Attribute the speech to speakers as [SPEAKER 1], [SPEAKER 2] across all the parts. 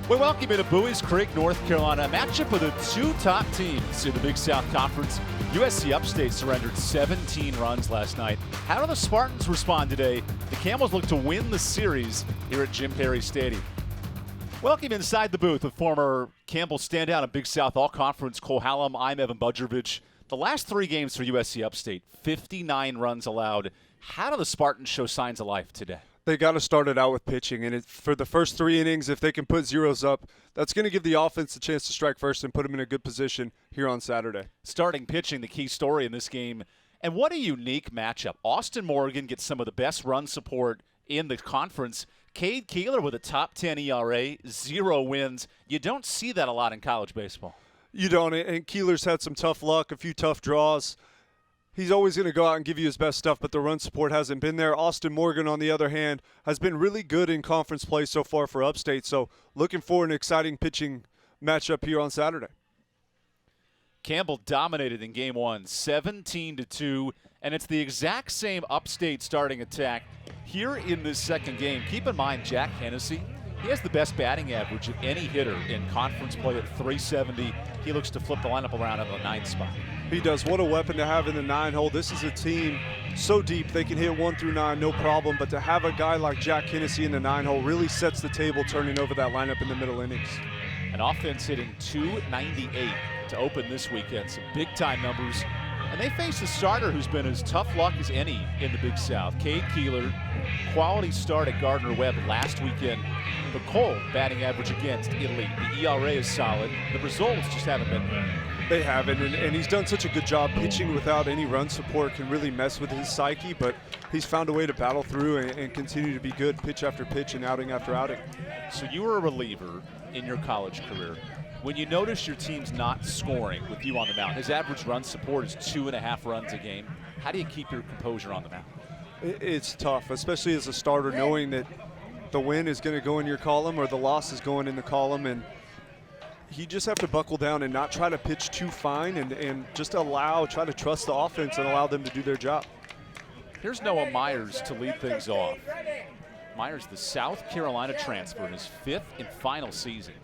[SPEAKER 1] We welcome you to Bowie's Creek, North Carolina, a matchup of the two top teams in the Big South Conference. USC Upstate surrendered 17 runs last night. How do the Spartans respond today? The Camels look to win the series here at Jim Perry Stadium. Welcome inside the booth with former Campbell standout and Big South All-Conference Cole Hallam. I'm Evan Budrovich. The last three games for USC Upstate, 59 runs allowed. How do the Spartans show signs of life today?
[SPEAKER 2] They got to start it out with pitching, and for the first three innings, if they can put zeros up, that's going to give the offense a chance to strike first and put them in a good position here on Saturday.
[SPEAKER 1] Starting pitching, the key story in this game, and what a unique matchup. Austin Morgan gets some of the best run support in the conference. Cade Keeler with a top 10 ERA, 0 wins. You don't see that a lot in college baseball.
[SPEAKER 2] You don't, and Keeler's had some tough luck, a few tough draws. He's always going to go out and give you his best stuff, but the run support hasn't been there. Austin Morgan, on the other hand, has been really good in conference play so far for Upstate, so looking for an exciting pitching matchup here on Saturday.
[SPEAKER 1] Campbell dominated in game one, 17-2, and it's the exact same Upstate starting attack here in this second game. Keep in mind, Jack Hennessy, he has the best batting average of any hitter in conference play at .370. He looks to flip the lineup around at the 9th spot.
[SPEAKER 2] He does. What a weapon to have in the 9-hole. This is a team so deep they can hit 1 through 9, no problem. But to have a guy like Jack Hennessy in the 9-hole really sets the table, turning over that lineup in the middle innings.
[SPEAKER 1] An offense hitting .298 to open this weekend. Some big-time numbers. And they face a starter who's been as tough luck as any in the Big South. Cade Keeler, quality start at Gardner-Webb last weekend. But Cole, batting average against elite. The ERA is solid. The results just haven't been there.
[SPEAKER 2] They haven't, and he's done such a good job. Pitching without any run support can really mess with his psyche, but he's found a way to battle through and continue to be good pitch after pitch and outing after outing.
[SPEAKER 1] So you were a reliever in your college career. When you notice your team's not scoring with you on the mound, his average run support is 2.5 runs a game. How do you keep your composure on the mound?
[SPEAKER 2] It's tough, especially as a starter, knowing that the win is going to go in your column or the loss is going in the column, and you just have to buckle down and not try to pitch too fine and just try to trust the offense and allow them to do their job.
[SPEAKER 1] Here's Noah Myers to lead things off. Myers, the South Carolina transfer in his 5th and final season.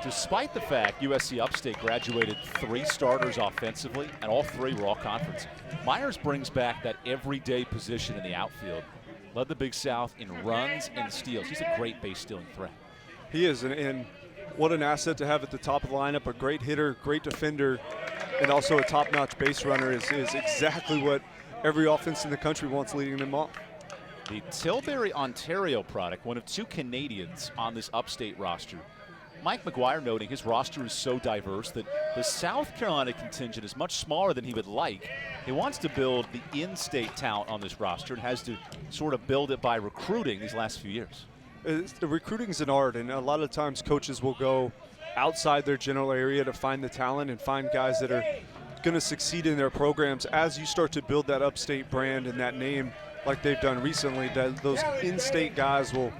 [SPEAKER 1] Despite the fact USC Upstate graduated 3 starters offensively, and all 3 were all conference, Myers brings back that everyday position in the outfield. Led the Big South in runs and steals. He's a great base stealing threat.
[SPEAKER 2] He is, and what an asset to have at the top of the lineup. A great hitter, great defender, and also a top-notch base runner is exactly what every offense in the country wants leading them off.
[SPEAKER 1] The Tilbury, Ontario product, one of 2 Canadians on this Upstate roster. Mike McGuire noting his roster is so diverse that the South Carolina contingent is much smaller than he would like. He wants to build the in-state talent on this roster and has to sort of build it by recruiting these last few years.
[SPEAKER 2] The recruiting is an art, and a lot of times coaches will go outside their general area to find the talent and find guys that are going to succeed in their programs. As you start to build that Upstate brand and that name like they've done recently, those in-state guys will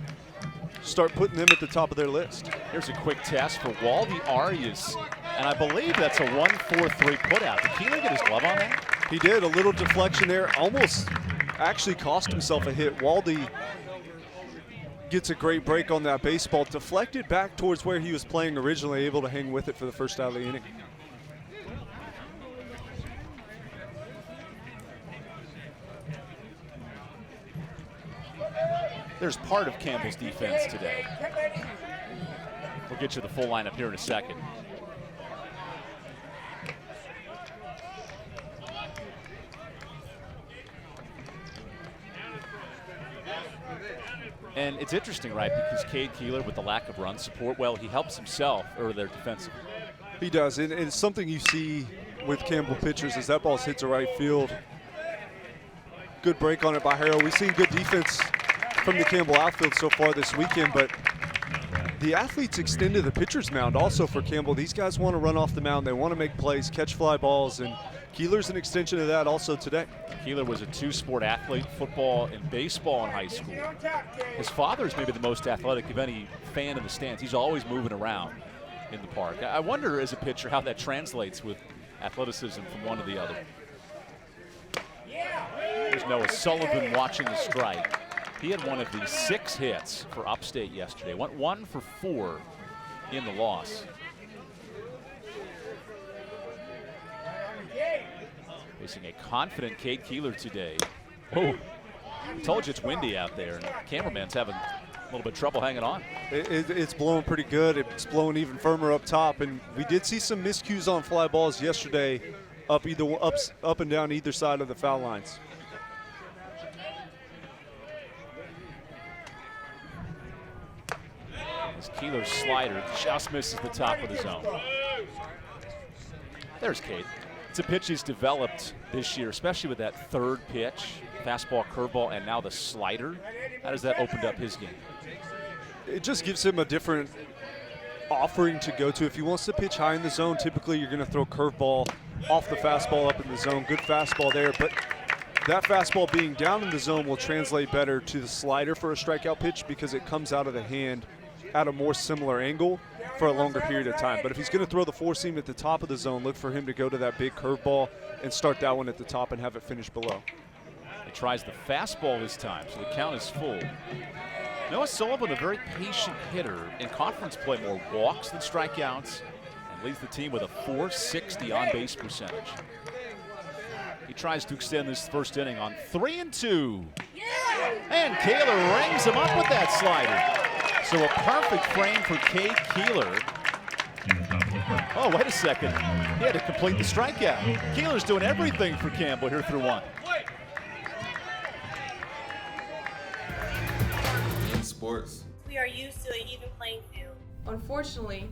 [SPEAKER 2] start putting them at the top of their list.
[SPEAKER 1] Here's a quick test for Waldy Arias, and I believe that's a 1-4-3 putout. Did Keeler get his glove on that?
[SPEAKER 2] He did. A little deflection there. Almost actually cost himself a hit. Waldy gets a great break on that baseball. Deflected back towards where he was playing originally, able to hang with it for the first out of the inning.
[SPEAKER 1] There's part of Campbell's defense today. We'll get you the full lineup here in a second. And it's interesting, right, because Cade Keeler, with the lack of run support, well, he helps himself over there defensively.
[SPEAKER 2] He does, and it's something you see with Campbell pitchers as that ball hits the right field. Good break on it by Harrell. We've seen good defense from the Campbell outfield so far this weekend, but the athletes extended the pitcher's mound also for Campbell. These guys want to run off the mound. They want to make plays, catch fly balls, and Keeler's an extension of that also today.
[SPEAKER 1] Keeler was a 2-sport athlete, football and baseball in high school. His father is maybe the most athletic of any fan in the stands. He's always moving around in the park. I wonder as a pitcher how that translates with athleticism from one to the other. There's Noah Sullivan watching the strike. He had one of the 6 hits for Upstate yesterday. Went 1 for 4 in the loss. Facing a confident Cade Keeler today. Oh, I told you it's windy out there, and the cameraman's having a little bit of trouble hanging on.
[SPEAKER 2] It's blowing pretty good. It's blowing even firmer up top, and we did see some miscues on fly balls yesterday, up and down either side of the foul lines.
[SPEAKER 1] As Keeler's slider just misses the top of the zone. There's Cade. It's a pitch he's developed this year, especially with that third pitch, fastball, curveball, and now the slider. How does that open up his game?
[SPEAKER 2] It just gives him a different offering to go to. If he wants to pitch high in the zone, typically you're going to throw curveball off the fastball up in the zone. Good fastball there, but that fastball being down in the zone will translate better to the slider for a strikeout pitch because it comes out of the hand at a more similar angle for a longer period of time. But if he's going to throw the four seam at the top of the zone, look for him to go to that big curveball and start that one at the top and have it finish below.
[SPEAKER 1] He tries the fastball this time, so the count is full. Noah Sullivan, a very patient hitter, in conference play more walks than strikeouts, and leads the team with a .460 on-base percentage. He tries to extend this first inning on 3-2. And Keeler rings him up with that slider. So a perfect frame for Cade Keeler. Oh, wait a second. He had to complete the strikeout. Keeler's doing everything for Campbell here through one.
[SPEAKER 3] In sports,
[SPEAKER 4] we are used to an even playing field.
[SPEAKER 5] Unfortunately,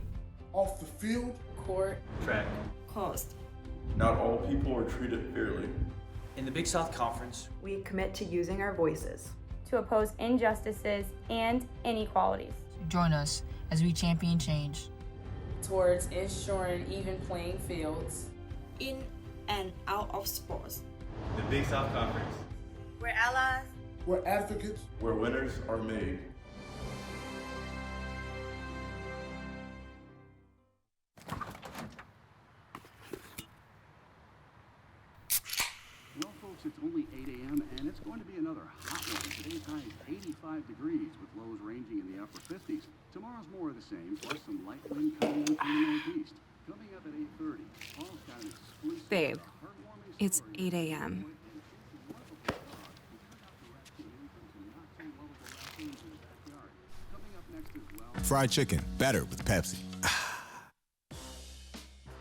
[SPEAKER 6] off the field,
[SPEAKER 5] court,
[SPEAKER 3] track,
[SPEAKER 4] closed.
[SPEAKER 3] not all people are treated fairly.
[SPEAKER 7] In the Big South Conference,
[SPEAKER 5] we commit to using our voices
[SPEAKER 8] to oppose injustices and inequalities.
[SPEAKER 9] Join us as we champion change
[SPEAKER 10] towards ensuring even playing fields
[SPEAKER 4] in and out of sports.
[SPEAKER 3] The Big South Conference,
[SPEAKER 4] We're allies.
[SPEAKER 6] we're advocates,
[SPEAKER 3] where winners are made.
[SPEAKER 11] Well, folks, it's only 8 a.m. and it's going to be another hot one. Today's high is 85 degrees with lows ranging in the upper 50s. Tomorrow's more of the same, plus some light wind coming in from the northeast. Coming up at 8:30, Paul's got an exclusive
[SPEAKER 12] Babe,
[SPEAKER 11] heartwarming
[SPEAKER 12] it's
[SPEAKER 11] story.
[SPEAKER 12] 8 a.m.
[SPEAKER 13] Fried chicken, better with Pepsi.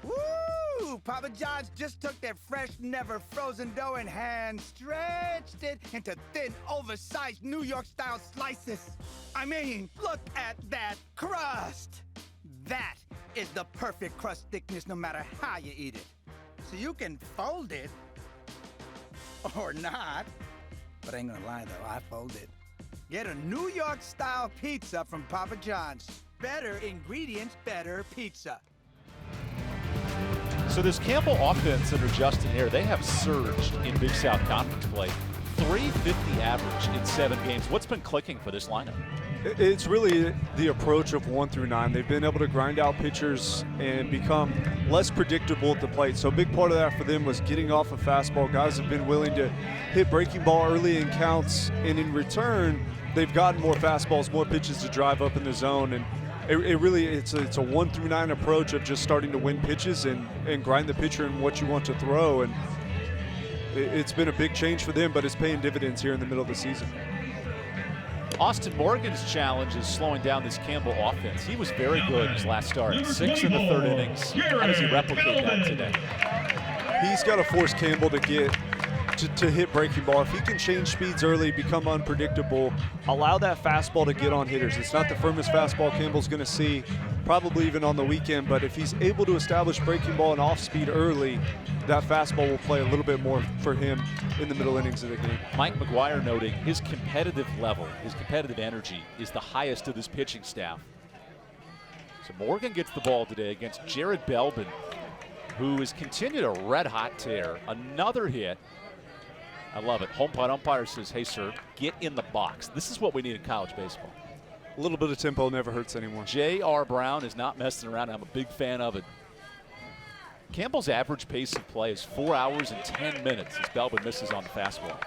[SPEAKER 14] Woo! Papa John's just took their fresh, never frozen dough and hand stretched it into thin, oversized New York-style slices. I mean, look at that crust. That is the perfect crust thickness no matter how you eat it. So you can fold it or not. But I ain't gonna lie though, I fold it. Get a New York-style pizza from Papa John's. Better ingredients, better pizza.
[SPEAKER 1] So this Campbell offense under Justin Hare, they have surged in Big South Conference play. 350 average in 7 games. What's been clicking for this lineup?
[SPEAKER 2] It's really the approach of 1 through 9. They've been able to grind out pitchers and become less predictable at the plate. So a big part of that for them was getting off a fastball. Guys have been willing to hit breaking ball early in counts, and in return, they've gotten more fastballs, more pitches to drive up in the zone. And it's a 1 through 9 approach of just starting to win pitches and grind the pitcher in what you want to throw. And it's been a big change for them, but it's paying dividends here in the middle of the season.
[SPEAKER 1] Austin Morgan's challenge is slowing down this Campbell offense. He was very good his last start, 6 in the 3rd innings. How does he replicate that today?
[SPEAKER 2] He's got to force Campbell to get to hit breaking ball. If he can change speeds early, become unpredictable, allow that fastball to get on hitters. It's not the firmest fastball Campbell's going to see, probably even on the weekend, but if he's able to establish breaking ball and off speed early, that fastball will play a little bit more for him in the middle innings of the game.
[SPEAKER 1] Mike McGuire noting his competitive level, his competitive energy is the highest of his pitching staff. So Morgan gets the ball today against Jared Belbin, who has continued a red-hot tear. Another hit. I love it. Home plate umpire says, hey, sir, get in the box. This is what we need in college baseball.
[SPEAKER 2] A little bit of tempo never hurts anyone.
[SPEAKER 1] J.R. Brown is not messing around. I'm a big fan of it. Campbell's average pace of play is 4 hours and 10 minutes as Belbin misses on the fastball.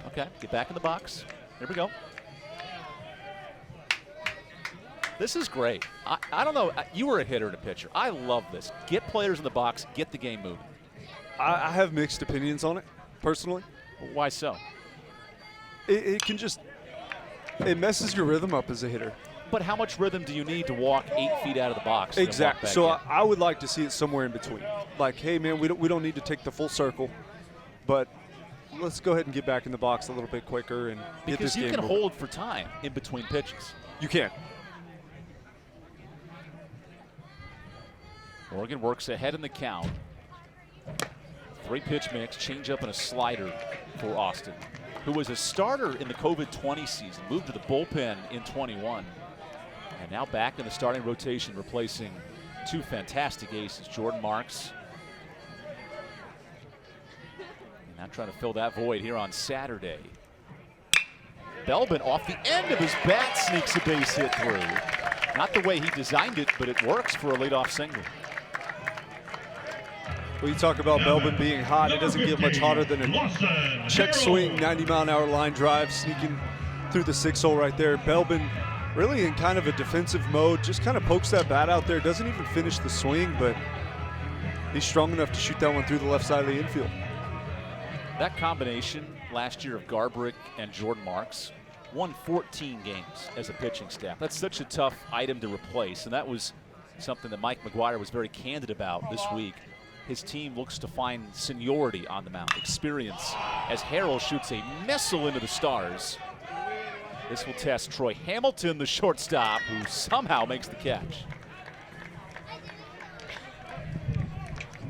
[SPEAKER 1] Okay, get back in the box. Here we go. This is great. I don't know. You were a hitter and a pitcher. I love this. Get players in the box. Get the game moving.
[SPEAKER 2] I have mixed opinions on it, personally.
[SPEAKER 1] Why so?
[SPEAKER 2] It can just – it messes your rhythm up as a hitter.
[SPEAKER 1] But how much rhythm do you need to walk 8 feet out of the box?
[SPEAKER 2] Exactly. So I would like to see it somewhere in between. Like, hey, man, we don't need to take the full circle, but let's go ahead and get back in the box a little bit quicker and get this game moving.
[SPEAKER 1] Because you can hold for time in between pitches.
[SPEAKER 2] You can.
[SPEAKER 1] Morgan works ahead in the count. 3-pitch mix, changeup and a slider for Austin, who was a starter in the COVID-20 season, moved to the bullpen in 21, and now back in the starting rotation, replacing 2 fantastic aces, Jordan Marks. And now trying to fill that void here on Saturday. Belbin off the end of his bat sneaks a base hit through. Not the way he designed it, but it works for a leadoff single.
[SPEAKER 2] Well, you talk about Belbin being hot. It doesn't get much hotter than a check swing, 90-mile-an-hour line drive, sneaking through the 6-hole right there. Belbin really in kind of a defensive mode, just kind of pokes that bat out there, doesn't even finish the swing, but he's strong enough to shoot that one through the left side of the infield.
[SPEAKER 1] That combination last year of Garbrick and Jordan Marks won 14 games as a pitching staff. That's such a tough item to replace, and that was something that Mike McGuire was very candid about this week. His team looks to find seniority on the mound, experience, as Harrell shoots a missile into the stars. This will test Troy Hamilton, the shortstop, who somehow makes the catch.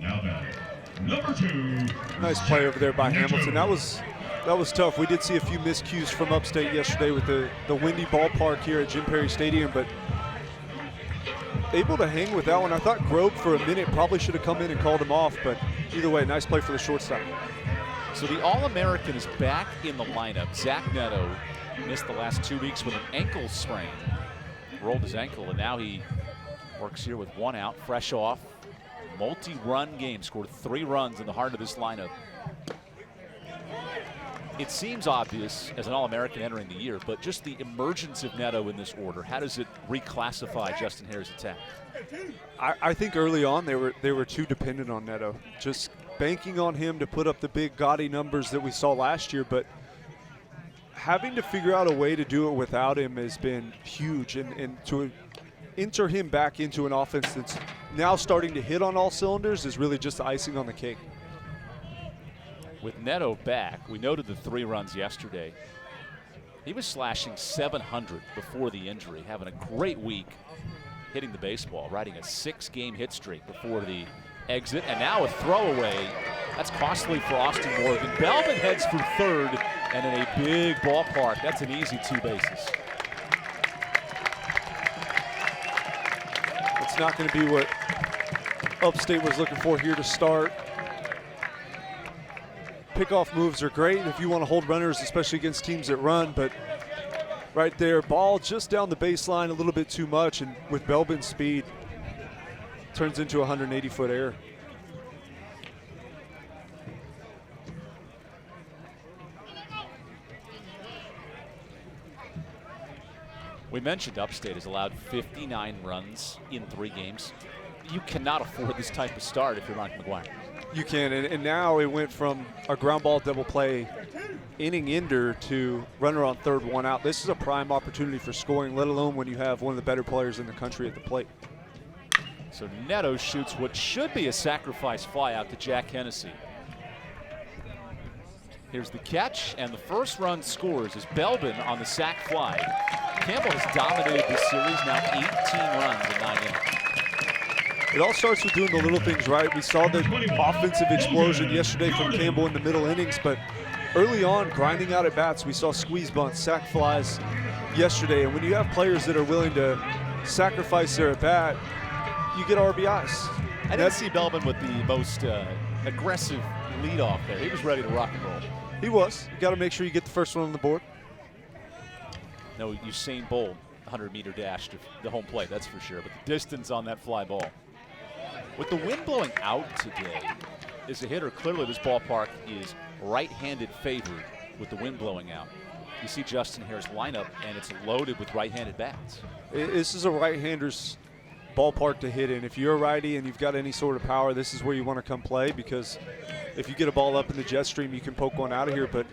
[SPEAKER 12] Now batting, number 2.
[SPEAKER 2] Nice play over there by Hamilton. That was tough. We did see a few miscues from Upstate yesterday with the windy ballpark here at Jim Perry Stadium, but able to hang with that one. I thought Grove for a minute probably should have come in and called him off, but either way, nice play for the shortstop.
[SPEAKER 1] So the All-American is back in the lineup. Zach Neto missed the last 2 weeks with an ankle sprain. Rolled his ankle, and now he works here with 1 out, fresh off. Multi-run game, scored 3 runs in the heart of this lineup. It seems obvious as an All-American entering the year, but just the emergence of Neto in this order, how does it reclassify Justin Hare's attack?
[SPEAKER 2] I think early on they were too dependent on Neto, just banking on him to put up the big gaudy numbers that we saw last year, but having to figure out a way to do it without him has been huge, and to enter him back into an offense that's now starting to hit on all cylinders is really just the icing on the cake.
[SPEAKER 1] With Neto back, we noted the 3 runs yesterday. He was slashing 700 before the injury, having a great week hitting the baseball, riding a 6-game hit streak before the exit, and now a throwaway. That's costly for Austin Morgan. Belbin heads for third, and in a big ballpark, that's an easy 2 bases.
[SPEAKER 2] It's not going to be what Upstate was looking for here to start. Pickoff moves are great if you want to hold runners, especially against teams that run, but right there, ball just down the baseline a little bit too much, and with Belbin's speed, turns into a 180-foot error.
[SPEAKER 1] We mentioned Upstate has allowed 59 runs in 3 games. You cannot afford this type of start if you're Mike McGuire.
[SPEAKER 2] You can, and now it went from a ground ball double play inning ender to runner on third, 1 out. This is a prime opportunity for scoring, let alone when you have one of the better players in the country at the plate.
[SPEAKER 1] So Neto shoots what should be a sacrifice fly out to Jack Hennessy. Here's the catch, and the first run scores is Belbin on the sac fly. Campbell has dominated this series, now 18 runs in 9 innings.
[SPEAKER 2] It all starts with doing the little things right. We saw the offensive explosion yesterday from Campbell in the middle innings, but early on, grinding out at bats, we saw squeeze bunts, sac flies yesterday. And when you have players that are willing to sacrifice their at bat, you get RBIs.
[SPEAKER 1] I didn't see Belbin with the most aggressive leadoff there. He was ready to rock and roll.
[SPEAKER 2] He was. You got to make sure you get the first one on the board.
[SPEAKER 1] No Usain Bolt 100-meter dash to the home plate, that's for sure. But the distance on that fly ball. With the wind blowing out today, as a hitter, clearly this ballpark is right-handed favored with the wind blowing out. You see Justin Hare's lineup, and it's loaded with right-handed bats.
[SPEAKER 2] This is a right-hander's ballpark to hit in. If you're a righty and you've got any sort of power, this is where you want to come play, because if you get a ball up in the jet stream, you can poke one out of here. But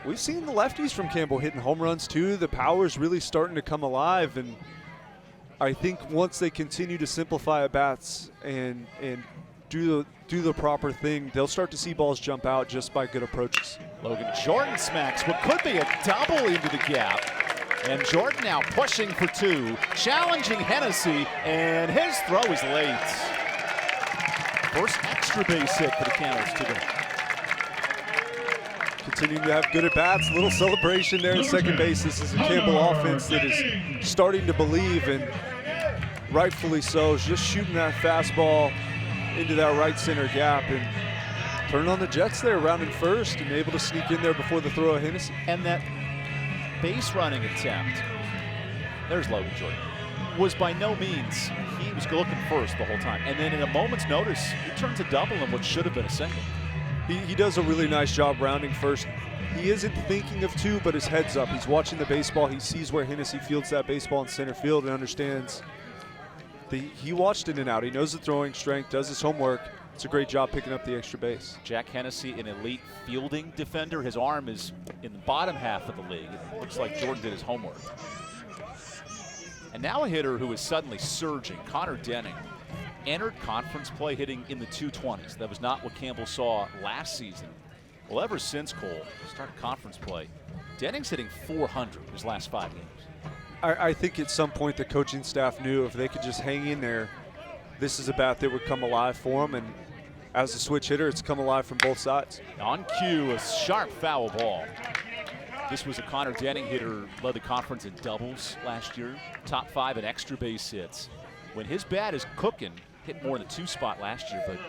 [SPEAKER 2] we've seen the lefties from Campbell hitting home runs too. The power's really starting to come alive, and I think once they continue to simplify at bats and do the proper thing, they'll start to see balls jump out just by good approaches.
[SPEAKER 1] Logan Jordan smacks what could be a double into the gap. And Jordan now pushing for 2, challenging Hennessy, and his throw is late. First extra base hit for the Camels today.
[SPEAKER 2] Continuing to have good at-bats, little celebration there at second base. This is a Campbell offense that is starting to believe, and rightfully so, just shooting that fastball into that right center gap and turning on the Jets there, rounding first and able to sneak in there before the throw of Hennessy.
[SPEAKER 1] And that base running attempt, there's Logan Jordan, was by no means, he was looking first the whole time. And then in a moment's notice, he turns a double in what should have been a single.
[SPEAKER 2] He does a really nice job rounding first. He isn't thinking of 2, but his head's up. He's watching the baseball. He sees where Hennessy fields that baseball in center field and understands he watched in and out. He knows the throwing strength, does his homework. It's a great job picking up the extra base.
[SPEAKER 1] Jack Hennessy, an elite fielding defender. His arm is in the bottom half of the league. It looks like Jordan did his homework. And now a hitter who is suddenly surging, Connor Denning, entered conference play hitting in the 220s. That was not what Campbell saw last season. Well, ever since Cole started conference play, Denning's hitting 400 his last 5 games.
[SPEAKER 2] I think at some point the coaching staff knew if they could just hang in there, this is a bat that would come alive for him, and as a switch hitter, it's come alive from both sides.
[SPEAKER 1] On cue, a sharp foul ball. This was a Connor Denning hitter, led the conference in doubles last year, top 5 in extra base hits. When his bat is cooking, hit more in the 2 spot last year, but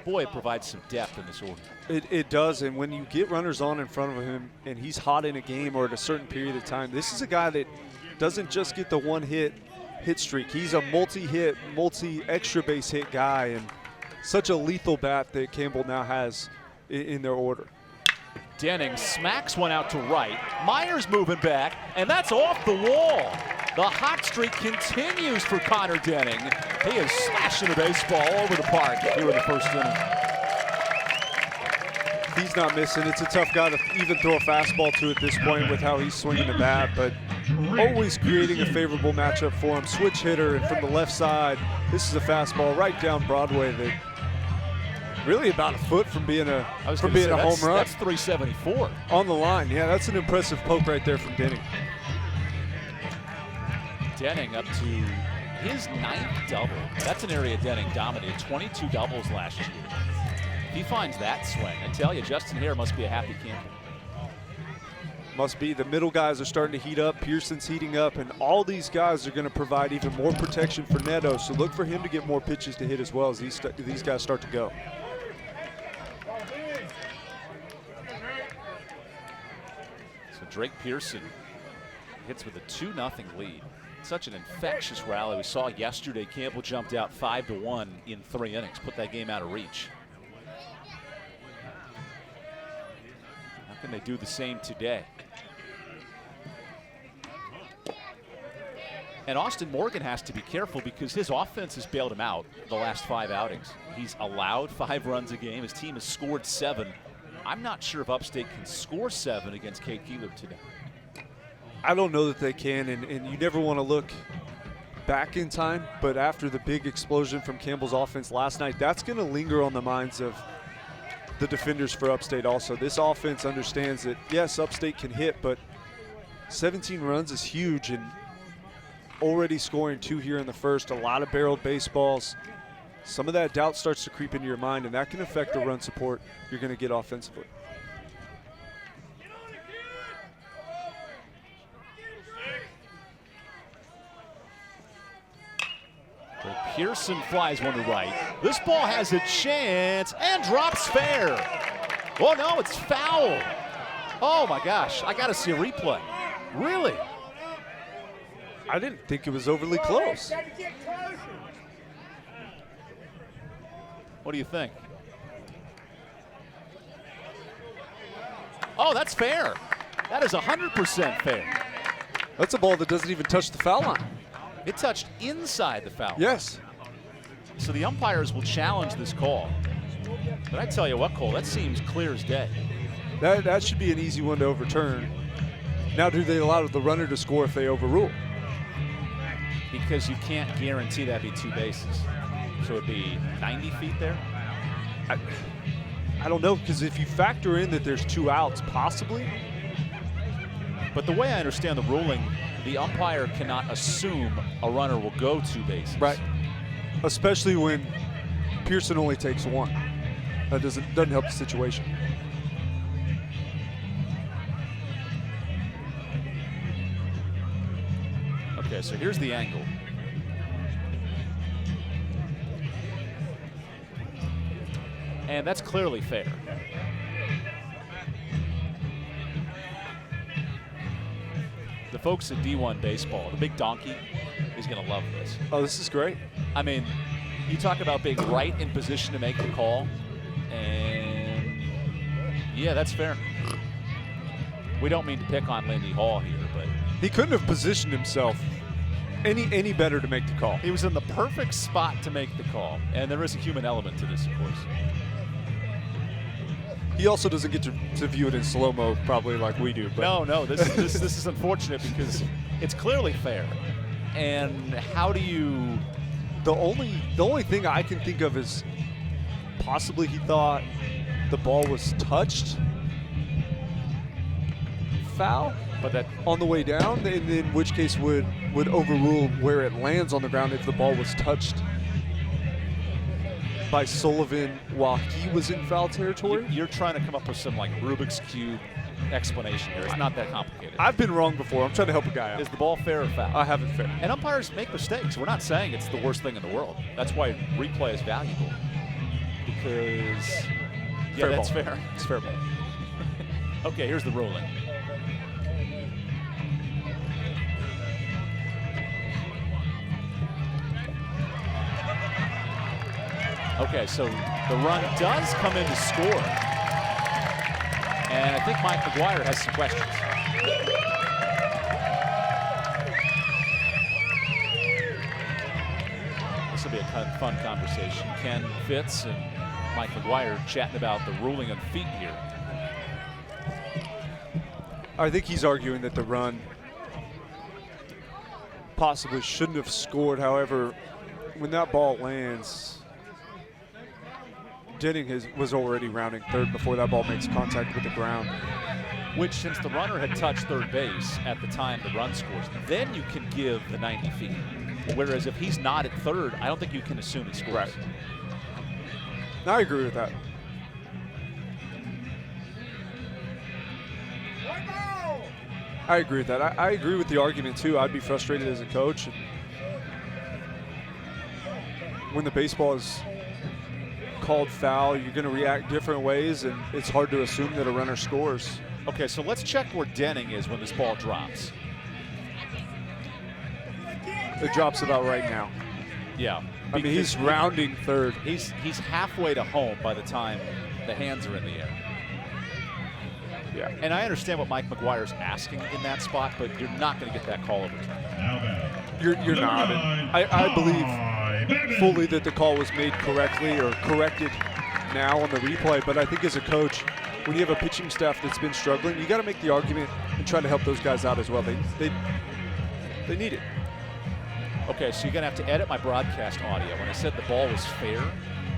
[SPEAKER 1] boy, it provides some depth in this order.
[SPEAKER 2] It does, and when you get runners on in front of him and he's hot in a game or at a certain period of time, this is a guy that doesn't just get the one hit streak. He's a multi-hit, multi-extra base hit guy, and such a lethal bat that Campbell now has in their order.
[SPEAKER 1] Denning smacks one out to right. Myers moving back, and that's off the wall. The hot streak continues for Connor Denning. He is slashing the baseball all over the park here in the first inning.
[SPEAKER 2] He's not missing. It's a tough guy to even throw a fastball to at this point with how he's swinging the bat, but always creating a favorable matchup for him. Switch hitter, and from the left side, this is a fastball right down Broadway that really about a foot from being a home run.
[SPEAKER 1] That's 374.
[SPEAKER 2] On the line, yeah, that's an impressive poke right there from Denning.
[SPEAKER 1] Denning up to his 9th double. That's an area Denning dominated, 22 doubles last year. If he finds that swing, I tell you, Justin Hare must be a happy camper.
[SPEAKER 2] Must be. The middle guys are starting to heat up. Pearson's heating up, and all these guys are going to provide even more protection for Neto. So look for him to get more pitches to hit as well as these guys start to go.
[SPEAKER 1] So Drake Pearson hits with a 2-0 lead. Such an infectious rally. We saw yesterday Campbell jumped out 5-1 in 3 innings, put that game out of reach. How can they do the same today? And Austin Morgan has to be careful because his offense has bailed him out the last 5 outings. He's allowed 5 runs a game. His team has scored 7. I'm not sure if Upstate can score 7 against Kate Keeler today.
[SPEAKER 2] I don't know that they can, and you never want to look back in time, but after the big explosion from Campbell's offense last night, that's going to linger on the minds of the defenders for Upstate also. This offense understands that, yes, Upstate can hit, but 17 runs is huge, and already scoring 2 here in the first, a lot of barreled baseballs. Some of that doubt starts to creep into your mind, and that can affect the run support you're going to get offensively.
[SPEAKER 1] Pearson flies one to right. This ball has a chance and drops fair. Oh no, it's foul. Oh my gosh, I gotta see a replay. Really?
[SPEAKER 2] I didn't think it was overly close.
[SPEAKER 1] What do you think? Oh, that's fair. That is 100% fair.
[SPEAKER 2] That's a ball that doesn't even touch the foul line.
[SPEAKER 1] It touched inside the foul line.
[SPEAKER 2] Yes.
[SPEAKER 1] So the umpires will challenge this call. But I tell you what, Cole, that seems clear as day.
[SPEAKER 2] That should be an easy one to overturn. Now, do they allow the runner to score if they overrule?
[SPEAKER 1] Because you can't guarantee that'd be 2 bases. So it'd be 90 feet there?
[SPEAKER 2] I don't know, because if you factor in that there's 2 outs, possibly.
[SPEAKER 1] But the way I understand the ruling, the umpire cannot assume a runner will go 2 bases.
[SPEAKER 2] Right. Especially when Pearson only takes 1. That doesn't help the situation.
[SPEAKER 1] Okay, so here's the angle. And that's clearly fair. The folks at D1 Baseball, the big donkey, is going to love this.
[SPEAKER 2] Oh, this is great.
[SPEAKER 1] I mean, you talk about being right in position to make the call, and yeah, that's fair. We don't mean to pick on Lindy Hall here, but
[SPEAKER 2] he couldn't have positioned himself any better to make the call.
[SPEAKER 1] He was in the perfect spot to make the call, and there is a human element to this, of course.
[SPEAKER 2] He also doesn't get to view it in slow-mo probably like we do. But
[SPEAKER 1] no, this is unfortunate because it's clearly fair. And how do you...
[SPEAKER 2] The only thing I can think of is possibly he thought the ball was touched. Foul?
[SPEAKER 1] But that
[SPEAKER 2] on the way down, and in which case would overrule where it lands on the ground if the ball was touched by Sullivan while he was in foul territory.
[SPEAKER 1] You're trying to come up with some like Rubik's Cube explanation here. It's not that complicated.
[SPEAKER 2] I've been wrong before. I'm trying to help a guy out.
[SPEAKER 1] Is the ball fair or foul?
[SPEAKER 2] I have it fair.
[SPEAKER 1] And umpires make mistakes. We're not saying it's the worst thing in the world. That's why replay is valuable. Because
[SPEAKER 2] fair
[SPEAKER 1] that's
[SPEAKER 2] ball.
[SPEAKER 1] fair.
[SPEAKER 2] It's fair ball.
[SPEAKER 1] Okay, here's the ruling. Okay, so the run does come in to score. And I think Mike McGuire has some questions. This will be a fun conversation. Ken Fitz and Mike McGuire chatting about the ruling on feet here.
[SPEAKER 2] I think he's arguing that the run possibly shouldn't have scored. However, when that ball lands, Denning was already rounding third before that ball makes contact with the ground.
[SPEAKER 1] Which, since the runner had touched third base at the time the run scores, then you can give the 90 feet. Whereas if he's not at third, I don't think you can assume he scores.
[SPEAKER 2] Right. I agree with that. I agree with that. I agree with the argument, too. I'd be frustrated as a coach. When the baseball is called foul, you're going to react different ways, and it's hard to assume that a runner scores.
[SPEAKER 1] Okay, so let's check where Denning is when this ball drops.
[SPEAKER 2] It drops about right now.
[SPEAKER 1] Yeah.
[SPEAKER 2] I mean, he's rounding third.
[SPEAKER 1] He's halfway to home by the time the hands are in the air.
[SPEAKER 2] Yeah.
[SPEAKER 1] And I understand what Mike McGuire's asking in that spot, but you're not going to get that call overturned.
[SPEAKER 2] You're not. And I believe fully that the call was made correctly or corrected now on the replay, but I think as a coach, when you have a pitching staff that's been struggling, you got to make the argument and try to help those guys out as well. They need it.
[SPEAKER 1] Okay, so you're going to have to edit my broadcast audio when I said the ball was fair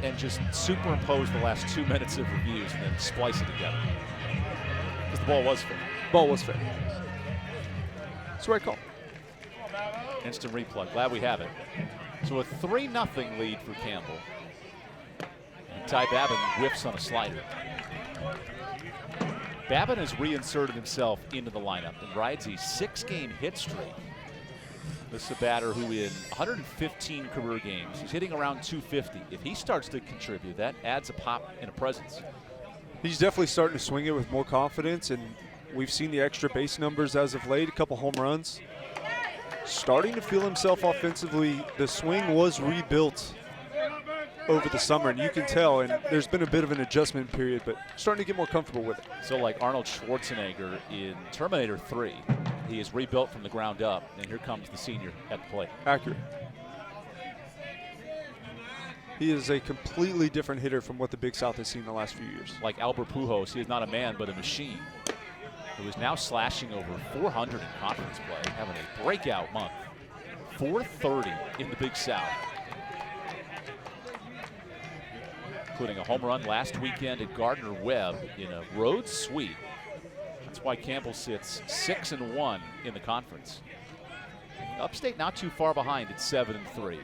[SPEAKER 1] and just superimpose the last 2 minutes of reviews and then splice it together. Because the ball was fair.
[SPEAKER 2] Ball was fair. It's the right call.
[SPEAKER 1] Instant replay. Glad we have it. So a 3-0 lead for Campbell. And Ty Babin whiffs on a slider. Babin has reinserted himself into the lineup and rides a 6-game hit streak. This is a batter who in 115 career games, he's hitting around 250. If he starts to contribute, that adds a pop and a presence.
[SPEAKER 2] He's definitely starting to swing it with more confidence, and we've seen the extra base numbers as of late, a couple home runs. Starting to feel himself offensively. The swing was rebuilt over the summer, and you can tell, and there's been a bit of an adjustment period, but starting to get more comfortable with it.
[SPEAKER 1] So like Arnold Schwarzenegger in Terminator 3, he is rebuilt from the ground up, and here comes the senior at the plate.
[SPEAKER 2] Accurate. He is a completely different hitter from what the Big South has seen in the last few years.
[SPEAKER 1] Like Albert Pujols, he is not a man but a machine, who is now slashing over 400 in conference play, having a breakout month. 430 in the Big South, including a home run last weekend at Gardner-Webb in a road sweep. That's why Campbell sits 6-1 in the conference. Upstate not too far behind at 7-3.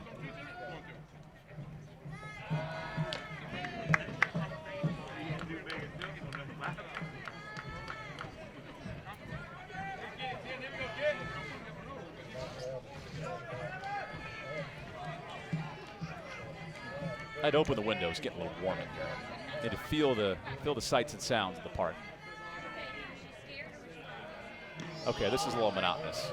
[SPEAKER 1] I'd open the windows, get a little warm in here, and to feel the sights and sounds of the park. Okay, this is a little monotonous.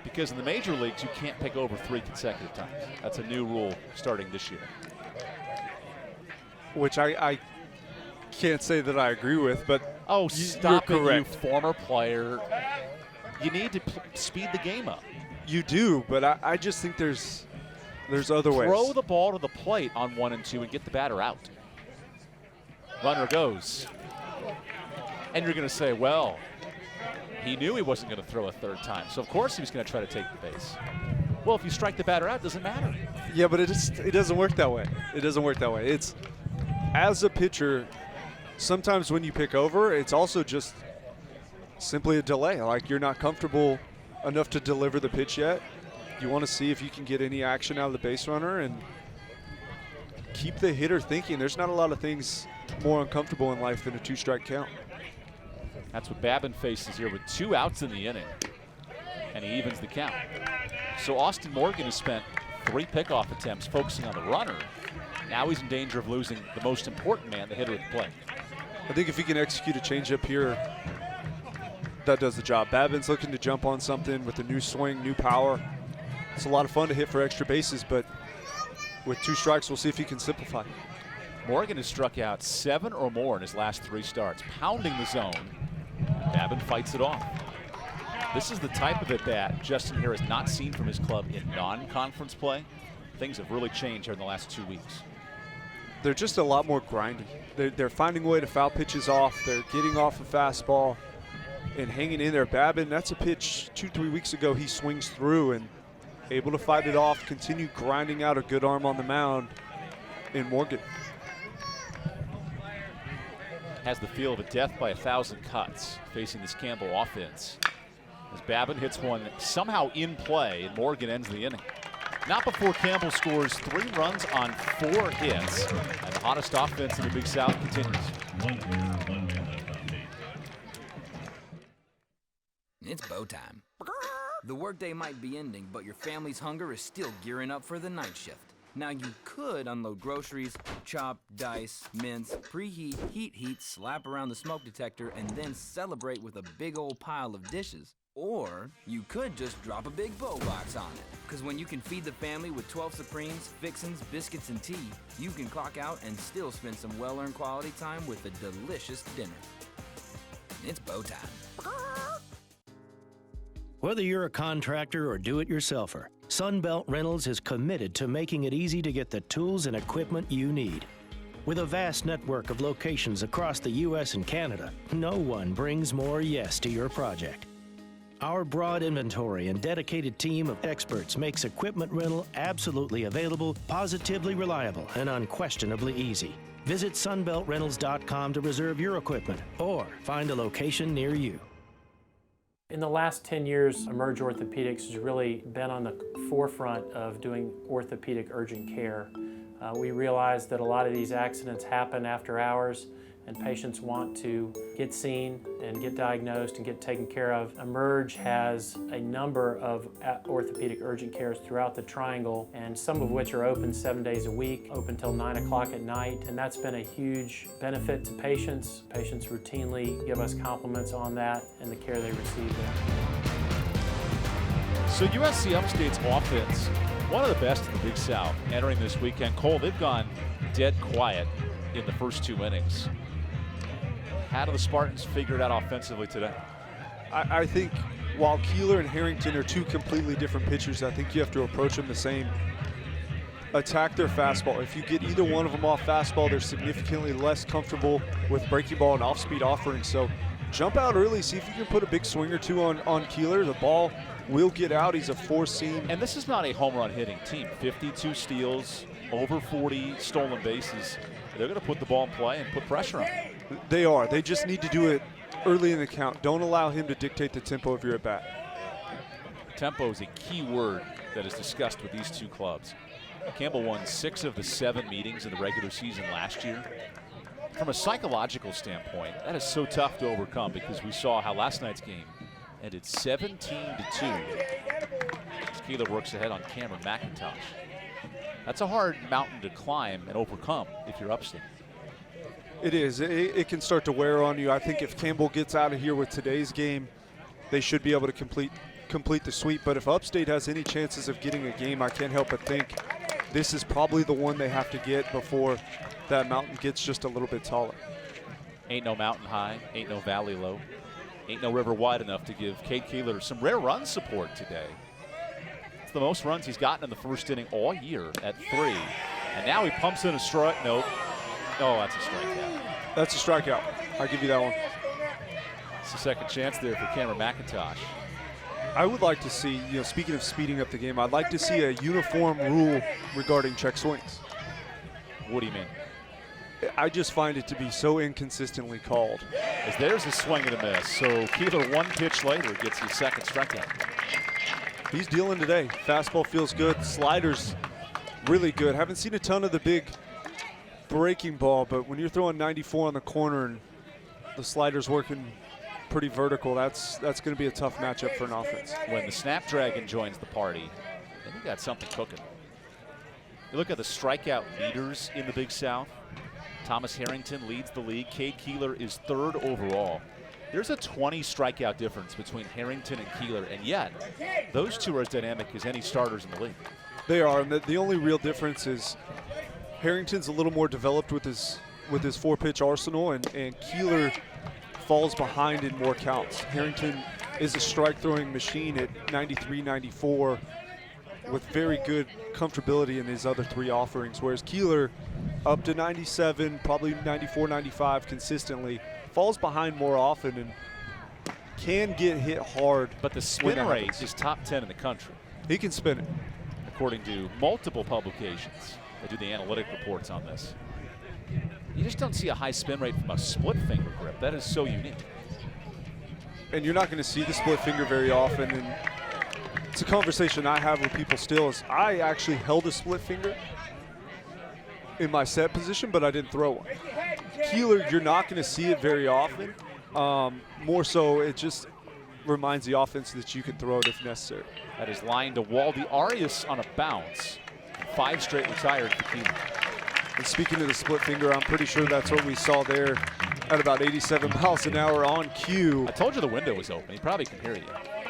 [SPEAKER 1] Because in the major leagues, you can't pick over 3 consecutive times. That's a new rule starting this year.
[SPEAKER 2] Which I can't say that I agree with, but
[SPEAKER 1] oh, stop it,
[SPEAKER 2] correct.
[SPEAKER 1] You former player. You need to speed the game up.
[SPEAKER 2] You do, but I just think there's other ways.
[SPEAKER 1] Throw the ball to the plate on 1 and 2 and get the batter out. Runner goes. And you're going to say, well, he knew he wasn't going to throw a 3rd time, so of course he was going to try to take the base. Well, if you strike the batter out, it doesn't matter.
[SPEAKER 2] Yeah, but it doesn't work that way. It doesn't work that way. It's, as a pitcher, sometimes when you pick over, it's also just simply a delay. Like, you're not comfortable enough to deliver the pitch yet. You want to see if you can get any action out of the base runner and keep the hitter thinking. There's not a lot of things more uncomfortable in life than a 2-strike count.
[SPEAKER 1] That's what Babin faces here with 2 outs in the inning, and he evens the count. So Austin Morgan has spent 3 pickoff attempts focusing on the runner. Now he's in danger of losing the most important man, the hitter at the plate.
[SPEAKER 2] I think if he can execute a changeup here, that does the job. Babin's looking to jump on something with a new swing, new power. It's a lot of fun to hit for extra bases, but with 2 strikes, we'll see if he can simplify.
[SPEAKER 1] Morgan has struck out 7 or more in his last 3 starts, pounding the zone. Babin fights it off. This is the type of at-bat Justin Hare has not seen from his club in non-conference play. Things have really changed here in the last 2 weeks.
[SPEAKER 2] They're just a lot more grinding. They're finding a way to foul pitches off. They're getting off a fastball and hanging in there. Babin, that's a pitch 2-3 weeks ago he swings through and able to fight it off, continue grinding out a good arm on the mound in Morgan.
[SPEAKER 1] Has the feel of a death by 1,000 cuts facing this Campbell offense. As Babin hits one somehow in play, and Morgan ends the inning. Not before Campbell scores 3 runs on 4 hits, and the hottest offense in the Big South continues.
[SPEAKER 12] 1 error, 1 man left on base.
[SPEAKER 15] It's bow time. The workday might be ending, but your family's hunger is still gearing up for the night shift. Now you could unload groceries, chop, dice, mince, preheat, heat, slap around the smoke detector, and then celebrate with a big old pile of dishes. Or you could just drop a big bow box on it. Because when you can feed the family with 12 Supremes, fixins, biscuits, and tea, you can clock out and still spend some well-earned quality time with a delicious dinner. It's bow time.
[SPEAKER 16] Whether you're a contractor or do-it-yourselfer, Sunbelt Rentals is committed to making it easy to get the tools and equipment you need. With a vast network of locations across the U.S. and Canada, no one brings more yes to your project. Our broad inventory and dedicated team of experts makes equipment rental absolutely available, positively reliable, and unquestionably easy. Visit sunbeltrentals.com to reserve your equipment or find a location near you.
[SPEAKER 17] In the last 10 years, Emerge Orthopedics has really been on the forefront of doing orthopedic urgent care. We realize that a lot of these accidents happen after hours, and patients want to get seen and get diagnosed and get taken care of. Emerge has a number of orthopedic urgent cares throughout the Triangle, and some of which are open 7 days a week, open till 9 o'clock at night, and that's been a huge benefit to patients. Patients routinely give us compliments on that and the care they receive there.
[SPEAKER 1] So USC Upstate's offense One of the best in the Big South entering this weekend. Cole, they've gone dead quiet in the first 2 innings. How do the Spartans figure it out offensively today?
[SPEAKER 2] I think while Keeler and Harrington are two completely different pitchers, I think you have to approach them the same. Attack their fastball. If you get either one of them off fastball, they're significantly less comfortable with breaking ball and off-speed offerings. So jump out early, see if you can put a big swing or two on Keeler. The ball will get out. He's a four-seam.
[SPEAKER 1] And this is not a home run hitting team. 52 steals, over 40 stolen bases. They're going to put the ball in play and put pressure on him.
[SPEAKER 2] They are. They just need to do it early in the count. Don't allow him to dictate the tempo of your at-bat.
[SPEAKER 1] Tempo is a key word that is discussed with these two clubs. Campbell won 6 of the 7 meetings in the regular season last year. From a psychological standpoint, that is so tough to overcome because we saw how last night's game ended 17-2. As Keeler works ahead on Cameron McIntosh. That's a hard mountain to climb and overcome if you're Upstate.
[SPEAKER 2] It is. It can start to wear on you. I think if Campbell gets out of here with today's game, they should be able to complete the sweep. But if Upstate has any chances of getting a game, I can't help but think this is probably the one they have to get before that mountain gets just a little bit taller.
[SPEAKER 1] Ain't no mountain high, ain't no valley low, ain't no river wide enough to give Cade Keeler some rare run support today. It's the most runs he's gotten in the first inning all year at 3. And now he pumps in a strike. Nope. Oh, that's a strikeout.
[SPEAKER 2] That's a strikeout. I'll give you that one.
[SPEAKER 1] It's a second chance there for Cameron McIntosh.
[SPEAKER 2] I would like to see, speaking of speeding up the game, I'd like to see a uniform rule regarding check swings.
[SPEAKER 1] What do you mean?
[SPEAKER 2] I just find it to be so inconsistently called.
[SPEAKER 1] As there's a swing and a miss. So Keeler, one pitch later, gets his second strikeout.
[SPEAKER 2] He's dealing today. Fastball feels good. Sliders really good. Haven't seen a ton of the big breaking ball, but when you're throwing 94 on the corner and the slider's working pretty vertical, that's going to be a tough matchup for an offense.
[SPEAKER 1] When the Snapdragon joins the party, then you got something cooking. You look at the strikeout leaders in the Big South. Thomas Harrington leads the league. Cade Keeler is 3rd overall. There's a 20 strikeout difference between Harrington and Keeler, and yet those two are as dynamic as any starters in the league.
[SPEAKER 2] They are, and the only real difference is Harrington's a little more developed with his 4-pitch arsenal, and Keeler falls behind in more counts. Harrington is a strike-throwing machine at 93, 94 with very good comfortability in his other 3 offerings, whereas Keeler up to 97, probably 94, 95 consistently, falls behind more often and can get hit hard.
[SPEAKER 1] But the spin rate is top 10 in the country.
[SPEAKER 2] He can spin it.
[SPEAKER 1] According to multiple publications that do the analytic reports on this. You just don't see a high spin rate from a split finger grip. That is so unique.
[SPEAKER 2] And you're not going to see the split finger very often. And it's a conversation I have with people still is I actually held a split finger in my set position, but I didn't throw one. Keeler, you're not going to see it very often. More so, it just reminds the offense that you can throw it if necessary.
[SPEAKER 1] That is line to Waldy Arias on a bounce. 5 straight retired for Keeler.
[SPEAKER 2] And speaking of the split finger, I'm pretty sure that's what we saw there at about 87 miles an hour on cue.
[SPEAKER 1] I told you the window was open. He probably can hear you.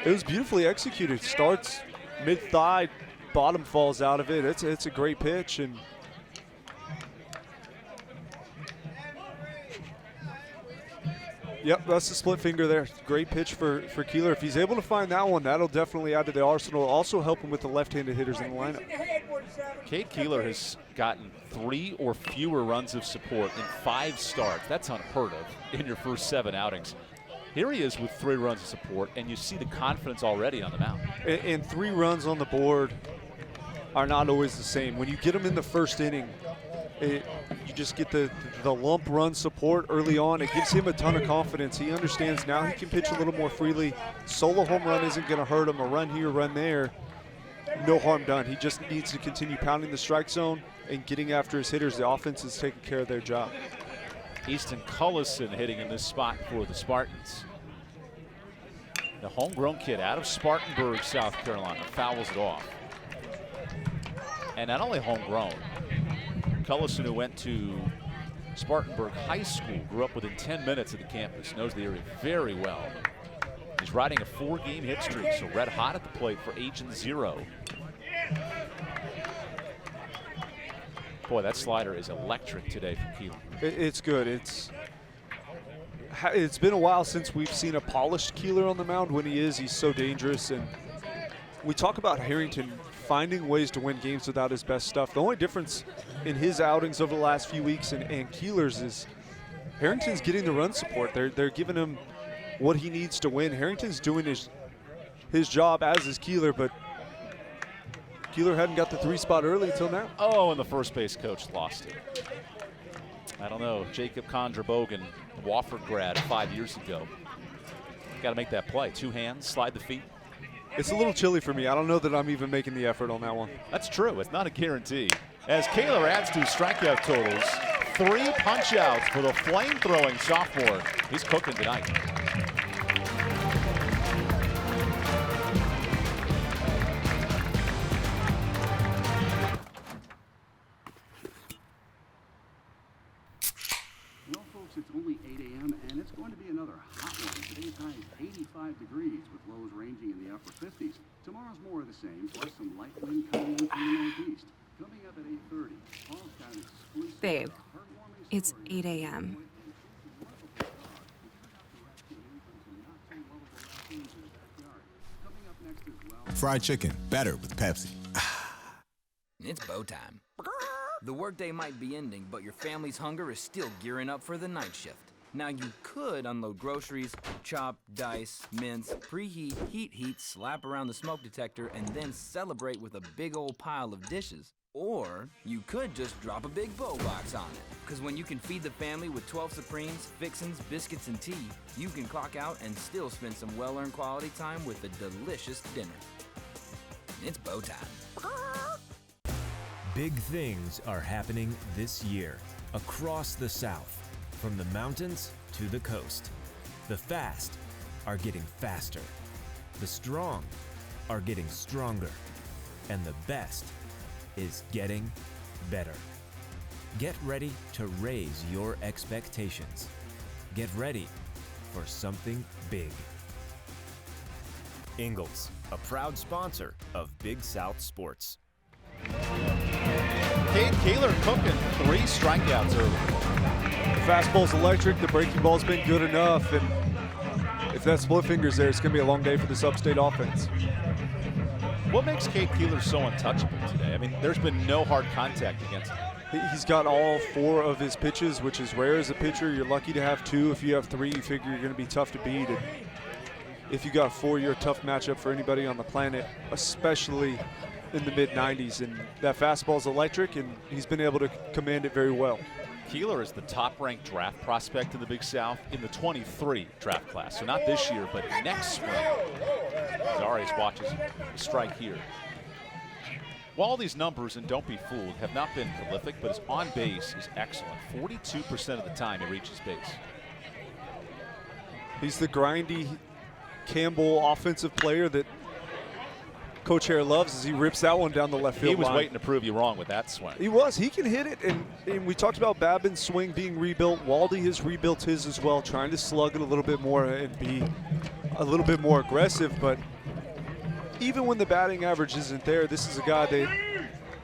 [SPEAKER 2] It was beautifully executed. Starts mid-thigh, bottom falls out of it. It's a great pitch. And yep, that's the split finger there. Great pitch for Keeler. If he's able to find that one, that'll definitely add to the arsenal. Also help him with the left-handed hitters in the lineup.
[SPEAKER 1] Cade Keeler has gotten 3 or fewer runs of support in 5 starts. That's unheard of in your first 7 outings. Here he is with 3 runs of support, and you see the confidence already on the mound.
[SPEAKER 2] And 3 runs on the board are not always the same. When you get them in the first inning, you just get the lump run support early on. It gives him a ton of confidence. He understands now he can pitch a little more freely. Solo home run isn't going to hurt him. A run here, run there, no harm done. He just needs to continue pounding the strike zone and getting after his hitters. The offense is taking care of their job.
[SPEAKER 1] Easton Cullison hitting in this spot for the Spartans. The homegrown kid out of Spartanburg, South Carolina, fouls it off. And not only homegrown, Cullison, who went to Spartanburg High School, grew up within 10 minutes of the campus, knows the area very well. He's riding a 4-game hit streak, so red hot at the plate for Agent Zero. Boy, that slider is electric today from Keeler.
[SPEAKER 2] It's good. It's been a while since we've seen a polished Keeler on the mound. When he is, he's so dangerous. And we talk about Harrington finding ways to win games without his best stuff. The only difference in his outings over the last few weeks and Keeler's is Harrington's getting the run support. They're giving him what he needs to win. Harrington's doing his job, as is Keeler, but Keeler hadn't got the 3 spot early until now.
[SPEAKER 1] Oh, and the first base coach lost it. I don't know. Jacob Kondrabogen, Wofford grad 5 years ago. Got to make that play. 2 hands, slide the feet.
[SPEAKER 2] It's a little chilly for me. I don't know that I'm even making the effort on that one.
[SPEAKER 1] That's true. It's not a guarantee. As Keeler adds to strikeout totals, 3 punch-outs for the flame-throwing sophomore. He's cooking tonight.
[SPEAKER 11] Well, folks, it's only 8 a.m. and it's going to be another hot one. Today's high is 85 degrees with lows ranging in the upper 50s. Tomorrow's more of the same, plus some light wind coming in from the northeast. Coming up at 8:30, Paul's got an exclusive
[SPEAKER 18] Babe, it's 8 a.m.
[SPEAKER 13] Fried chicken, better with Pepsi.
[SPEAKER 15] It's bow time. The workday might be ending, but your family's hunger is still gearing up for the night shift. Now you could unload groceries, chop, dice, mince, preheat, heat, slap around the smoke detector, and then celebrate with a big old pile of dishes. Or you could just drop a big bow box on it. Because when you can feed the family with 12 Supremes, fixins, biscuits, and tea, you can clock out and still spend some well-earned quality time with a delicious dinner. It's bow time.
[SPEAKER 19] Big things are happening this year across the South, from the mountains to the coast. The fast are getting faster. The strong are getting stronger. And the best is getting better. Get ready to raise your expectations. Get ready for something big. Ingalls, a proud sponsor of Big South Sports.
[SPEAKER 1] Cade Keeler cooking 3 strikeouts early.
[SPEAKER 2] The fastball's electric. The breaking ball's been good enough. And if that split finger's there, it's going to be a long day for this upstate offense.
[SPEAKER 1] What makes Cade Keeler so untouchable today? I mean, there's been no hard contact against him.
[SPEAKER 2] He's got all 4 of his pitches, which is rare as a pitcher. You're lucky to have 2. If you have 3, you figure you're going to be tough to beat. And if you got 4, you're a tough matchup for anybody on the planet, especially in the mid-90s. And that fastball's electric, and he's been able to command it very well.
[SPEAKER 1] Keeler is the top-ranked draft prospect in the Big South in the 23 draft class. So not this year, but next spring. Zarius watches the strike here. While these numbers, and don't be fooled, have not been prolific, but his on base is excellent. 42% of the time he reaches base.
[SPEAKER 2] He's the grindy Campbell offensive player that Coach Hare loves as he rips that one down the left field
[SPEAKER 1] He was
[SPEAKER 2] line.
[SPEAKER 1] waiting to prove you wrong with that swing.
[SPEAKER 2] He was. He can hit it. And we talked about Babin's swing being rebuilt. Waldy has rebuilt his as well, trying to slug it a little bit more and be a little bit more aggressive. But even when the batting average isn't there, this is a guy that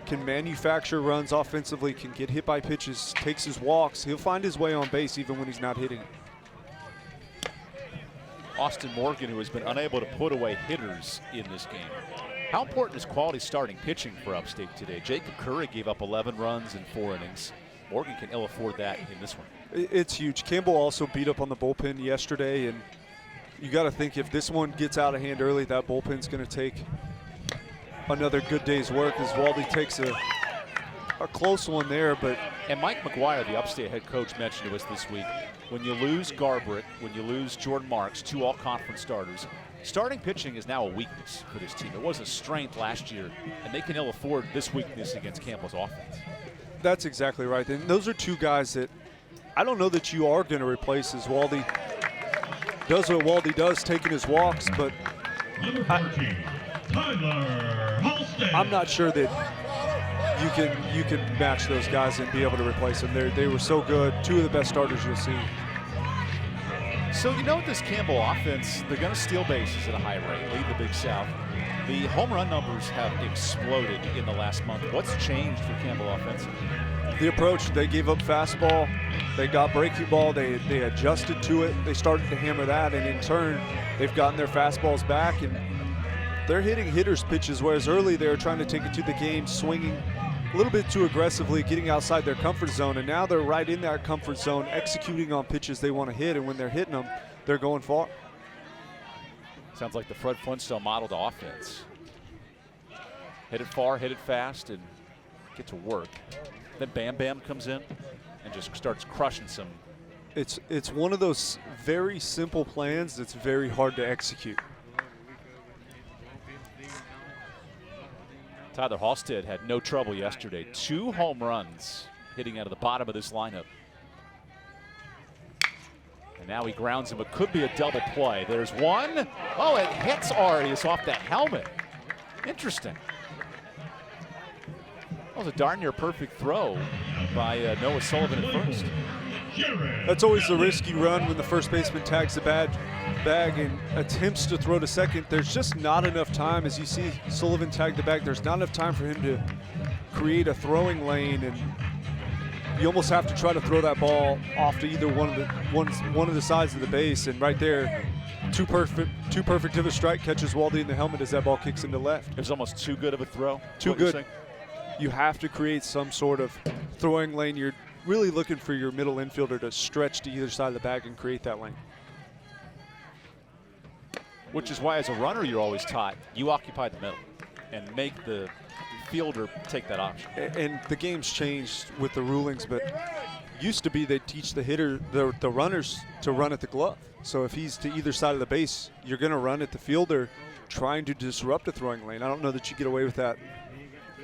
[SPEAKER 2] can manufacture runs offensively, can get hit by pitches, takes his walks. He'll find his way on base even when he's not hitting.
[SPEAKER 1] Austin Morgan, who has been unable to put away hitters in this game. How important is quality starting pitching for Upstate today? Jacob Curry gave up 11 runs in 4 innings. Morgan can ill afford that in this one.
[SPEAKER 2] It's huge. Campbell also beat up on the bullpen yesterday, and you got to think if this one gets out of hand early, that bullpen's going to take another good day's work as Waldy takes a close one there.
[SPEAKER 1] And Mike McGuire, the Upstate head coach, mentioned to us this week, when you lose Garbrick, when you lose Jordan Marks, 2 all-conference starters, starting pitching is now a weakness for this team. It was a strength last year, and they can ill afford this weakness against Campbell's offense.
[SPEAKER 2] That's exactly right. And those are 2 guys that I don't know that you are going to replace as Waldy does what Waldy does, taking his walks, but I'm not sure that you can match those guys and be able to replace them. They were so good. 2 of the best starters you'll see.
[SPEAKER 1] So you know with this Campbell offense, they're going to steal bases at a high rate, lead the Big South. The home run numbers have exploded in the last month. What's changed for Campbell offensively?
[SPEAKER 2] The approach, they gave up fastball, they got breaking ball, they adjusted to it, they started to hammer that, and in turn, they've gotten their fastballs back, and they're hitting hitters' pitches, whereas early they were trying to take it to the game, swinging a little bit too aggressively, getting outside their comfort zone, and now they're right in that comfort zone, executing on pitches they want to hit, and when they're hitting them, they're going far.
[SPEAKER 1] Sounds like the Fred Flintstone modeled offense. Hit it far, hit it fast, and get to work. Then Bam Bam comes in and just starts crushing some.
[SPEAKER 2] It's one of those very simple plans that's very hard to execute.
[SPEAKER 1] Tyler Halstead had no trouble yesterday. 2 home runs hitting out of the bottom of this lineup. And now he grounds him. It could be a double play. There's one. Oh, it hits Arias off the helmet. Interesting. That was a darn near perfect throw by Noah Sullivan at first.
[SPEAKER 2] That's always the risky run when the first baseman tags the bag and attempts to throw to second. There's just not enough time. As you see Sullivan tag the bag, there's not enough time for him to create a throwing lane, and you almost have to try to throw that ball off to either one of the sides of the base. And right there, too perfect of a strike, catches Waldy in the helmet as that ball kicks into left.
[SPEAKER 1] It was almost too good of a throw.
[SPEAKER 2] Too good. You have to create some sort of throwing lane. You're really looking for your middle infielder to stretch to either side of the bag and create that lane.
[SPEAKER 1] Which is why as a runner you're always taught, you occupy the middle and make the fielder take that option.
[SPEAKER 2] And the game's changed with the rulings, but used to be they teach the hitter, the runners to run at the glove. So if he's to either side of the base, you're going to run at the fielder trying to disrupt a throwing lane. I don't know that you get away with that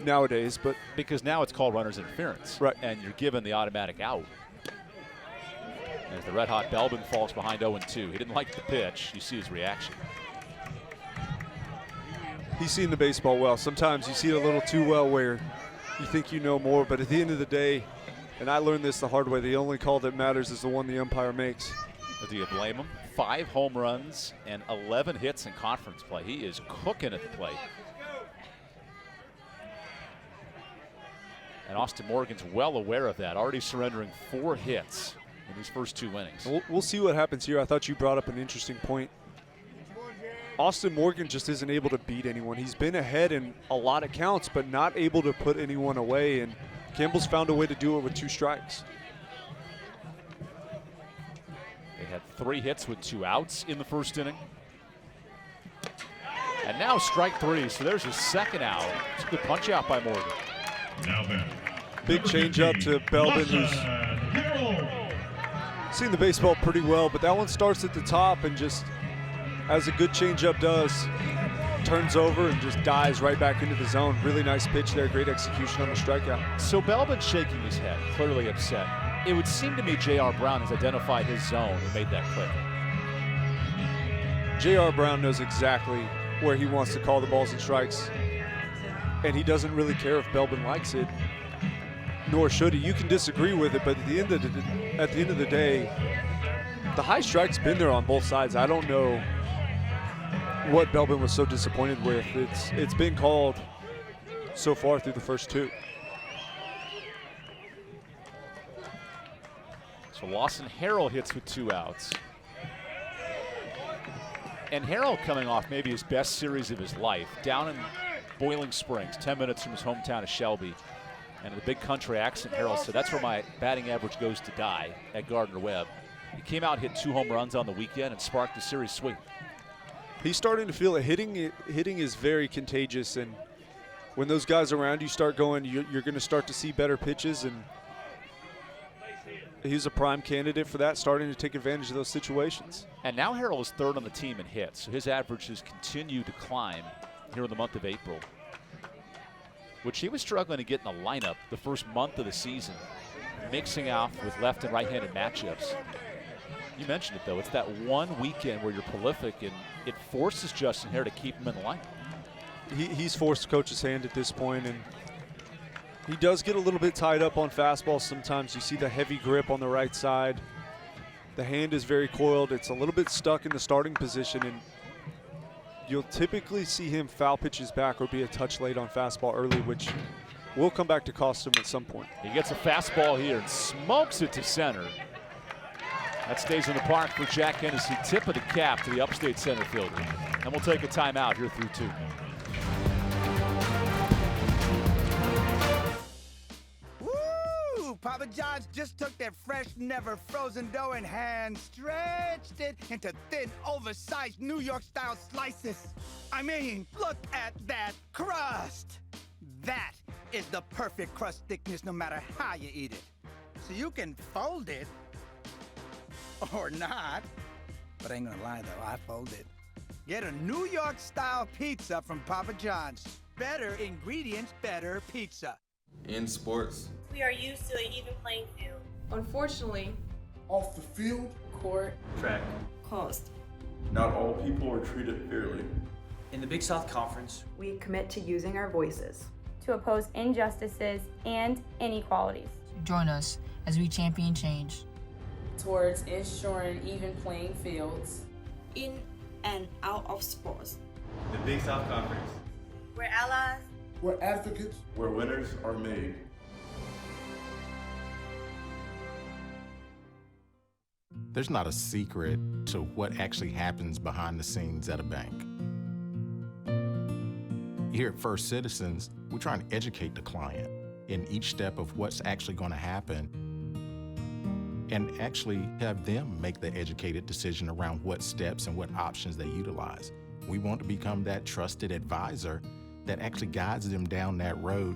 [SPEAKER 2] nowadays, but
[SPEAKER 1] because now it's called runner's interference,
[SPEAKER 2] right?
[SPEAKER 1] And you're given the automatic out. As the red hot Belbin falls behind 0-2, he didn't like the pitch. You see his reaction.
[SPEAKER 2] He's seen the baseball well. Sometimes you see it a little too well, where you think you know more, but at the end of the day, and I learned this the hard way, the only call that matters is the one the umpire makes.
[SPEAKER 1] Do you blame him? 5 home runs and 11 hits in conference play. He is cooking at the plate. And Austin Morgan's well aware of that, already surrendering 4 hits in these first 2 innings.
[SPEAKER 2] We'll see what happens here. I thought you brought up an interesting point. Austin Morgan just isn't able to beat anyone. He's been ahead in a lot of counts, but not able to put anyone away, and Campbell's found a way to do it with 2 strikes.
[SPEAKER 1] They had 3 hits with 2 outs in the first inning. And now strike 3, so there's his second out. It's a good punch out by Morgan.
[SPEAKER 12] Now then,
[SPEAKER 2] big changeup to Belbin, who's seen the baseball pretty well, but that one starts at the top and just, as a good changeup does, turns over and just dives right back into the zone. Really nice pitch there, great execution on the strikeout.
[SPEAKER 1] So Belbin shaking his head, clearly upset. It would seem to me J.R. Brown has identified his zone and made that click.
[SPEAKER 2] J.R. Brown knows exactly where he wants to call the balls and strikes, and he doesn't really care if Belbin likes it, nor should he. You can disagree with it, but at the end of the day, the high strike's been there on both sides. I don't know what Belbin was so disappointed with. It's been called so far through the first 2.
[SPEAKER 1] So Lawson Harrell hits with 2 outs. And Harrell coming off maybe his best series of his life, down in Boiling Springs, 10 minutes from his hometown of Shelby. And the big country accent, Harrell said, that's where my batting average goes to die, at Gardner-Webb. He came out, hit 2 home runs on the weekend, and sparked a series sweep.
[SPEAKER 2] He's starting to feel it. Hitting is very contagious, and when those guys around you start going, you're going to start to see better pitches, and he's a prime candidate for that, starting to take advantage of those situations.
[SPEAKER 1] And now Harrell is 3rd on the team in hits, so his average has continued to climb here in the month of April, which he was struggling to get in the lineup the first month of the season, mixing off with left and right-handed matchups. You mentioned it, though. It's that one weekend where you're prolific, and it forces Justin Harrell to keep him in the lineup.
[SPEAKER 2] He's forced coach's hand at this point, and he does get a little bit tied up on fastballs sometimes. You see the heavy grip on the right side. The hand is very coiled. It's a little bit stuck in the starting position, and you'll typically see him foul pitch his back or be a touch late on fastball early, which will come back to cost him at some point.
[SPEAKER 1] He gets a fastball here and smokes it to center. That stays in the park for Jack Hennessy. Tip of the cap to the upstate center fielder. And we'll take a timeout here through 2.
[SPEAKER 14] Woo! Papa John's just took their fresh, never frozen dough and hand stretched it into thin, oversized New York-style slices. I mean, look at that crust. That is the perfect crust thickness no matter how you eat it. So you can fold it or not. But I ain't gonna lie though, I fold it. Get a New York-style pizza from Papa John's. Better ingredients, better pizza.
[SPEAKER 3] In sports,
[SPEAKER 4] We are used to an even playing field.
[SPEAKER 5] Unfortunately,
[SPEAKER 6] Off the field,
[SPEAKER 10] court,
[SPEAKER 3] track,
[SPEAKER 4] Cost.
[SPEAKER 3] not all people are treated fairly.
[SPEAKER 7] In the Big South Conference,
[SPEAKER 5] we commit to using our voices
[SPEAKER 8] to oppose injustices and inequalities.
[SPEAKER 9] Join us as we champion change.
[SPEAKER 10] towards ensuring even playing fields.
[SPEAKER 4] In and out of sports.
[SPEAKER 3] The Big South Conference,
[SPEAKER 4] We're allies.
[SPEAKER 6] we're advocates.
[SPEAKER 3] where winners are made.
[SPEAKER 13] There's not a secret to what actually happens behind the scenes at a bank. Here at First Citizens, we're trying to educate the client in each step of what's actually going to happen and actually have them make the educated decision around what steps and what options they utilize. We want to become that trusted advisor that actually guides them down that road,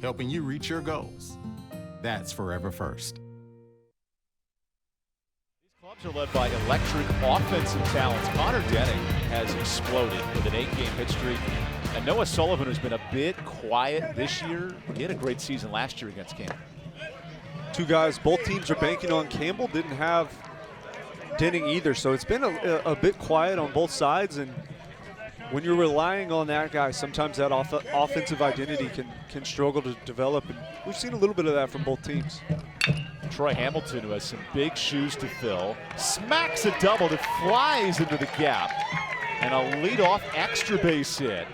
[SPEAKER 13] helping you reach your goals. That's Forever First.
[SPEAKER 1] Clubs are led by electric offensive talents. Connor Denning has exploded with an 8-game hit streak. And Noah Sullivan, who's been a bit quiet this year, he had a great season last year against Campbell.
[SPEAKER 2] 2 guys, both teams are banking on. Campbell didn't have Denning either, so it's been a bit quiet on both sides. And when you're relying on that guy, sometimes that offensive identity can struggle to develop. And we've seen a little bit of that from both teams.
[SPEAKER 1] Troy Hamilton, who has some big shoes to fill, smacks a double that flies into the gap. And a leadoff extra base hit.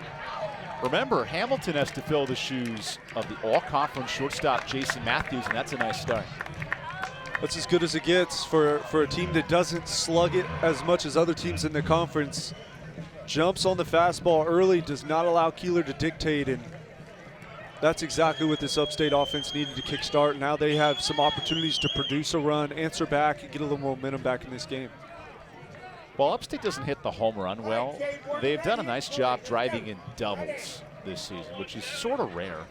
[SPEAKER 1] Remember, Hamilton has to fill the shoes of the all-conference shortstop Jason Matthews, and that's a nice start.
[SPEAKER 2] That's as good as it gets for a team that doesn't slug it as much as other teams in the conference. Jumps on the fastball early, does not allow Keeler to dictate, and that's exactly what this upstate offense needed to kickstart. Now they have some opportunities to produce a run, answer back, and get a little momentum back in this game.
[SPEAKER 1] While Upstate doesn't hit the home run well, they've done a nice job driving in doubles this season, which is sort of rare.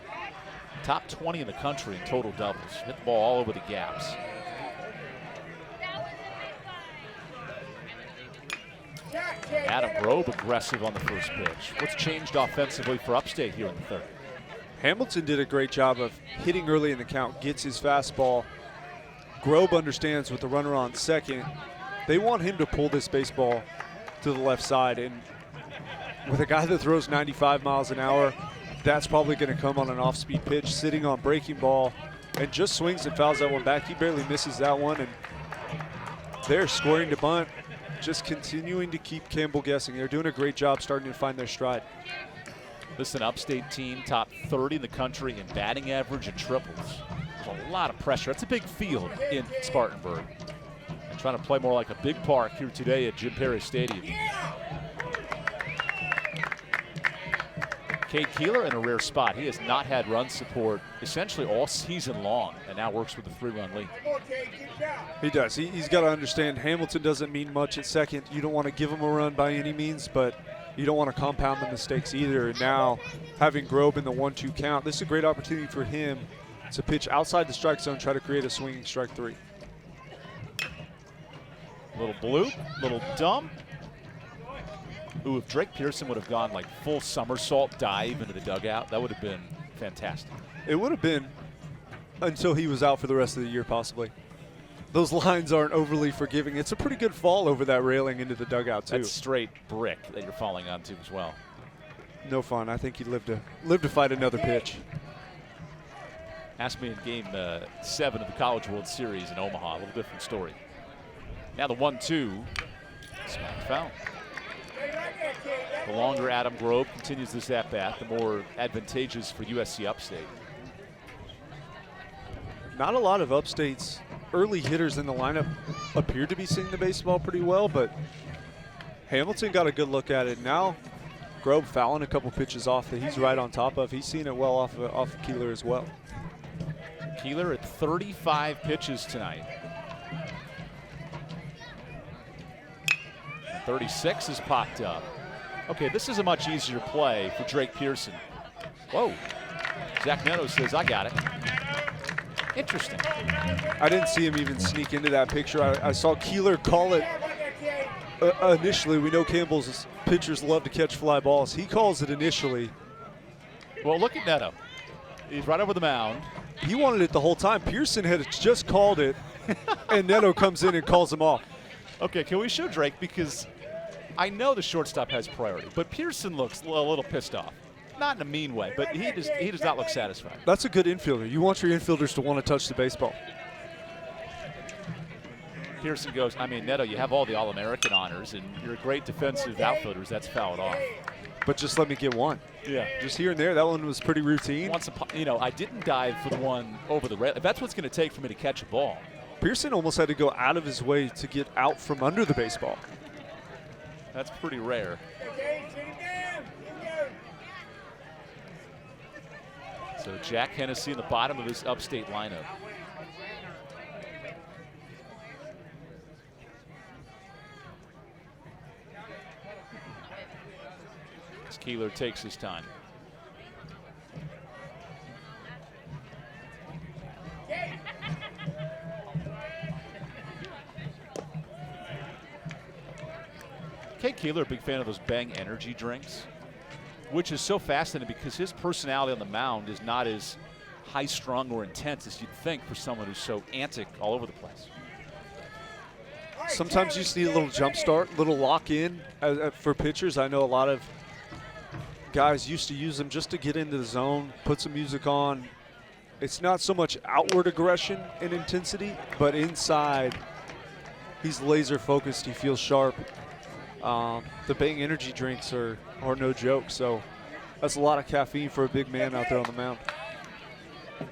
[SPEAKER 1] Top 20 in the country in total doubles. Hit the ball all over the gaps. Adam Grobe aggressive on the first pitch. What's changed offensively for Upstate here in the third?
[SPEAKER 2] Hamilton did a great job of hitting early in the count, gets his fastball. Grobe understands with the runner on second, they want him to pull this baseball to the left side. And with a guy that throws 95 miles an hour, that's probably going to come on an off-speed pitch, sitting on breaking ball, and just swings and fouls that one back. He barely misses that one, and they're scoring to bunt, just continuing to keep Campbell guessing. They're doing a great job starting to find their stride.
[SPEAKER 1] This is an Upstate team, top 30 in the country in batting average and triples. There's a lot of pressure. That's a big field in Spartanburg. And trying to play more like a big park here today at Jim Perry Stadium. Cade Keeler in a rare spot. He has not had run support essentially all season long, and now works with a 3-run lead.
[SPEAKER 2] He does. He's got to understand Hamilton doesn't mean much at second. You don't want to give him a run by any means, but you don't want to compound the mistakes either. And now having Grobe in the 1-2 count, this is a great opportunity for him to pitch outside the strike zone, try to create a swinging strike 3.
[SPEAKER 1] Little bloop, little dump. Ooh, if Drake Pearson would have gone like full somersault dive into the dugout, that would have been fantastic.
[SPEAKER 2] It would have been until he was out for the rest of the year, possibly. Those lines aren't overly forgiving. It's a pretty good fall over that railing into the dugout, too.
[SPEAKER 1] That's straight brick that you're falling onto as well.
[SPEAKER 2] No fun. I think he'd live to fight another pitch.
[SPEAKER 1] Asked me in Game 7 of the College World Series in Omaha. A little different story. Now the 1-2. Smack foul. The longer Adam Grove continues this at-bat, the more advantageous for USC Upstate.
[SPEAKER 2] Not a lot of Upstate's early hitters in the lineup appear to be seeing the baseball pretty well, but Hamilton got a good look at it. Now Grove fouling a couple pitches off that he's right on top of. He's seen it well off of Keeler as well.
[SPEAKER 1] Keeler at 35 pitches tonight. 36 has popped up. Okay, this is a much easier play for Drake Pearson. Whoa. Zach Neto says, I got it. Interesting.
[SPEAKER 2] I didn't see him even sneak into that picture. I saw Keeler call it initially. We know Campbell's pitchers love to catch fly balls. He calls it initially.
[SPEAKER 1] Well, look at Neto. He's right over the mound.
[SPEAKER 2] He wanted it the whole time. Pearson had just called it, and Neto comes in and calls him off.
[SPEAKER 1] Okay, can we show Drake? Because I know the shortstop has priority, but Pearson looks a little pissed off. Not in a mean way, but he does not look satisfied.
[SPEAKER 2] That's a good infielder. You want your infielders to want to touch the baseball.
[SPEAKER 1] Pearson goes, I mean, Neto, you have all the All-American honors, and you're a great defensive outfielder. That's fouled off.
[SPEAKER 2] But just let me get one.
[SPEAKER 1] Yeah.
[SPEAKER 2] Just here and there. That one was pretty routine.
[SPEAKER 1] I didn't dive for the one over the rail. If that's what's going to take for me to catch a ball.
[SPEAKER 2] Pearson almost had to go out of his way to get out from under the baseball.
[SPEAKER 1] That's pretty rare. So Jack Hennessy in the bottom of his Upstate lineup. As Keeler takes his time. Kate Keeler, a big fan of those Bang energy drinks, which is so fascinating because his personality on the mound is not as high-strung or intense as you'd think for someone who's so antic all over the place.
[SPEAKER 2] Sometimes you just need a little jump start, little lock-in for pitchers. I know a lot of guys used to use them just to get into the zone, put some music on. It's not so much outward aggression and intensity, but inside, he's laser-focused, he feels sharp. The Bang energy drinks are no joke, so that's a lot of caffeine for a big man out there on the mound.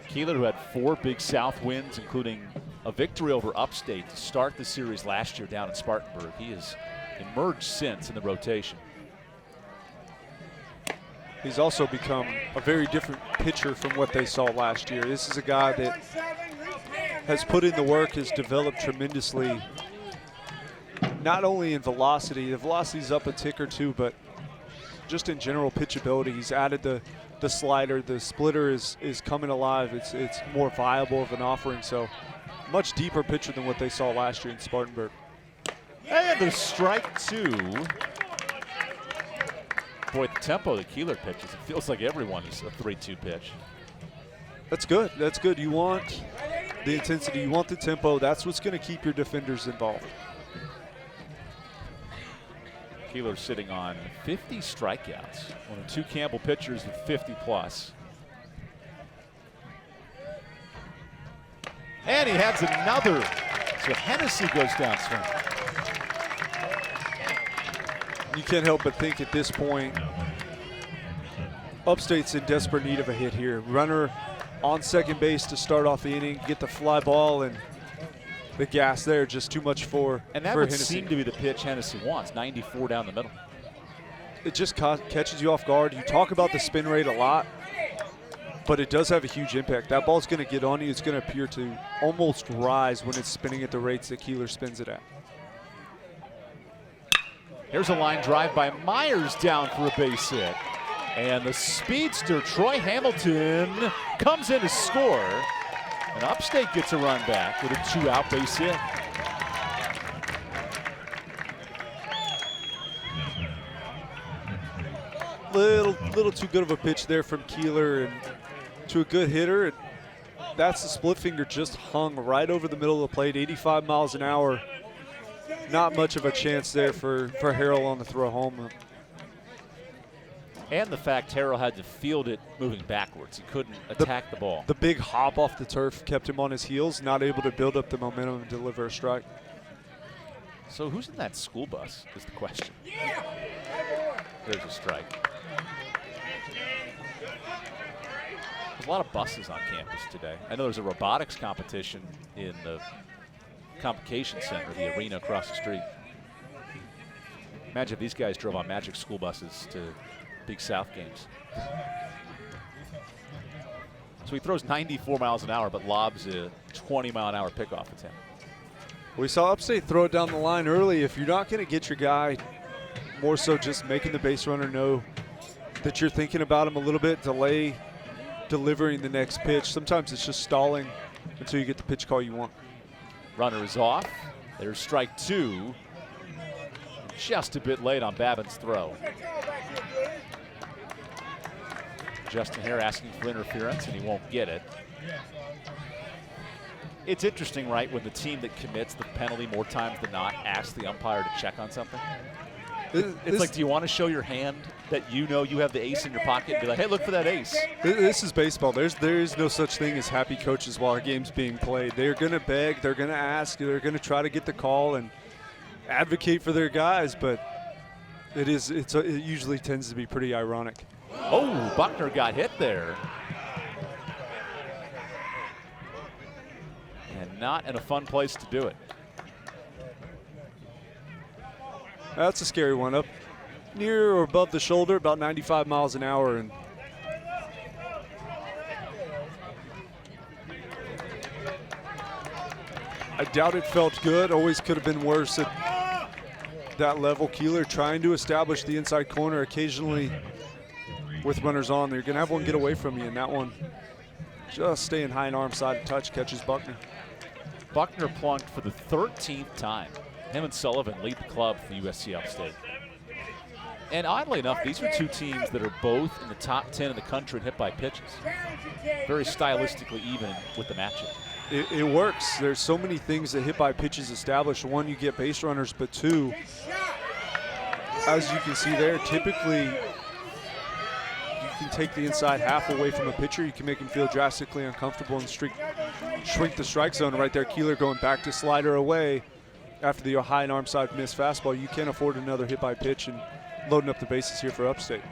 [SPEAKER 1] Keeler, who had 4 Big South wins, including a victory over Upstate to start the series last year down in Spartanburg. He has emerged since in the rotation.
[SPEAKER 2] He's also become a very different pitcher from what they saw last year. This is a guy that has put in the work, has developed tremendously, not only in velocity, the velocity's up a tick or two, but just in general pitchability. He's added the slider, the splitter is coming alive. It's more viable of an offering, so much deeper pitcher than what they saw last year in Spartanburg.
[SPEAKER 1] And the strike 2. Boy, the tempo that Keeler pitches, it feels like everyone is a 3-2 pitch.
[SPEAKER 2] That's good. That's good. You want the intensity, you want the tempo. That's what's going to keep your defenders involved.
[SPEAKER 1] Keeler sitting on 50 strikeouts, one of 2 Campbell pitchers with 50+. And he has another. So Hennessy goes down swinging.
[SPEAKER 2] You can't help but think at this point, Upstate's in desperate need of a hit here. Runner on second base to start off the inning, get the fly ball, and the gas there, just too much for
[SPEAKER 1] And that would
[SPEAKER 2] Hennessy.
[SPEAKER 1] seem to be the pitch Hennessy wants, 94 down the middle.
[SPEAKER 2] It just catches you off guard. You talk about the spin rate a lot, but it does have a huge impact. That ball's going to get on you. It's going to appear to almost rise when it's spinning at the rates that Keeler spins it at.
[SPEAKER 1] Here's a line drive by Myers down for a base hit. And the speedster, Troy Hamilton, comes in to score. And Upstate gets a run back with a 2-out base hit.
[SPEAKER 2] Little too good of a pitch there from Keeler and to a good hitter. And that's the split finger just hung right over the middle of the plate, 85 miles an hour. Not much of a chance there for Harrell on the throw home.
[SPEAKER 1] And the fact Harrell had to field it moving backwards. He couldn't attack the ball.
[SPEAKER 2] The big hop off the turf kept him on his heels, not able to build up the momentum and deliver a strike.
[SPEAKER 1] So who's in that school bus is the question. There's a strike. There's a lot of buses on campus today. I know there's a robotics competition in the Convocation Center, the arena across the street. Imagine if these guys drove on Magic school buses to Big South games. So he throws 94 miles an hour, but lobs a 20-mile-an-hour pickoff attempt.
[SPEAKER 2] We saw Upstate throw it down the line early. If you're not going to get your guy, more so just making the base runner know that you're thinking about him a little bit, delay delivering the next pitch. Sometimes it's just stalling until you get the pitch call you want.
[SPEAKER 1] Runner is off. There's strike 2. Just a bit late on Babin's throw. Justin Hare asking for interference, and he won't get it. It's interesting, right, when the team that commits the penalty more times than not asks the umpire to check on something. It's like, do you want to show your hand that you know you have the ace in your pocket and be like, hey, look for that ace?
[SPEAKER 2] This is baseball. There is no such thing as happy coaches while a game's being played. They're going to beg, they're going to ask, they're going to try to get the call and advocate for their guys, but it usually tends to be pretty ironic.
[SPEAKER 1] Oh, Buckner got hit there. And not in a fun place to do it.
[SPEAKER 2] That's a scary one. Up near or above the shoulder, about 95 miles an hour. And I doubt it felt good. Always could have been worse at that level. Keeler trying to establish the inside corner occasionally with runners on. They're going to have one get away from you, and that one just staying high and arm side touch catches Buckner.
[SPEAKER 1] Buckner plunked for the 13th time. Him and Sullivan lead the club for USC Upstate. And oddly enough, these are two teams that are both in the top 10 in the country in hit by pitches. Very stylistically even with the matchup.
[SPEAKER 2] It works. There's so many things that hit by pitches establish. One, you get base runners, but two, as you can see there, typically you can take the inside half away from a pitcher. You can make him feel drastically uncomfortable and shrink the strike zone. Right there, Keeler going back to slider away after the high and arm side missed fastball. You can't afford another hit by pitch and loading up the bases here for Upstate.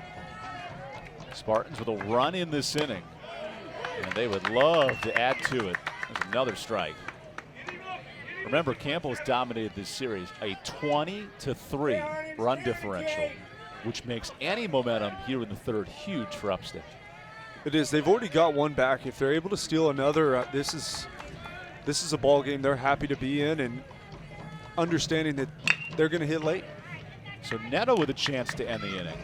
[SPEAKER 1] Spartans with a run in this inning, and they would love to add to it. There's another strike. Remember, Campbell has dominated this series, a 20-3 run differential, which makes any momentum here in the third huge for Upstate.
[SPEAKER 2] It is. They've already got one back. If they're able to steal another, this is a ball game they're happy to be in, and understanding that they're going to hit late.
[SPEAKER 1] So Neto with a chance to end the inning.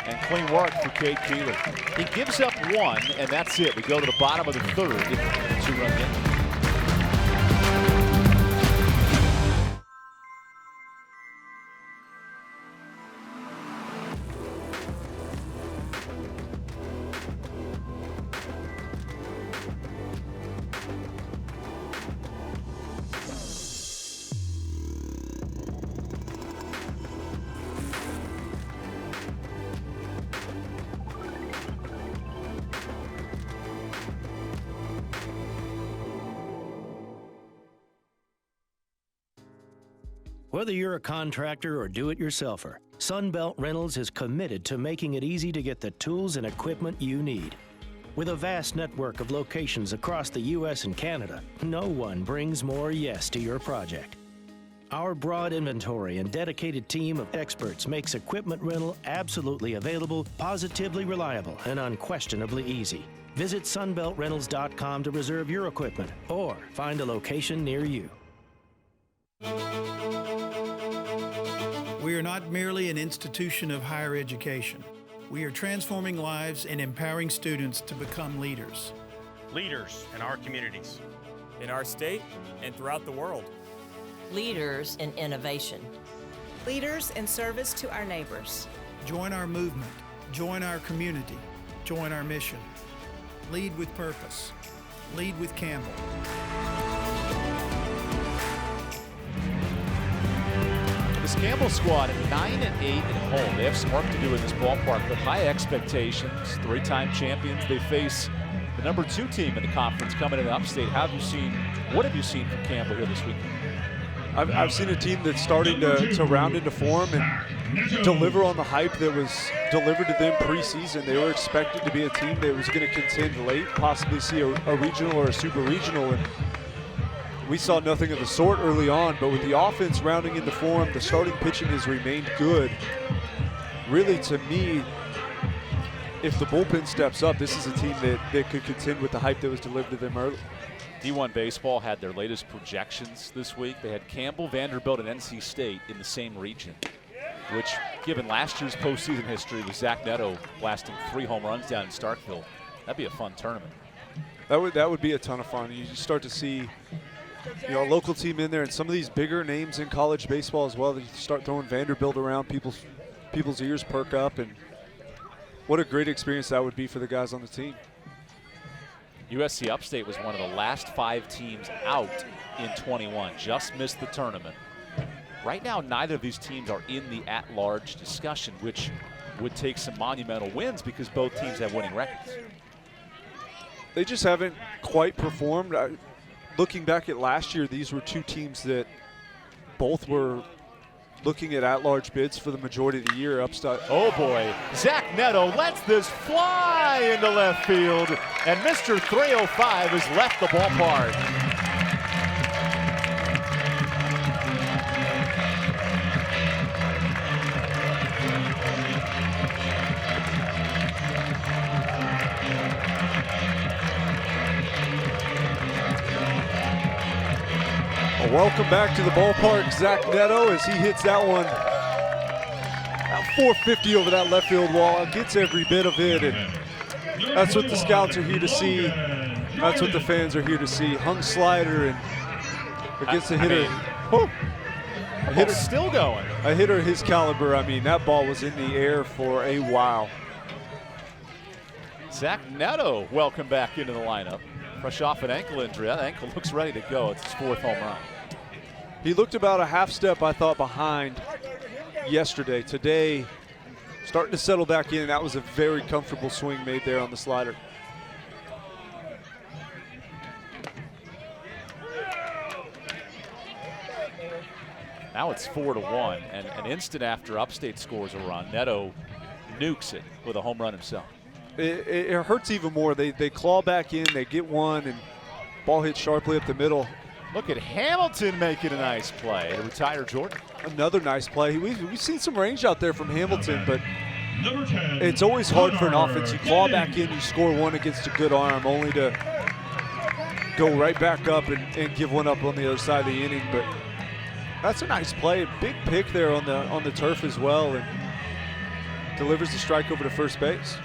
[SPEAKER 1] And clean work for Cade Keeler. He gives up one, and that's it. We go to the bottom of the third. 2-run inning.
[SPEAKER 16] Whether you're a contractor or do-it-yourselfer, Sunbelt Rentals is committed to making it easy to get the tools and equipment you need. With a vast network of locations across the U.S. and Canada, no one brings more yes to your project. Our broad inventory and dedicated team of experts makes equipment rental absolutely available, positively reliable, and unquestionably easy. Visit sunbeltrentals.com to reserve your equipment or find a location near you.
[SPEAKER 20] We are not merely an institution of higher education. We are transforming lives and empowering students to become leaders.
[SPEAKER 21] Leaders in our communities, in our state, and throughout the world.
[SPEAKER 22] Leaders in innovation.
[SPEAKER 23] Leaders in service to our neighbors.
[SPEAKER 20] Join our movement. Join our community. Join our mission. Lead with purpose. Lead with Campbell.
[SPEAKER 1] This Campbell squad at 9-8 at home. They have some work to do in this ballpark, but high expectations. 3-time champions. They face the number 2 team in the conference coming into Upstate. What have you seen from Campbell here this weekend?
[SPEAKER 2] I've seen a team that's starting to round into form and deliver on the hype that was delivered to them preseason. They were expected to be a team that was going to contend late, possibly see a regional or a super regional, and we saw nothing of the sort early on. But with the offense rounding into form, the starting pitching has remained good. Really, to me, if the bullpen steps up, this is a team that could contend with the hype that was delivered to them early.
[SPEAKER 1] D1 Baseball had their latest projections this week. They had Campbell, Vanderbilt, and NC State in the same region, which, given last year's postseason history with Zach Neto blasting 3 home runs down in Starkville, that'd be a fun tournament.
[SPEAKER 2] That would be a ton of fun. You start to see, a local team in there, and some of these bigger names in college baseball as well. You start throwing Vanderbilt around, people's ears perk up, and what a great experience that would be for the guys on the team.
[SPEAKER 1] USC Upstate was one of the last 5 teams out in 21, just missed the tournament. Right now, neither of these teams are in the at-large discussion, which would take some monumental wins because both teams have winning records.
[SPEAKER 2] They just haven't quite performed. Looking back at last year, these were 2 teams that both were looking at large bids for the majority of the year. Upstate.
[SPEAKER 1] Oh boy, Zach Neto lets this fly into left field, and Mr. 305 has left the ballpark.
[SPEAKER 2] Welcome back to the ballpark, Zach Neto, as he hits that one about 450 over that left field wall. Gets every bit of it, and that's what the scouts are here to see. That's what the fans are here to see. Hung slider, and against a hitter.
[SPEAKER 1] A hitter still going.
[SPEAKER 2] A hitter his caliber. I mean, that ball was in the air for a while.
[SPEAKER 1] Zach Neto, welcome back into the lineup. Fresh off an ankle injury. That ankle looks ready to go. It's his 4th home run.
[SPEAKER 2] He looked about a half step, I thought, behind yesterday. Today, starting to settle back in. That was a very comfortable swing made there on the slider.
[SPEAKER 1] Now it's 4-1, and an instant after Upstate scores a run, Neto nukes it with a home run himself.
[SPEAKER 2] It hurts even more. They claw back in, they get one, and ball hits sharply up the middle.
[SPEAKER 1] Look at Hamilton making a nice play to retire Jordan.
[SPEAKER 2] Another nice play. We've seen some range out there from Hamilton, but it's always hard for an offense. You claw back in, you score one against a good arm, only to go right back up and give one up on the other side of the inning. But that's a nice play. Big pick there on the turf as well, and delivers the strike over to first base.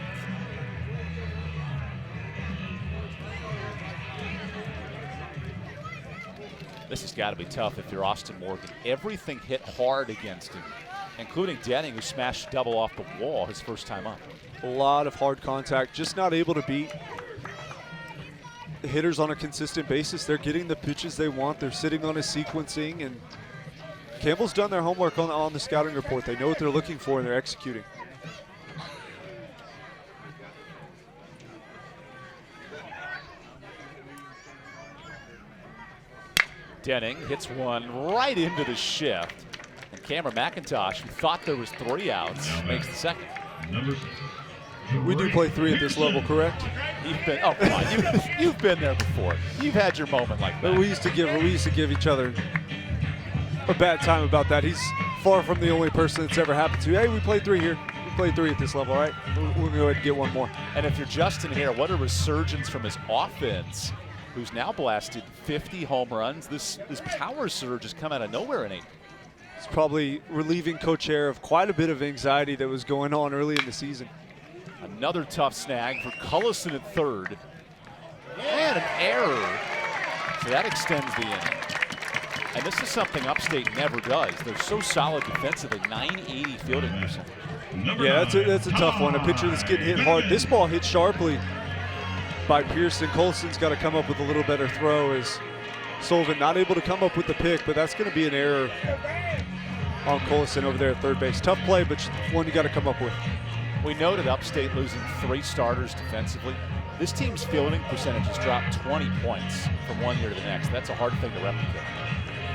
[SPEAKER 1] This has got to be tough if you're Austin Morgan. Everything hit hard against him, including Denning, who smashed a double off the wall his first time up.
[SPEAKER 2] A lot of hard contact, just not able to beat the hitters on a consistent basis. They're getting the pitches they want. They're sitting on a sequencing, and Campbell's done their homework on the scouting report. They know what they're looking for, and they're executing.
[SPEAKER 1] Denning hits one right into the shift. And Cameron McIntosh, who thought there was 3 outs, makes the second.
[SPEAKER 2] We do play 3 at this level, correct?
[SPEAKER 1] You've been, oh, come on. You've been there before. You've had your moment like that.
[SPEAKER 2] We used to give each other a bad time about that. He's far from the only person that's ever happened to. Hey, we played 3 here. We played 3 at this level, all right? We're going to go ahead and get one more.
[SPEAKER 1] And if you're Justin here, what a resurgence from his offense, who's now blasted 50 home runs. This power surge has come out of nowhere in 8.
[SPEAKER 2] It's probably relieving Coach Hare of quite a bit of anxiety that was going on early in the season.
[SPEAKER 1] Another tough snag for Cullison at third. And an error. So that extends the inning. And this is something Upstate never does. They're so solid defensively, 980 fielding percentage.
[SPEAKER 2] Yeah, that's a tough one. A pitcher that's getting hit hard. This ball hit sharply by Pearson. Colson's got to come up with a little better throw as Sullivan not able to come up with the pick, but that's going to be an error on Colson over there at third base. Tough play, but one you got to come up with.
[SPEAKER 1] We noted Upstate losing 3 starters defensively. This team's fielding percentage has dropped 20 points from one year to the next. That's a hard thing to replicate.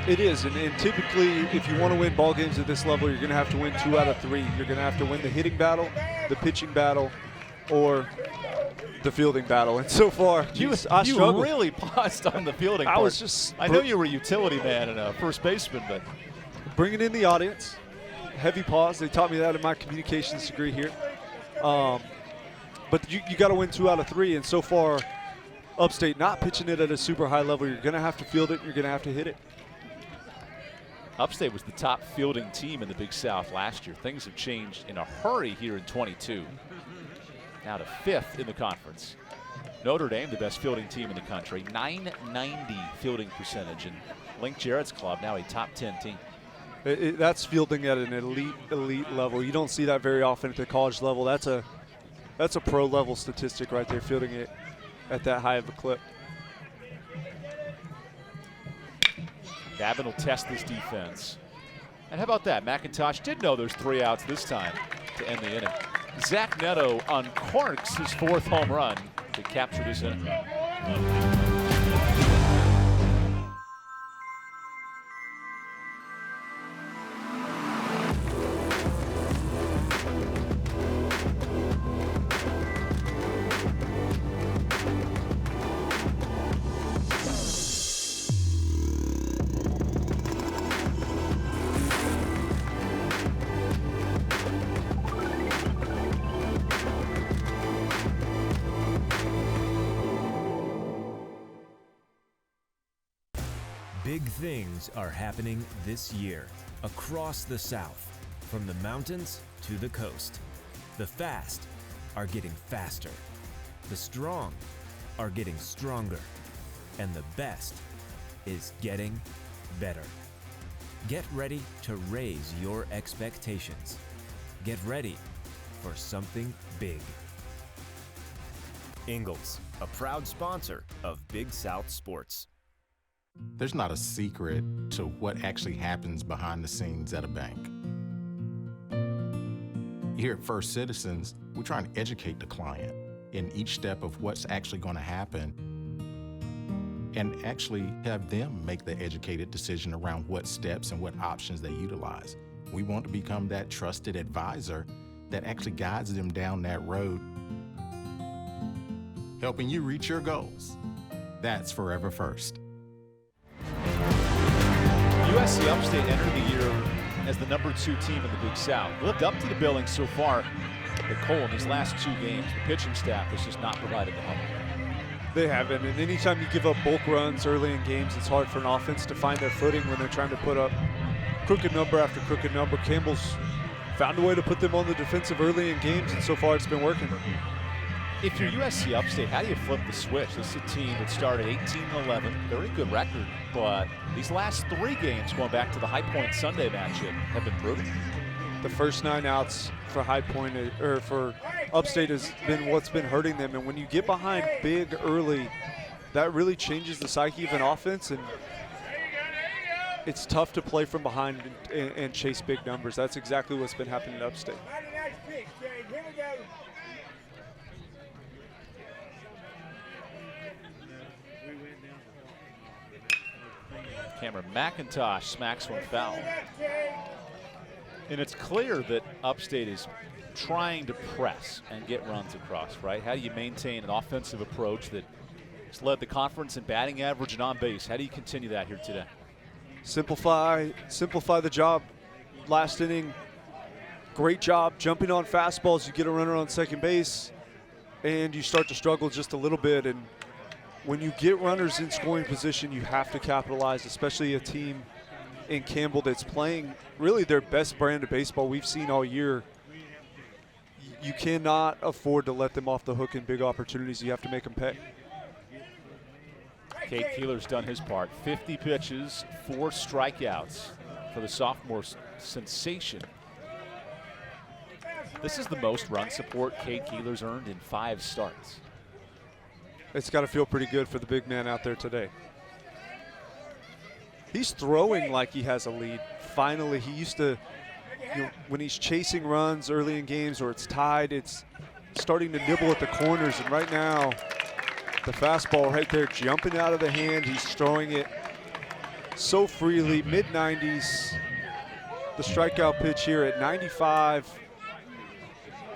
[SPEAKER 2] It is, and typically, if you want to win ball games at this level, you're going to have to win 2 out of 3. You're going to have to win the hitting battle, the pitching battle, or the fielding battle. And so far,
[SPEAKER 1] you really paused on the fielding part. I know you were a utility man and a first baseman, but
[SPEAKER 2] bringing in the audience, heavy pause. They taught me that in my communications degree here. But you got to win 2 out of 3, and so far, Upstate not pitching it at a super high level. You're going to have to field it. You're going to have to hit it.
[SPEAKER 1] Upstate was the top fielding team in the Big South last year. Things have changed in a hurry here in 22. Now to 5th in the conference. Notre Dame, the best fielding team in the country, 990 fielding percentage, and Link Jarrett's club now a top 10 team.
[SPEAKER 2] That's fielding at an elite level. You don't see that very often at the college level. That's a pro level statistic right there, fielding it at that high of a clip.
[SPEAKER 1] Babin will test this defense. And how about that? McIntosh did know there's 3 outs this time to end the inning. Zach Neto uncorks his 4th home run to capture this inning.
[SPEAKER 19] Big things are happening this year across the South, from the mountains to the coast. The fast are getting faster. The strong are getting stronger. And the best is getting better. Get ready to raise your expectations. Get ready for something big. Ingalls, a proud sponsor of Big South Sports.
[SPEAKER 13] There's not a secret to what actually happens behind the scenes at a bank. Here at First Citizens, we're trying to educate the client in each step of what's actually going to happen and actually have them make the educated decision around what steps and what options they utilize. We want to become that trusted advisor that actually guides them down that road, helping you reach your goals. That's Forever First.
[SPEAKER 1] USC Upstate entered the year as the #2 team in the Big South. Lived up to the billing so far at Cole in these last 2 games. The pitching staff has just not provided the help.
[SPEAKER 2] They haven't, and anytime you give up bulk runs early in games, it's hard for an offense to find their footing when they're trying to put up crooked number after crooked number. Campbell's found a way to put them on the defensive early in games, and so far it's been working.
[SPEAKER 1] If you're USC Upstate, how do you flip the switch? This is a team that started 18-11, very good record, but these last 3 games going back to the High Point Sunday matchup have been brutal.
[SPEAKER 2] The first 9 outs for High Point or for Upstate has been what's been hurting them, and when you get behind big early, that really changes the psyche of an offense, and it's tough to play from behind and chase big numbers. That's exactly what's been happening at Upstate.
[SPEAKER 1] Cameron McIntosh smacks one foul. And it's clear that Upstate is trying to press and get runs across, right? How do you maintain an offensive approach that has led the conference in batting average and on base? How do you continue that here today?
[SPEAKER 2] Simplify the job. Last inning, great job jumping on fastballs. You get a runner on second base, and you start to struggle just a little bit. And when you get runners in scoring position, you have to capitalize, especially a team in Campbell that's playing really their best brand of baseball we've seen all year. You cannot afford to let them off the hook in big opportunities. You have to make them pay.
[SPEAKER 1] Cade Keeler's done his part. 50 pitches, 4 strikeouts for the sophomore sensation. This is the most run support Cade Keeler's earned in 5 starts.
[SPEAKER 2] It's got to feel pretty good for the big man out there today. He's throwing like he has a lead. Finally, he used to, when he's chasing runs early in games or it's tied, it's starting to nibble at the corners. And right now, the fastball right there jumping out of the hand. He's throwing it so freely, mid-90s. The strikeout pitch here at 95.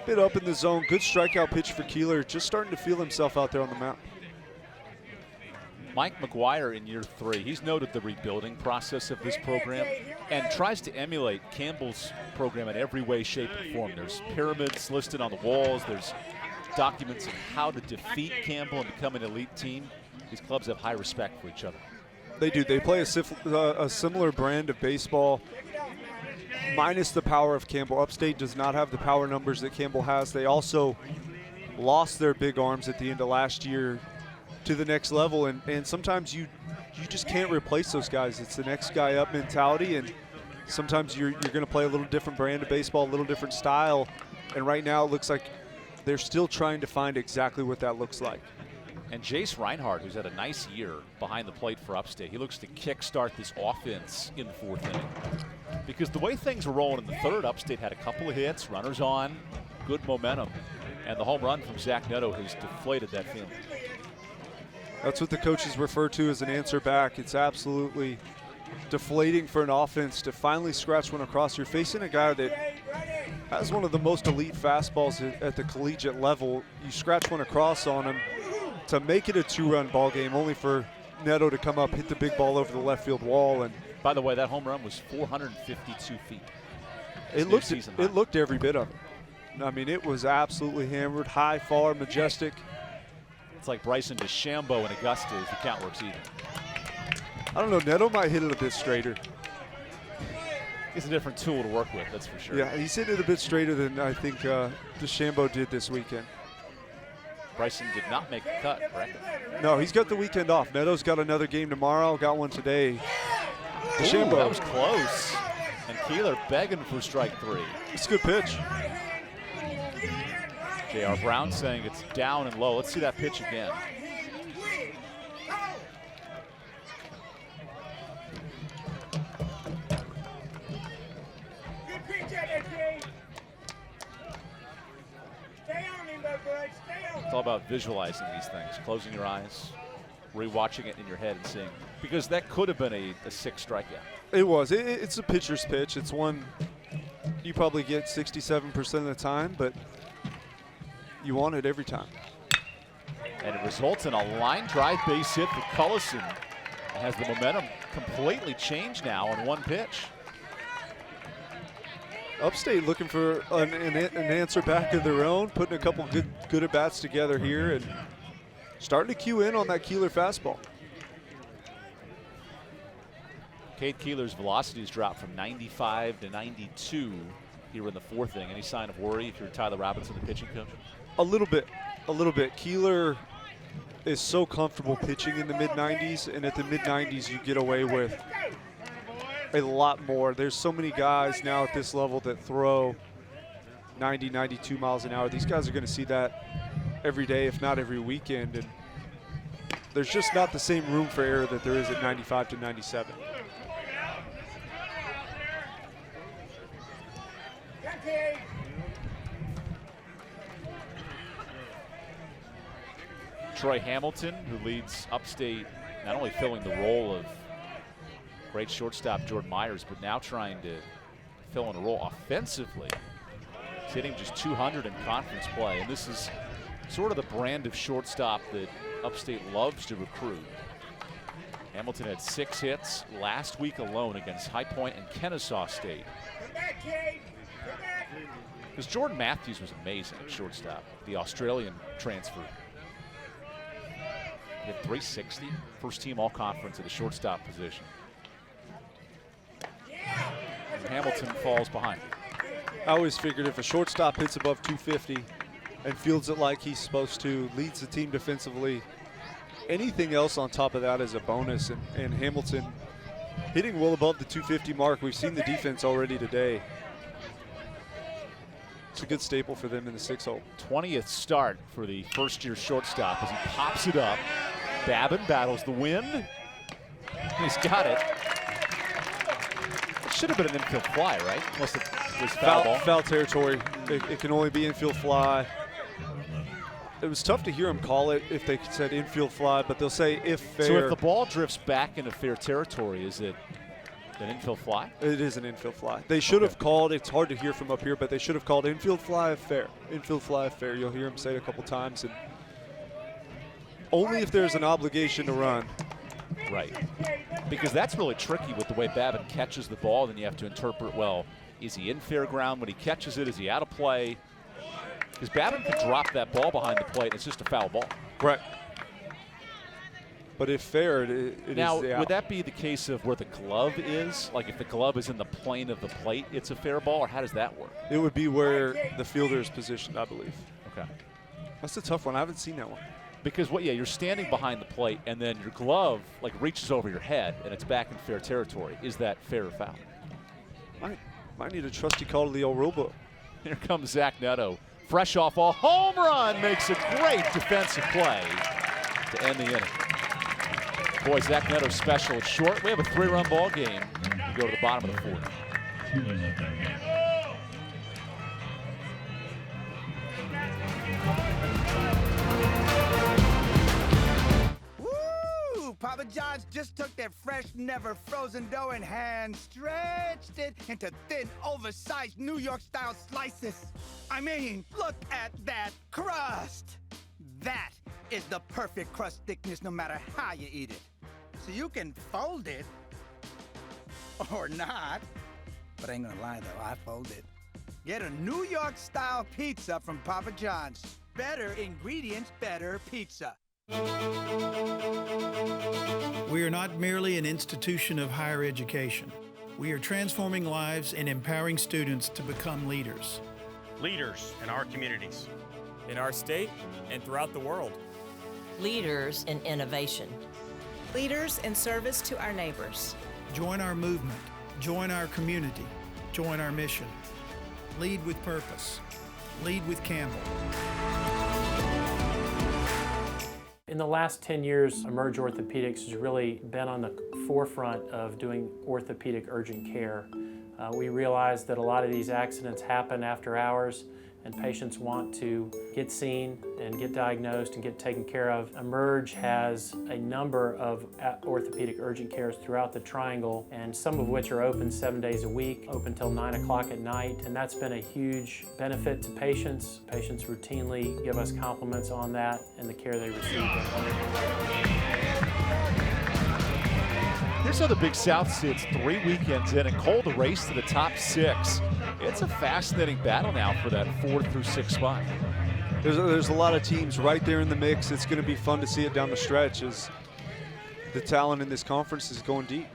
[SPEAKER 2] Bit up in the zone, good strikeout pitch for Keeler, just starting to feel himself out there on the mound.
[SPEAKER 1] Mike McGuire in year 3, he's noted the rebuilding process of this program and tries to emulate Campbell's program in every way, shape, and form. There's pyramids listed on the walls. There's documents of how to defeat Campbell and become an elite team. These clubs have high respect for each other.
[SPEAKER 2] They do. They play a similar brand of baseball, minus the power of Campbell. Upstate does not have the power numbers that Campbell has. They also lost their big arms at the end of last year to the next level, and sometimes you just can't replace those guys. It's the next guy up mentality, and sometimes you're going to play a little different brand of baseball, a little different style, and right now it looks like they're still trying to find exactly what that looks like.
[SPEAKER 1] And Jace Reinhardt, who's had a nice year behind the plate for Upstate, he looks to kickstart this offense in the 4th inning. Because the way things were rolling in the 3rd, Upstate had a couple of hits, runners on, good momentum, and the home run from Zach Neto has deflated that feeling.
[SPEAKER 2] That's what the coaches refer to as an answer back. It's absolutely deflating for an offense to finally scratch one across. You're facing a guy that has one of the most elite fastballs at the collegiate level. You scratch one across on him to make it a 2-run ball game, only for Neto to come up, hit the big ball over the left field wall. And
[SPEAKER 1] by the way, that home run was 452 feet.
[SPEAKER 2] It looked every bit of it. I mean, it was absolutely hammered, high, far, majestic.
[SPEAKER 1] It's like Bryson DeChambeau in Augusta if the count works even.
[SPEAKER 2] I don't know, Neto might hit it a bit straighter.
[SPEAKER 1] He's a different tool to work with, that's for sure.
[SPEAKER 2] Yeah, he's hit it a bit straighter than I think DeChambeau did this weekend.
[SPEAKER 1] Bryson did not make the cut, correct?
[SPEAKER 2] No, he's got the weekend off. Neto's got another game tomorrow, got one today. DeChambeau.
[SPEAKER 1] That was close. And Keeler begging for strike 3.
[SPEAKER 2] It's a good pitch.
[SPEAKER 1] J.R. Brown saying it's down and low. Let's see that pitch again. It's all about visualizing these things, closing your eyes, rewatching it in your head and seeing, because that could have been a 6 strikeout.
[SPEAKER 2] It was. It's a pitcher's pitch. It's one you probably get 67% of the time, but you want it every time.
[SPEAKER 1] And it results in a line drive base hit for Cullison. It has the momentum completely changed now on one pitch.
[SPEAKER 2] Upstate looking for an answer back of their own, putting a couple good at-bats together here and starting to cue in on that Keeler fastball.
[SPEAKER 1] Cade Keeler's velocity has dropped from 95 to 92 here in the 4th inning. Any sign of worry if you're Tyler Robinson, the pitching coach?
[SPEAKER 2] A little bit. Keeler is so comfortable pitching in the mid-90s, and at the mid-90s you get away with a lot more. There's so many guys now at this level that throw 90, 92 miles an hour. These guys are going to see that every day, if not every weekend, and there's just not the same room for error that there is at 95 to 97.
[SPEAKER 1] Troy Hamilton, who leads Upstate, not only filling the role of great shortstop Jordan Myers, but now trying to fill in a role offensively. He's hitting just 200 in conference play, and this is sort of the brand of shortstop that Upstate loves to recruit. Hamilton had 6 hits last week alone against High Point and Kennesaw State. Because Jordan Matthews was amazing at shortstop, the Australian transfer. He had 360, first team all-conference at the shortstop position. And Hamilton falls behind.
[SPEAKER 2] I always figured if a shortstop hits above 250 and fields it like he's supposed to, leads the team defensively, anything else on top of that is a bonus. And Hamilton hitting well above the 250 mark. We've seen the defense already today. It's a good staple for them in the 6-hole.
[SPEAKER 1] 20th start for the first-year shortstop as he pops it up. Babin battles the wind. He's got it. It should have been an infield fly, right? Unless it was foul ball.
[SPEAKER 2] Foul territory. It can only be infield fly. It was tough to hear him call it if they said infield fly, but they'll say if fair.
[SPEAKER 1] So if the ball drifts back into fair territory, is it an infield fly?
[SPEAKER 2] It is an infield fly. They should have called, it's hard to hear from up here, but they should have called infield fly if fair. Infield fly if fair. You'll hear him say it a couple times. And only if there's an obligation to run.
[SPEAKER 1] Right. Because that's really tricky with the way Babin catches the ball. Then you have to interpret, well, is he in fair ground when he catches it? Is he out of play? Because Babin can drop that ball behind the plate, and it's just a foul ball.
[SPEAKER 2] Right. But if fair, it
[SPEAKER 1] now,
[SPEAKER 2] is the out.
[SPEAKER 1] Would that be the case of where the glove is? Like if the glove is in the plane of the plate, it's a fair ball, or how does that work?
[SPEAKER 2] It would be where the fielder is positioned, I believe.
[SPEAKER 1] Okay.
[SPEAKER 2] That's a tough one. I haven't seen that one.
[SPEAKER 1] Because you're standing behind the plate, and then your glove like reaches over your head, and it's back in fair territory. Is that fair or foul?
[SPEAKER 2] Might need a trusty call to the old rule book.
[SPEAKER 1] Here comes Zach Neto. Fresh off a home run, makes a great defensive play to end the inning. Boy, Zach Neto's special at short. We have a 3-run ball game. We go to the bottom of the 4th.
[SPEAKER 14] Papa John's just took their fresh, never frozen dough in hand, stretched it into thin, oversized New York-style slices. I mean, look at that crust. That is the perfect crust thickness no matter how you eat it. So you can fold it or not. But I ain't gonna lie though, I fold it. Get a New York-style pizza from Papa John's. Better ingredients, better pizza.
[SPEAKER 20] We are not merely an institution of higher education. We are transforming lives and empowering students to become leaders.
[SPEAKER 21] Leaders in our communities, in our state, and throughout the world.
[SPEAKER 22] Leaders in innovation.
[SPEAKER 23] Leaders in service to our neighbors.
[SPEAKER 20] Join our movement. Join our community. Join our mission. Lead with purpose. Lead with Campbell.
[SPEAKER 11] In the last 10 years, Emerge Orthopedics has really been on the forefront of doing orthopedic urgent care. We realize that a lot of these accidents happen after hours, and patients want to get seen and get diagnosed and get taken care of. Emerge has a number of orthopedic urgent cares throughout the Triangle, and some of which are open 7 days a week, open till 9 o'clock at night, and that's been a huge benefit to patients. Patients routinely give us compliments on that and the care they receive.
[SPEAKER 1] Here's how the Big South sits 3 weekends in and called a race to the top 6. It's a fascinating battle now for that 4th through 6th spot.
[SPEAKER 2] There's a lot of teams right there in the mix. It's going to be fun to see it down the stretch as the talent in this conference is going deep.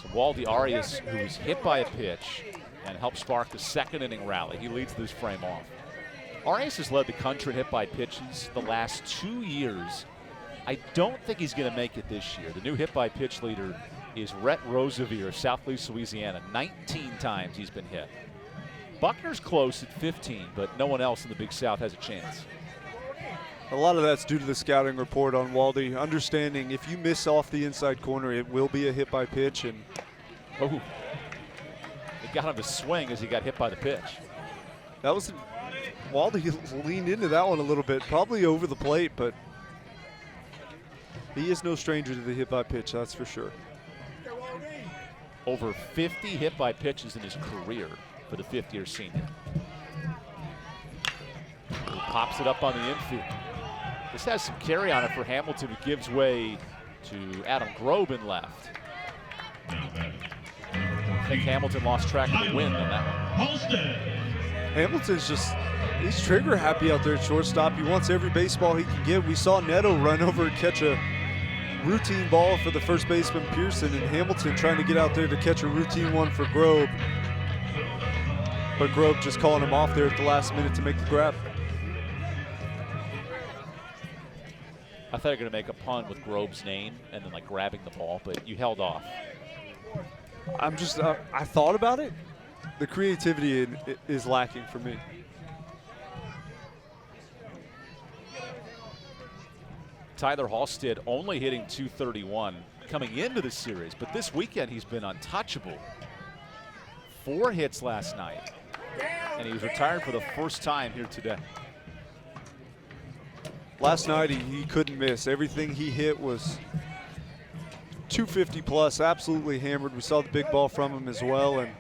[SPEAKER 1] So Waldy Arias, who was hit by a pitch and helped spark the 2nd inning rally. He leads this frame off. Arias has led the country in hit by pitches the last 2 years. I don't think he's going to make it this year. The new hit by pitch leader is Rhett Rosevier of Southeast Louisiana. 19 times he's been hit. Buckner's close at 15, but no one else in the Big South has a chance.
[SPEAKER 2] A lot of that's due to the scouting report on Waldy. Understanding if you miss off the inside corner, it will be a hit by pitch. And
[SPEAKER 1] it got him to swing as he got hit by the pitch.
[SPEAKER 2] That was Waldy leaned into that one a little bit, probably over the plate, but he is no stranger to the hit by pitch, that's for sure.
[SPEAKER 1] Over 50 hit by pitches in his career for the 5th-year senior. He pops it up on the infield. This has some carry on it for Hamilton, who gives way to Adam Grobe in left. I think Hamilton lost track of the wind on that one.
[SPEAKER 2] Hamilton's he's trigger happy out there at shortstop. He wants every baseball he can get. We saw Neto run over and catch a routine ball for the first baseman Pearson, and Hamilton trying to get out there to catch a routine one for Grobe. But Grobe just calling him off there at the last minute to make the grab.
[SPEAKER 1] I thought you were going to make a pun with Grobe's name and then like grabbing the ball, but you held off.
[SPEAKER 2] I thought about it. The creativity is lacking for me.
[SPEAKER 1] Tyler Halstead only hitting .231 coming into the series, but this weekend he's been untouchable. 4 hits last night. and he was retired for the first time here today.
[SPEAKER 2] Last night he couldn't miss. Everything he hit was 250 plus, absolutely hammered. We saw the big ball from him as well, and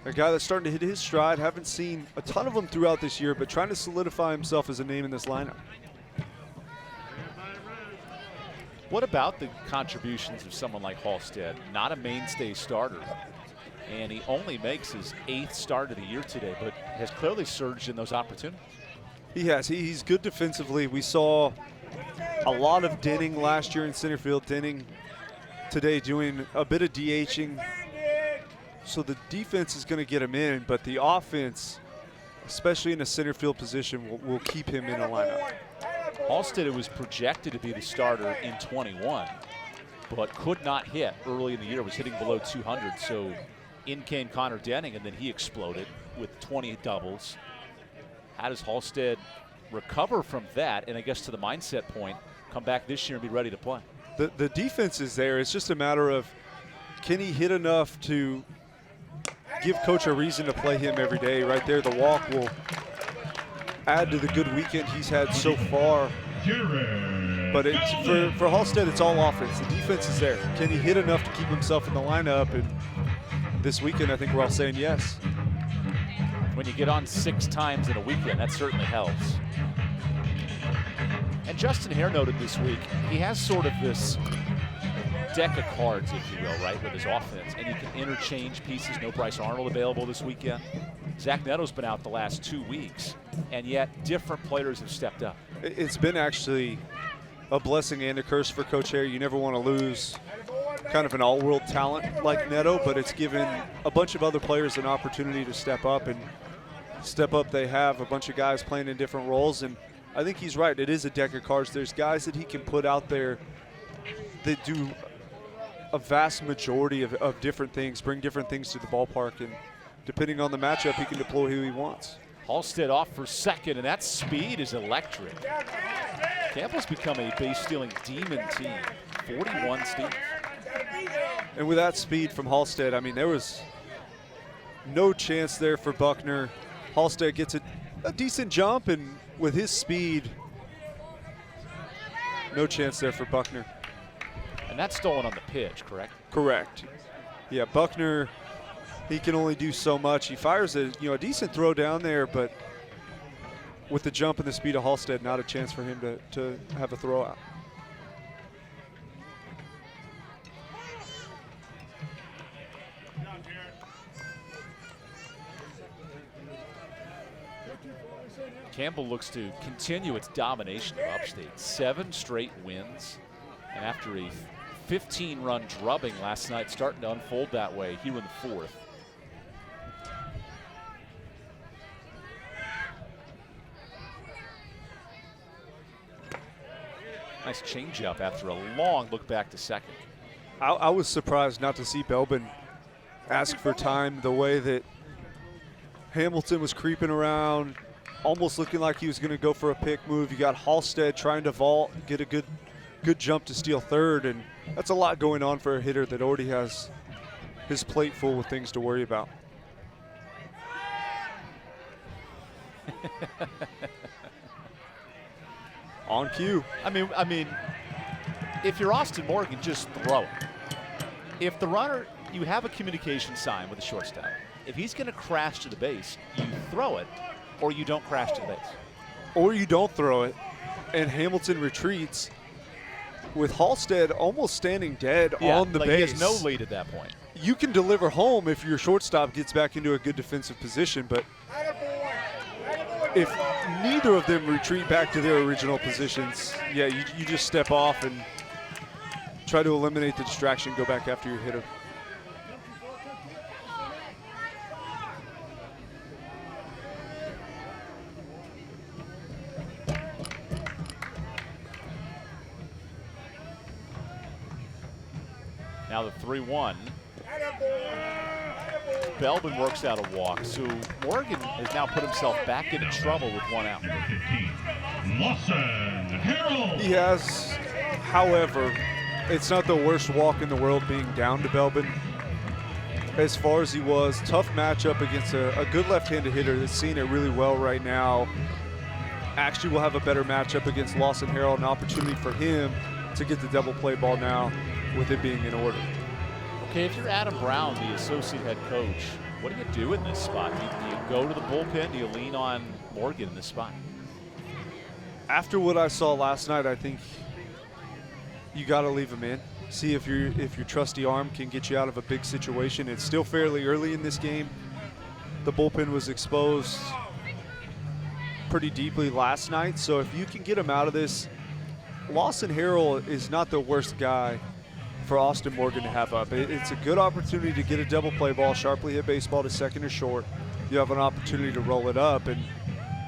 [SPEAKER 2] a guy that's starting to hit his stride. Haven't seen a ton of them throughout this year, but trying to solidify himself as a name in this lineup.
[SPEAKER 1] What about the contributions of someone like Halstead? Not a mainstay starter, and he only makes his 8th start of the year today, but has clearly surged in those opportunities.
[SPEAKER 2] He has. He's good defensively. We saw a lot of Denning last year in center field. Denning today doing a bit of DHing. So the defense is going to get him in, but the offense, especially in a center field position, will keep him in the lineup.
[SPEAKER 1] Halstead was projected to be the starter in 21, but could not hit early in the year, was hitting below 200. So in came Connor Denning, and then he exploded with 20 doubles. How does Halstead recover from that? And I guess to the mindset point, come back this year and be ready to play.
[SPEAKER 2] The defense is there. It's just a matter of, can he hit enough to give coach a reason to play him every day? Right there, the walk will add to the good weekend he's had so far. But for Halstead, it's all offense. The defense is there. Can he hit enough to keep himself in the lineup? And this weekend, I think we're all saying yes.
[SPEAKER 1] When you get on 6 times in a weekend, that certainly helps. And Justin Hare noted this week, he has sort of this deck of cards, if you will, right, with his offense, and you can interchange pieces. No Bryce Arnold available this weekend. Zach Neto's been out the last 2 weeks, and yet different players have stepped up.
[SPEAKER 2] It's been actually a blessing and a curse for Coach Hare. You never want to lose kind of an all-world talent like Neto, but it's given a bunch of other players an opportunity to step up, and step up they have. A bunch of guys playing in different roles, and I think he's right. It is a deck of cards. There's guys that he can put out there that do a vast majority of different things, bring different things to the ballpark, and depending on the matchup, he can deploy who he wants.
[SPEAKER 1] Halstead off for second, and that speed is electric. Campbell's become a base-stealing demon team, 41 steals.
[SPEAKER 2] And with that speed from Halstead, I mean, there was no chance there for Buckner. Halstead gets a decent jump, and with his speed, no chance there for Buckner.
[SPEAKER 1] And that's stolen on the pitch, correct?
[SPEAKER 2] Correct. Yeah, Buckner, he can only do so much. He fires a decent throw down there, but with the jump and the speed of Halstead, not a chance for him to have a throw out.
[SPEAKER 1] Campbell looks to continue its domination of Upstate. 7 straight wins, and after a 15-run drubbing last night, starting to unfold that way here in the 4th. Nice changeup after a long look back to second.
[SPEAKER 2] I was surprised not to see Belbin ask for time the way that Hamilton was creeping around, almost looking like he was going to go for a pick move. You got Halstead trying to vault, get a good jump to steal third, and that's a lot going on for a hitter that already has his plate full with things to worry about. On cue.
[SPEAKER 1] I mean, if you're Austin Morgan, just throw it. If the runner, you have a communication sign with the shortstop. If he's going to crash to the base, you throw it, or you don't crash to the base.
[SPEAKER 2] Or you don't throw it, and Hamilton retreats with Halstead almost standing dead on the base.
[SPEAKER 1] He has no lead at that point.
[SPEAKER 2] You can deliver home if your shortstop gets back into a good defensive position, but if neither of them retreat back to their original positions, yeah, you just step off and try to eliminate the distraction, go back after your hitter.
[SPEAKER 1] Now the 3-1. Belbin works out a walk, so Morgan has now put himself back into trouble with 1 out.
[SPEAKER 2] He has, however, it's not the worst walk in the world being down to Belbin. as far as he was. Tough matchup against a good left-handed hitter that's seeing it really well right now. Actually will have a better matchup against Lawson Harrell, an opportunity for him to get the double play ball now with it being in order.
[SPEAKER 1] Okay, if you're Adam Brown, the associate head coach, what do you do in this spot? Do you go to the bullpen? Do you lean on Morgan in this spot?
[SPEAKER 2] After what I saw last night, I think you got to leave him in. See if your trusty arm can get you out of a big situation. It's still fairly early in this game. The bullpen was exposed pretty deeply last night, so if you can get him out of this, Lawson Harrell is not the worst guy for Austin Morgan to have up. It's a good opportunity to get a double play ball, sharply hit baseball to second or short. You have an opportunity to roll it up, and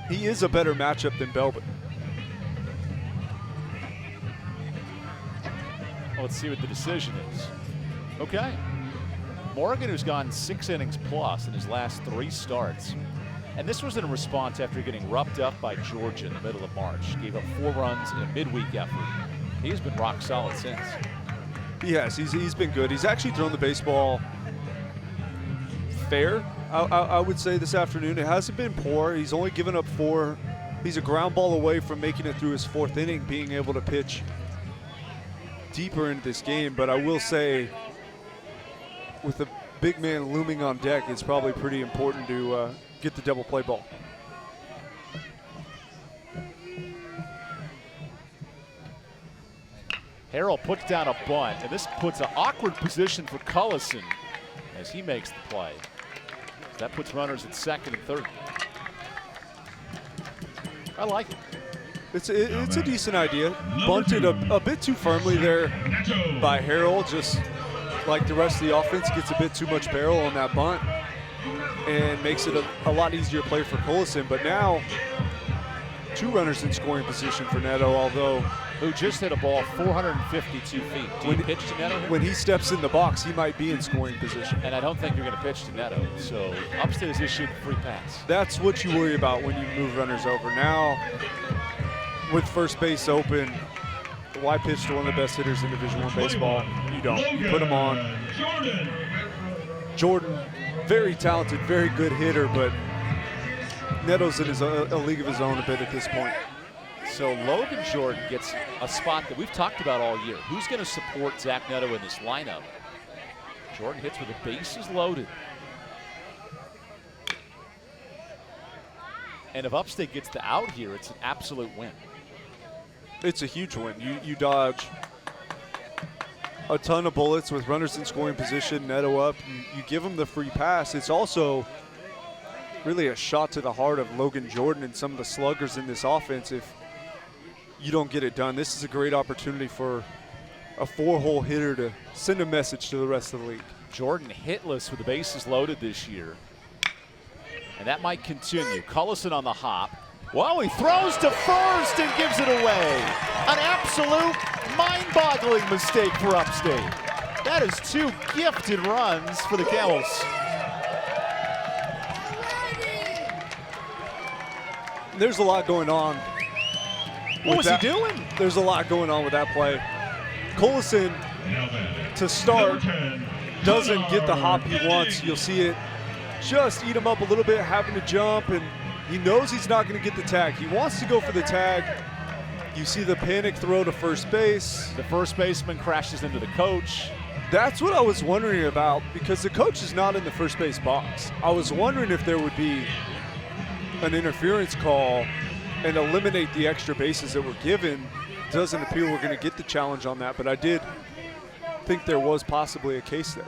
[SPEAKER 2] he is a better matchup than Belbin.
[SPEAKER 1] Well, let's see what the decision is. Okay. Morgan, who's gone 6 innings plus in his last 3 starts. And this was in response after getting roughed up by Georgia in the middle of March. Gave up 4 runs in a midweek effort. He's been rock solid since.
[SPEAKER 2] He has. He's been good. He's actually thrown the baseball fair, I would say, this afternoon. It hasn't been poor. He's only given up 4. He's a ground ball away from making it through his 4th inning, being able to pitch deeper into this game. But I will say, with the big man looming on deck, it's probably pretty important to get the double play ball.
[SPEAKER 1] Harrell puts down a bunt, and this puts an awkward position for Cullison as he makes the play. That puts runners at second and third. I like it.
[SPEAKER 2] It's a decent idea. Bunted a bit too firmly there by Harrell, just like the rest of the offense, gets a bit too much barrel on that bunt and makes it a lot easier play for Cullison. But now, 2 runners in scoring position for Neto, although
[SPEAKER 1] who just hit a ball 452 feet. Do you pitch to Neto here?
[SPEAKER 2] When he steps in the box, he might be in scoring position.
[SPEAKER 1] And I don't think you're going to pitch to Neto. So Upstate has issued a free pass.
[SPEAKER 2] That's what you worry about when you move runners over. Now, with first base open, why pitch to one of the best hitters in Division I baseball? You don't. You put him on. Jordan, very talented, very good hitter, but Neto's in a league of his own a bit at this point.
[SPEAKER 1] So Logan Jordan gets a spot that we've talked about all year. Who's going to support Zach Neto in this lineup? Jordan hits with the bases loaded. And if Upstate gets the out here, it's an absolute win.
[SPEAKER 2] It's a huge win. You dodge a ton of bullets with runners in scoring position, Neto up. You give him the free pass. It's also really a shot to the heart of Logan Jordan and some of the sluggers in this offense if you don't get it done. This is a great opportunity for a 4-hole hitter to send a message to the rest of the league.
[SPEAKER 1] Jordan hitless with the bases loaded this year. And that might continue. Cullison on the hop. Well, he throws to first and gives it away. An absolute mind-boggling mistake for Upstate. That is 2 gifted runs for the Camels.
[SPEAKER 2] There's a lot going on.
[SPEAKER 1] What was he doing?
[SPEAKER 2] There's a lot going on with that play. Cullison, to start, doesn't get the hop he wants. You'll see it just eat him up a little bit, having to jump, and he knows he's not going to get the tag. He wants to go for the tag. You see the panic throw to first base.
[SPEAKER 1] The first baseman crashes into the coach.
[SPEAKER 2] That's what I was wondering about, because the coach is not in the first base box. I was wondering if there would be an interference call and eliminate the extra bases that were given. Doesn't appear we're going to get the challenge on that, but I did think there was possibly a case there.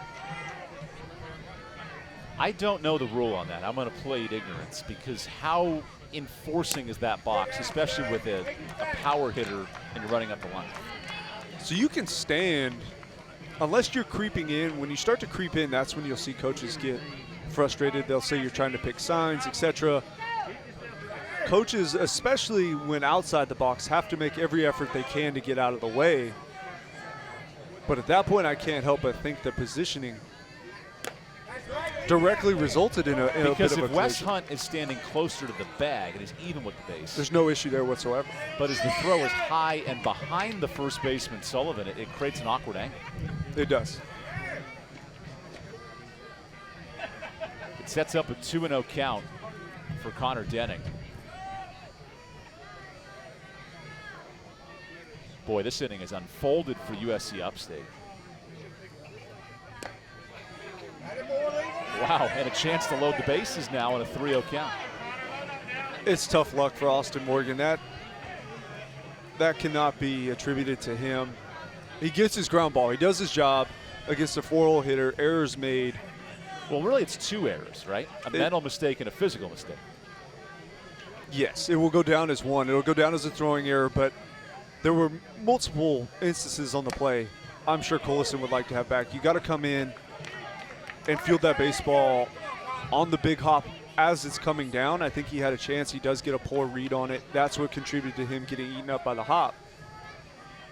[SPEAKER 1] I don't know the rule on that. I'm going to plead ignorance, because how enforcing is that box, especially with a power hitter and you're running up the line?
[SPEAKER 2] So you can stand, unless you're creeping in. When you start to creep in, that's when you'll see coaches get frustrated. They'll say you're trying to pick signs, etc. Coaches, especially when outside the box, have to make every effort they can to get out of the way. But at that point, I can't help but think the positioning directly resulted in a bit of a
[SPEAKER 1] because if Wes
[SPEAKER 2] collision.
[SPEAKER 1] Hunt is standing closer to the bag and is even with the base,
[SPEAKER 2] there's no issue there whatsoever.
[SPEAKER 1] But as the throw is high and behind the first baseman, Sullivan, it creates an awkward angle.
[SPEAKER 2] It does.
[SPEAKER 1] sets up a 2-0 count for Connor Denning. Boy, this inning has unfolded for USC Upstate. Wow, and a chance to load the bases now in a 3-0 count.
[SPEAKER 2] It's tough luck for Austin Morgan. That cannot be attributed to him. He gets his ground ball. He does his job against a 4-0 hitter. Errors made.
[SPEAKER 1] Well, really, it's 2 errors, right? A mental mistake and a physical mistake.
[SPEAKER 2] Yes, it will go down as one. It'll go down as a throwing error, but there were multiple instances on the play I'm sure Collison would like to have back. You got to come in and field that baseball on the big hop as it's coming down. I think he had a chance. He does get a poor read on it. That's what contributed to him getting eaten up by the hop.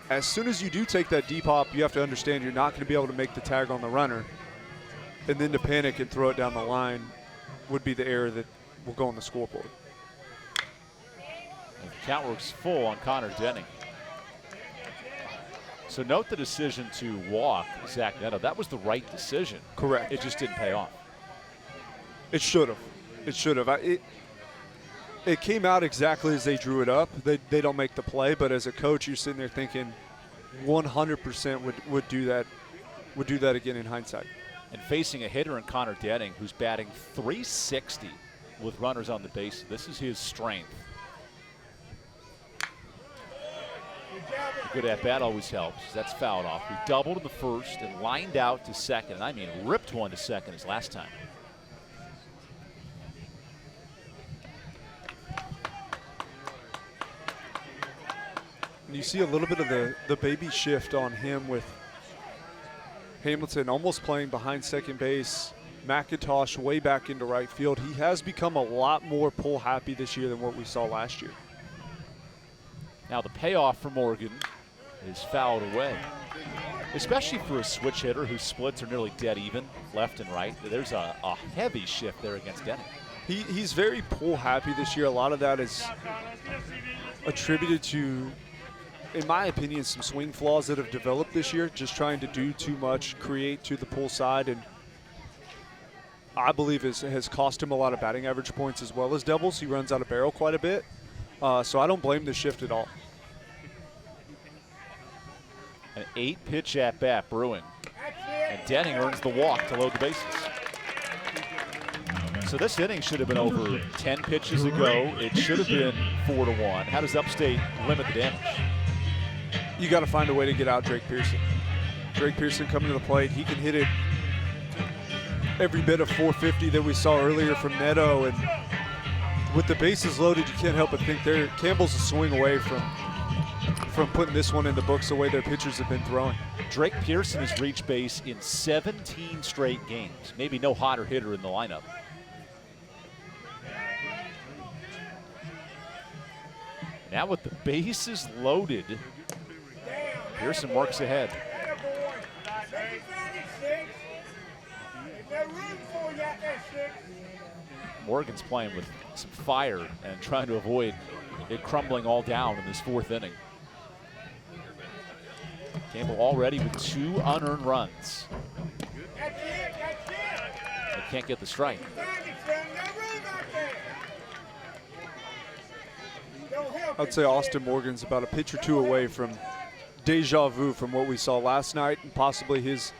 [SPEAKER 2] As soon as you do take that deep hop, you have to understand you're not going to be able to make the tag on the runner. And then to panic and throw it down the line would be the error that will go on the scoreboard.
[SPEAKER 1] And the count works full on Connor Denning. So note the decision to walk Zach Neto. That was the right decision.
[SPEAKER 2] Correct.
[SPEAKER 1] It just didn't pay off.
[SPEAKER 2] It should have. It should have. It came out exactly as they drew it up. They don't make the play, but as a coach, you're sitting there thinking 100% would do that. Would do that again in hindsight.
[SPEAKER 1] And facing a hitter in Connor Denning who's batting .360 with runners on the base. This is his strength. A good at-bat always helps. That's fouled off. We doubled in the first and lined out to second. And I mean, ripped one to second as last time.
[SPEAKER 2] And you see a little bit of the baby shift on him with Hamilton almost playing behind second base. McIntosh way back into right field. He has become a lot more pull happy this year than what we saw last year.
[SPEAKER 1] Now the payoff for Morgan is fouled away, especially for a switch hitter whose splits are nearly dead even, left and right. There's a heavy shift there against Denning.
[SPEAKER 2] He's very pull happy this year. A lot of that is attributed to, in my opinion, some swing flaws that have developed this year, just trying to do too much, create to the pull side, and I believe has cost him a lot of batting average points as well as doubles. He runs out of barrel quite a bit, so I don't blame the shift at all.
[SPEAKER 1] An 8-pitch at-bat brewing, and Denning earns the walk to load the bases. So this inning should have been over 10 pitches ago. It should have been 4-1. How does Upstate limit the damage?
[SPEAKER 2] You got to find a way to get out Drake Pearson. Drake Pearson coming to the plate. He can hit it every bit of 450 that we saw earlier from Neto. And with the bases loaded, you can't help but think Campbell's a swing away from putting this one in the books the way their pitchers have been throwing.
[SPEAKER 1] Drake Pearson has reached base in 17 straight games. Maybe no hotter hitter in the lineup. Now with the bases loaded, Pearson works ahead. Morgan's playing with some fire and trying to avoid it crumbling all down in this 4th inning. Campbell already with 2 unearned runs. They can't get the strike.
[SPEAKER 2] I'd say Austin Morgan's about a pitch or 2 away from deja vu from what we saw last night, and possibly his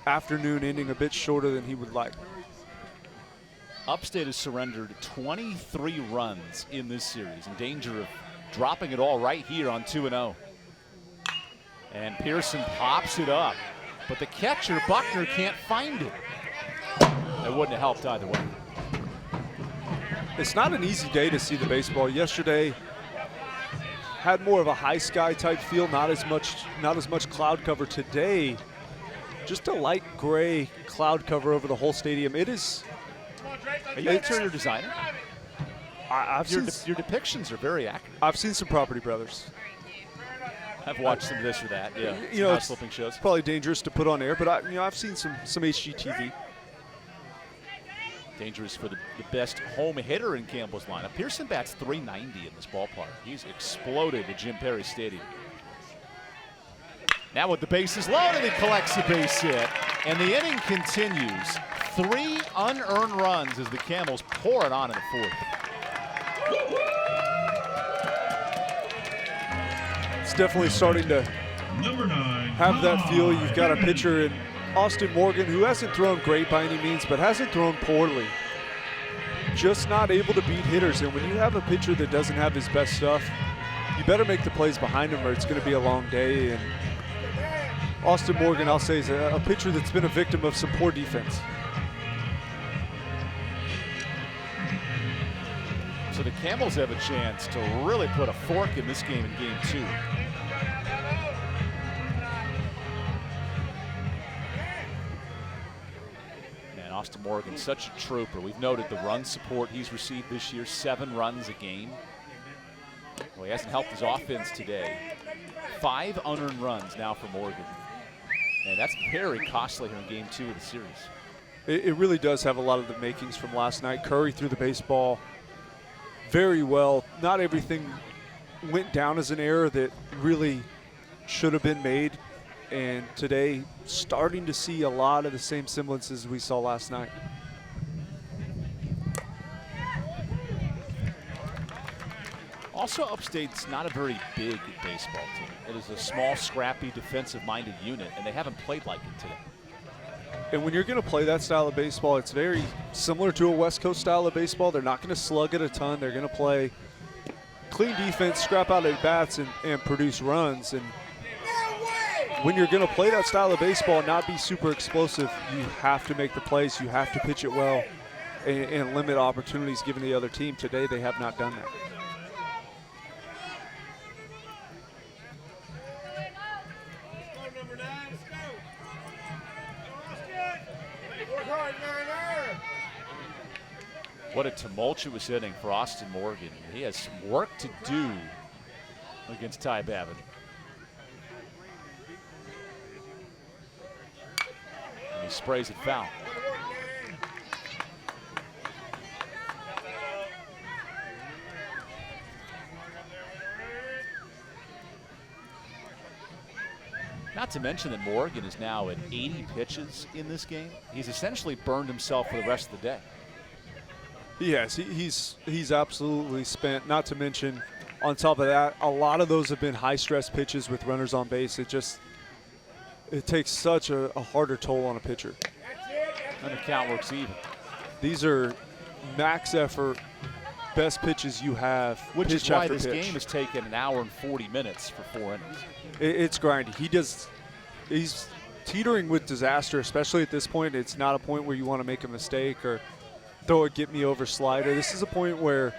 [SPEAKER 2] afternoon ending a bit shorter than he would like.
[SPEAKER 1] Upstate has surrendered 23 runs in this series, in danger of dropping it all right here on 2-0. And Pearson pops it up, but the catcher, Buckner, can't find it. It wouldn't have helped either way.
[SPEAKER 2] It's not an easy day to see the baseball. Yesterday had more of a high sky type feel, not as much cloud cover. Today, just a light gray cloud cover over the whole stadium. It is.
[SPEAKER 1] Are you an interior designer? Your depictions are very accurate.
[SPEAKER 2] I've seen some Property Brothers.
[SPEAKER 1] I've watched some of this or that. Yeah,
[SPEAKER 2] you know,
[SPEAKER 1] slipping shows.
[SPEAKER 2] It's probably dangerous to put on air, but I've seen some HGTV.
[SPEAKER 1] Dangerous for the best home hitter in Campbell's lineup. Pearson bats .390 in this ballpark. He's exploded at Jim Perry Stadium. Now with the bases loaded, he collects a base hit, and the inning continues. 3 unearned runs as the Camels pour it on in the 4th.
[SPEAKER 2] It's definitely starting to have that feel. You've got a pitcher in Austin Morgan who hasn't thrown great by any means, but hasn't thrown poorly. Just not able to beat hitters. And when you have a pitcher that doesn't have his best stuff, you better make the plays behind him or it's going to be a long day. And Austin Morgan, I'll say, is a pitcher that's been a victim of some poor defense.
[SPEAKER 1] So the Camels have a chance to really put a fork in this game in Game 2. And Austin Morgan, such a trooper. We've noted the run support he's received this year, 7 runs a game. Well, he hasn't helped his offense today. 5 unearned runs now for Morgan. And that's very costly here in Game 2 of the series.
[SPEAKER 2] It really does have a lot of the makings from last night. Curry threw the baseball very well. Not everything went down as an error that really should have been made. And today, starting to see a lot of the same semblances we saw last night.
[SPEAKER 1] Also, Upstate's not a very big baseball team. It is a small, scrappy, defensive-minded unit, and they haven't played like it today.
[SPEAKER 2] And when you're going to play that style of baseball, it's very similar to a West Coast style of baseball. They're not going to slug it a ton. They're going to play clean defense, scrap out at bats, and produce runs. And when you're going to play that style of baseball and not be super explosive, you have to make the plays. You have to pitch it well and limit opportunities given the other team. Today, they have not done that.
[SPEAKER 1] What a tumultuous inning for Austin Morgan. He has some work to do against Ty Babbitt. And he sprays it foul. Not to mention that Morgan is now at 80 pitches in this game. He's essentially burned himself for the rest of the day.
[SPEAKER 2] Yes, he's absolutely spent. Not to mention, on top of that, a lot of those have been high-stress pitches with runners on base. It takes such a harder toll on a pitcher.
[SPEAKER 1] And the count works even.
[SPEAKER 2] These are max effort, best pitches you have.
[SPEAKER 1] Which is why this game has taken an hour and 40 minutes for 4 innings.
[SPEAKER 2] It's grindy. He's teetering with disaster, especially at this point. It's not a point where you want to make a mistake or throw a get-me-over slider. This is a point where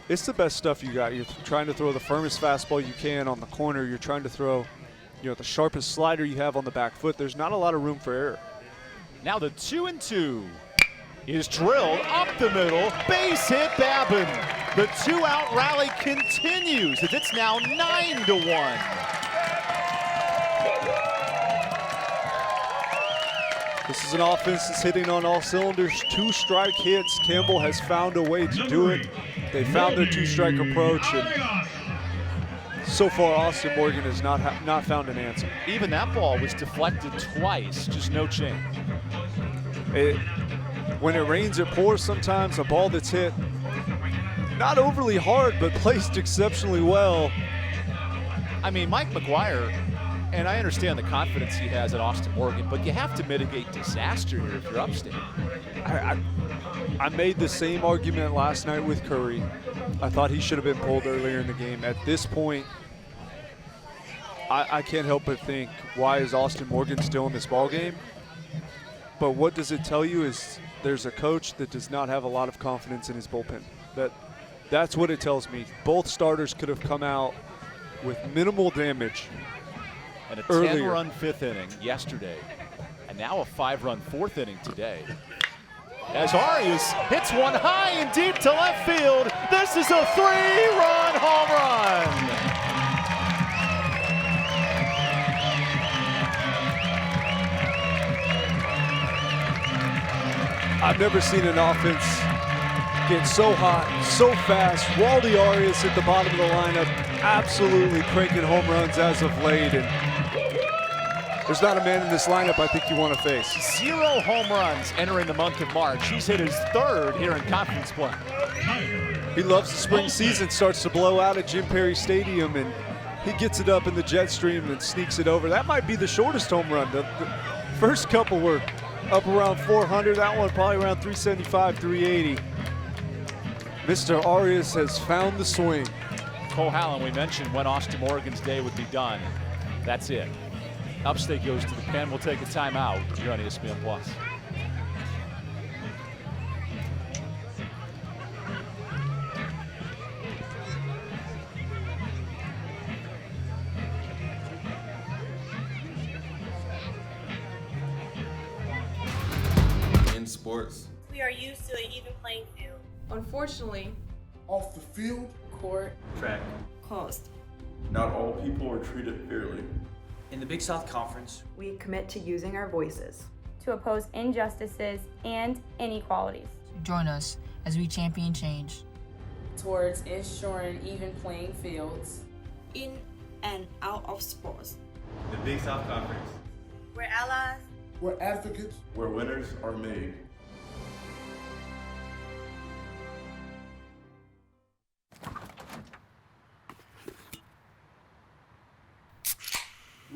[SPEAKER 2] it's the best stuff you got. You're trying to throw the firmest fastball you can on the corner. You're trying to throw, the sharpest slider you have on the back foot. There's not a lot of room for error.
[SPEAKER 1] Now the 2-2 is drilled up the middle. Base hit Babin. The 2-out rally continues as it's now 9-1.
[SPEAKER 2] This is an offense that's hitting on all cylinders. 2 strike hits. Campbell has found a way to do it. They found their 2-strike approach, and so far Austin Morgan has not found an answer.
[SPEAKER 1] Even that ball was deflected twice, just no change.
[SPEAKER 2] When it rains, it pours sometimes. A ball that's hit not overly hard, but placed exceptionally well.
[SPEAKER 1] I mean, Mike McGuire, and I understand the confidence he has at Austin Morgan, but you have to mitigate disaster here if you're Upstate.
[SPEAKER 2] I made the same argument last night with Curry. I thought he should have been pulled earlier in the game. At this point, I can't help but think, why is Austin Morgan still in this ball game? But what does it tell you is there's a coach that does not have a lot of confidence in his bullpen. That's what it tells me. Both starters could have come out with minimal damage.
[SPEAKER 1] And a 10-run 5th inning yesterday, and now a 5-run 4th inning today. As Arias hits one high and deep to left field, this is a 3-run home run.
[SPEAKER 2] I've never seen an offense get so hot, so fast. Waldy Arias at the bottom of the lineup, absolutely cranking home runs as of late. And There's not a man in this lineup I think you want to face.
[SPEAKER 1] 0 home runs entering the month of March. He's hit his 3rd here in conference play.
[SPEAKER 2] He loves the spring season, starts to blow out at Jim Perry Stadium, and he gets it up in the jet stream and sneaks it over. That might be the shortest home run. The first couple were up around 400. That one probably around 375, 380. Mr. Arias has found the swing.
[SPEAKER 1] Cole Hallen, we mentioned when Austin Morgan's day would be done. That's it. Upstate goes to the pen. We'll take a timeout here on ESPN Plus.
[SPEAKER 3] In sports,
[SPEAKER 4] We are used to an even playing field.
[SPEAKER 5] Unfortunately,
[SPEAKER 6] Off the field,
[SPEAKER 23] Court,
[SPEAKER 3] track,
[SPEAKER 4] Coast.
[SPEAKER 3] not all people are treated fairly.
[SPEAKER 7] In the Big South Conference,
[SPEAKER 5] we commit to using our voices.
[SPEAKER 8] To oppose injustices and inequalities.
[SPEAKER 9] Join us as we champion change.
[SPEAKER 10] Towards ensuring even playing fields.
[SPEAKER 4] In and out of sports.
[SPEAKER 3] The Big South Conference,
[SPEAKER 4] We're allies.
[SPEAKER 6] we're advocates.
[SPEAKER 3] where winners are made.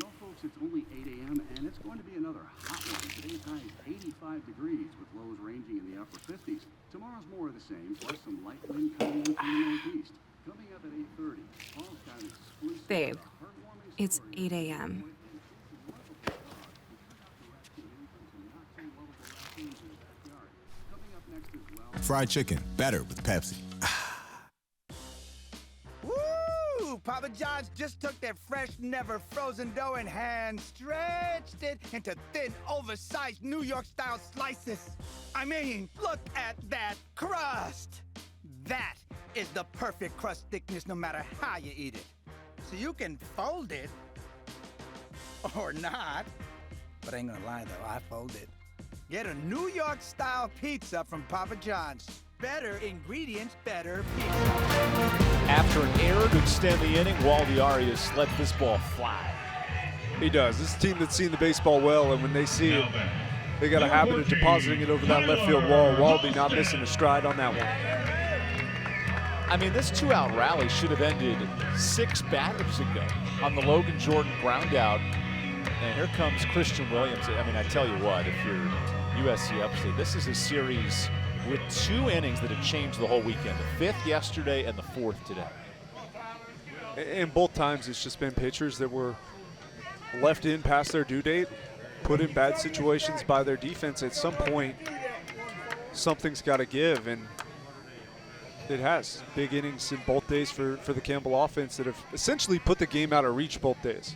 [SPEAKER 15] Well, folks, it's only 8 a.m. and it's going to be another hot one. Today's high is 85 degrees with lows ranging in the upper 50s. Tomorrow's more of the same, plus some light wind coming in from the northeast. Coming up at 8:30, Paul's got an exclusive
[SPEAKER 17] Babe,
[SPEAKER 15] heartwarming
[SPEAKER 17] it's
[SPEAKER 15] story.
[SPEAKER 17] 8 a.m.
[SPEAKER 18] Fried chicken, better with Pepsi.
[SPEAKER 14] Woo! Papa John's just took their fresh, never frozen dough and hand stretched it into thin, oversized New York-style slices. I mean, look at that crust. That is the perfect crust thickness no matter how you eat it. So you can fold it or not. But I ain't gonna lie though, I fold it. Get a New York-style pizza from Papa John's. Better ingredients, better pizza.
[SPEAKER 1] After an error to extend the inning, Waldy Arias let this ball fly.
[SPEAKER 2] He does. This is a team that's seen the baseball well, and when they see it, they got a habit of depositing it over that left field wall. Waldy not missing a stride on that one.
[SPEAKER 1] I mean, this 2-out rally should have ended 6 batters ago on the Logan Jordan ground out. And here comes Christian Williams. I mean, I tell you what, if you're USC Upstate, this is a series with 2 innings that have changed the whole weekend. The 5th yesterday and the 4th today.
[SPEAKER 2] And both times it's just been pitchers that were left in past their due date, put in bad situations by their defense. At some point, something's got to give, and it has. Big innings in both days for the Campbell offense that have essentially put the game out of reach both days.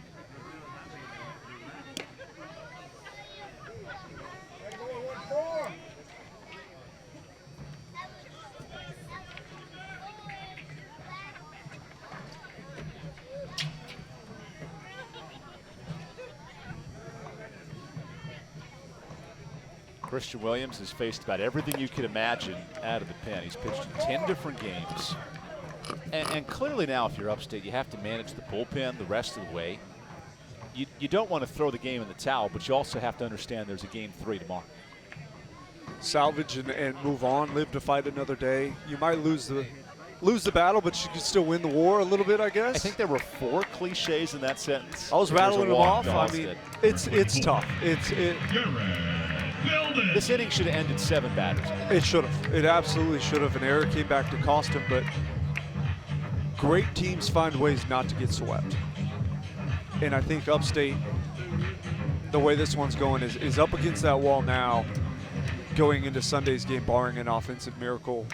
[SPEAKER 1] Christian Williams has faced about everything you could imagine out of the pen. He's pitched in 10 different games. And clearly now, if you're Upstate, you have to manage the bullpen the rest of the way. You don't want to throw the game in the towel, but you also have to understand there's a game 3 tomorrow.
[SPEAKER 2] Salvage and move on, live to fight another day. You might lose the battle, but you can still win the war a little bit, I guess.
[SPEAKER 1] I think there were 4 cliches in that sentence.
[SPEAKER 2] I was rattling them off. I mean, it's tough.
[SPEAKER 1] This inning should have ended 7 batters.
[SPEAKER 2] It should have. It absolutely should have. An error came back to cost him, but great teams find ways not to get swept. And I think Upstate, the way this one's going, is up against that wall now, going into Sunday's game, barring an offensive miracle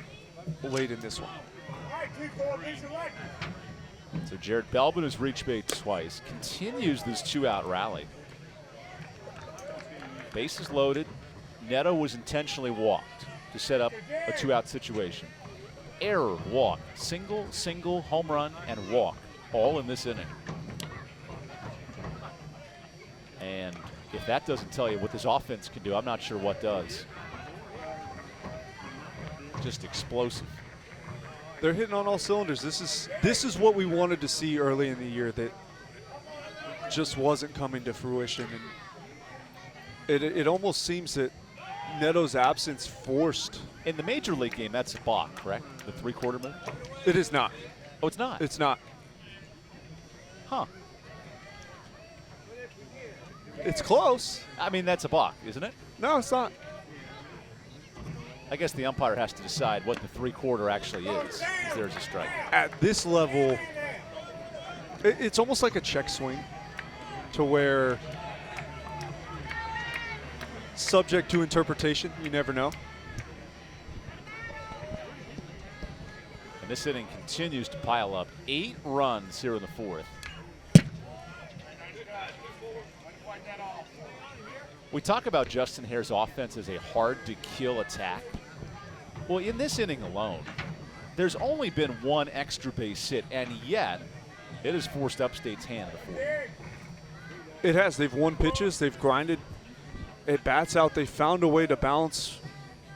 [SPEAKER 2] late in this one.
[SPEAKER 1] So Jared Belbin, who's reached base twice, continues this 2-out rally. Bases loaded. Neto was intentionally walked to set up a 2-out situation. Error, walk, single, home run, and walk, all in this inning. And if that doesn't tell you what this offense can do, I'm not sure what does. Just explosive.
[SPEAKER 2] They're hitting on all cylinders. This is what we wanted to see early in the year, that just wasn't coming to fruition. And it almost seems that Neto's absence forced.
[SPEAKER 1] In the Major League game, that's a balk, correct? The three-quarter move?
[SPEAKER 2] It is not.
[SPEAKER 1] Oh, it's not?
[SPEAKER 2] It's not.
[SPEAKER 1] Huh.
[SPEAKER 2] It's close.
[SPEAKER 1] I mean, that's a balk, isn't it?
[SPEAKER 2] No, it's not.
[SPEAKER 1] I guess the umpire has to decide what the three-quarter actually is. There's a strike.
[SPEAKER 2] At this level, it's almost like a check swing to where subject to interpretation, you never know.
[SPEAKER 1] And this inning continues to pile up. 8 runs here in the fourth. We talk about Justin Hare's offense as a hard-to-kill attack. Well, in this inning alone, there's only been 1 extra base hit, and yet it has forced Upstate's hand in the fourth.
[SPEAKER 2] It has. They've won pitches. They've grinded at bats out. They found a way to bounce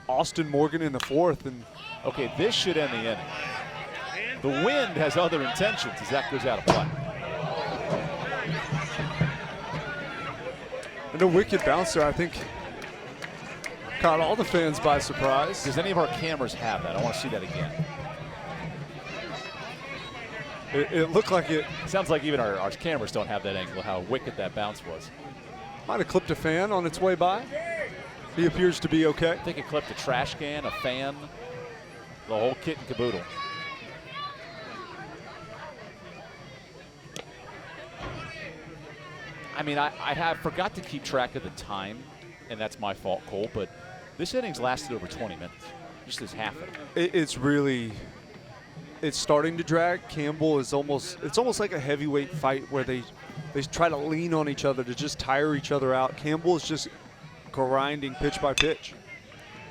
[SPEAKER 2] Austin Morgan in the fourth. And
[SPEAKER 1] okay, this should end the inning. The wind has other intentions as that goes out of play.
[SPEAKER 2] And a wicked bouncer, I think, caught all the fans by surprise.
[SPEAKER 1] Does any of our cameras have that? I want to see that again.
[SPEAKER 2] It looked like it.
[SPEAKER 1] Sounds like even our cameras don't have that angle, how wicked that bounce was.
[SPEAKER 2] Might have clipped a fan on its way by. He appears to be okay.
[SPEAKER 1] I think it clipped a trash can, a fan, the whole kit and caboodle. I mean, I forgot to keep track of the time, and that's my fault, Cole, but this inning's lasted over 20 minutes, just as half of it.
[SPEAKER 2] It's starting to drag. Campbell is it's almost like a heavyweight fight where they try to lean on each other to just tire each other out. Campbell is just grinding pitch by pitch.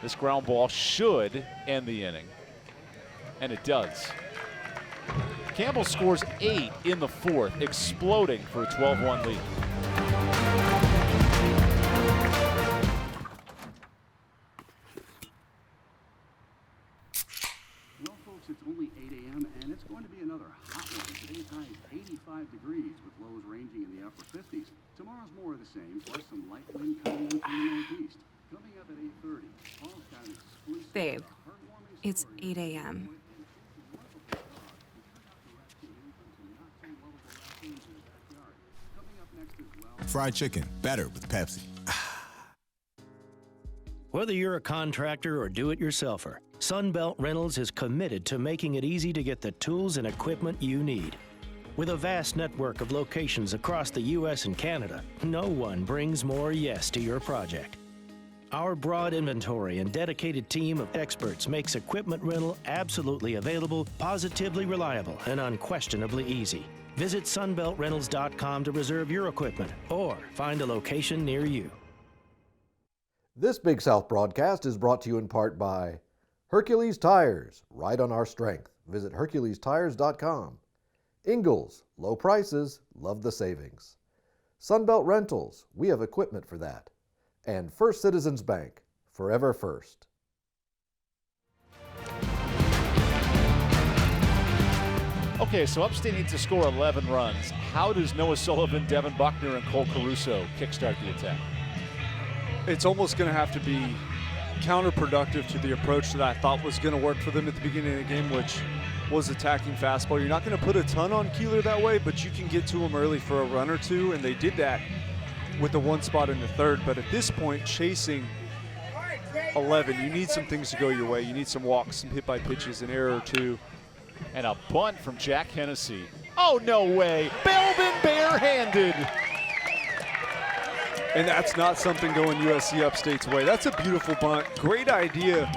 [SPEAKER 1] This ground ball should end the inning, and it does. Campbell scores 8 in the fourth, exploding for a 12-1 lead.
[SPEAKER 15] Well, folks, it's only 8 a.m. and it's going to be another hot one. Today's high is 85 degrees with lows ranging in the upper 50s. Tomorrow's more of the same, plus some light wind coming in from the northeast. Coming up at 8:30, Paul's got an exclusive.
[SPEAKER 12] Babe, it's 8 a.m.
[SPEAKER 18] Fried chicken, better with Pepsi.
[SPEAKER 16] Whether you're a contractor or do-it-yourselfer, Sunbelt Rentals is committed to making it easy to get the tools and equipment you need. With a vast network of locations across the U.S. and Canada, no one brings more yes to your project. Our broad inventory and dedicated team of experts makes equipment rental absolutely available, positively reliable, and unquestionably easy. Visit sunbeltrentals.com to reserve your equipment or find a location near you.
[SPEAKER 17] This Big South broadcast is brought to you in part by Hercules Tires, ride on our strength. Visit HerculesTires.com. Ingalls, low prices, love the savings. Sunbelt Rentals, we have equipment for that. And First Citizens Bank, forever first.
[SPEAKER 1] Okay, so Upstate needs to score 11 runs. How does Noah Sullivan, Devin Buckner, and Cole Caruso kickstart the attack?
[SPEAKER 2] It's almost going to have to be counterproductive to the approach that I thought was going to work for them at the beginning of the game, which was attacking fastball. You're not going to put a ton on Keeler that way, but you can get to him early for a run or two, and they did that with the one spot in the third. But at this point, chasing 11, you need some things to go your way. You need some walks, some hit by pitches, an error or two.
[SPEAKER 1] And a bunt from Jack Hennessy. Oh, no way. Belbin barehanded.
[SPEAKER 2] And that's not something going USC Upstate's way. That's a beautiful bunt. Great idea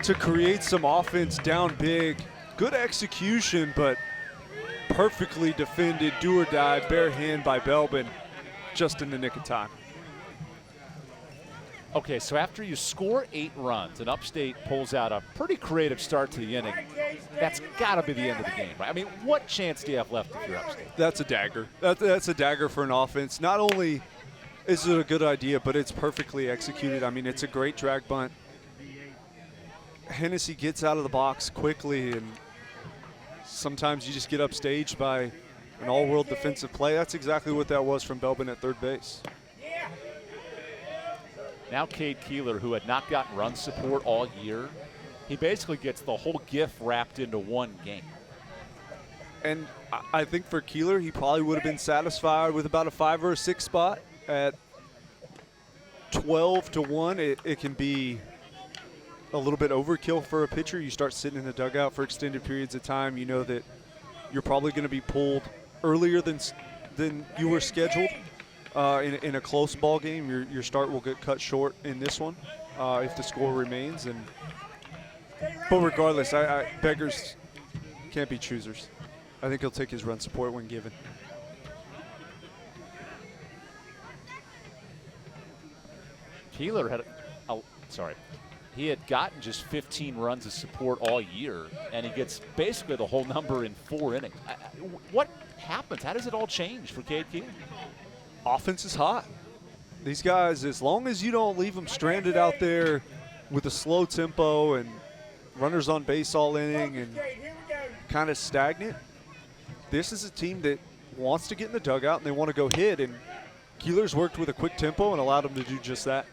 [SPEAKER 2] to create some offense down big. Good execution, but perfectly defended, do or die, bare hand by Belbin, just in the nick of time.
[SPEAKER 1] Okay, so after you score 8 runs and Upstate pulls out a pretty creative start to the inning, that's got to be the end of the game, right? I mean, what chance do you have left if you're Upstate?
[SPEAKER 2] That's a dagger. That's a dagger for an offense. Not only is it a good idea, but it's perfectly executed. I mean, it's a great drag bunt. Hennessy gets out of the box quickly, and sometimes you just get upstaged by an all-world defensive play. That's exactly what that was from Belbin at third base.
[SPEAKER 1] Now Cade Keeler, who had not gotten run support all year, he basically gets the whole gift wrapped into one game.
[SPEAKER 2] And I think for Keeler, he probably would have been satisfied with about a 5 or a 6 spot. At 12-1, it can be a little bit overkill for a pitcher. You start sitting in the dugout for extended periods of time. You know that you're probably going to be pulled earlier than you were scheduled. In a close ball game, your start will get cut short in this one if the score remains. But regardless, beggars can't be choosers. I think he'll take his run support when given.
[SPEAKER 1] Keeler had, he had gotten just 15 runs of support all year, and he gets basically the whole number in 4 innings. What happens? How does it all change for Cade Keeler?
[SPEAKER 2] Offense is hot. These guys, as long as you don't leave them stranded out there with a slow tempo and runners on base all inning and kind of stagnant, this is a team that wants to get in the dugout and they want to go hit, and Keeler's worked with a quick tempo and allowed them to do just that.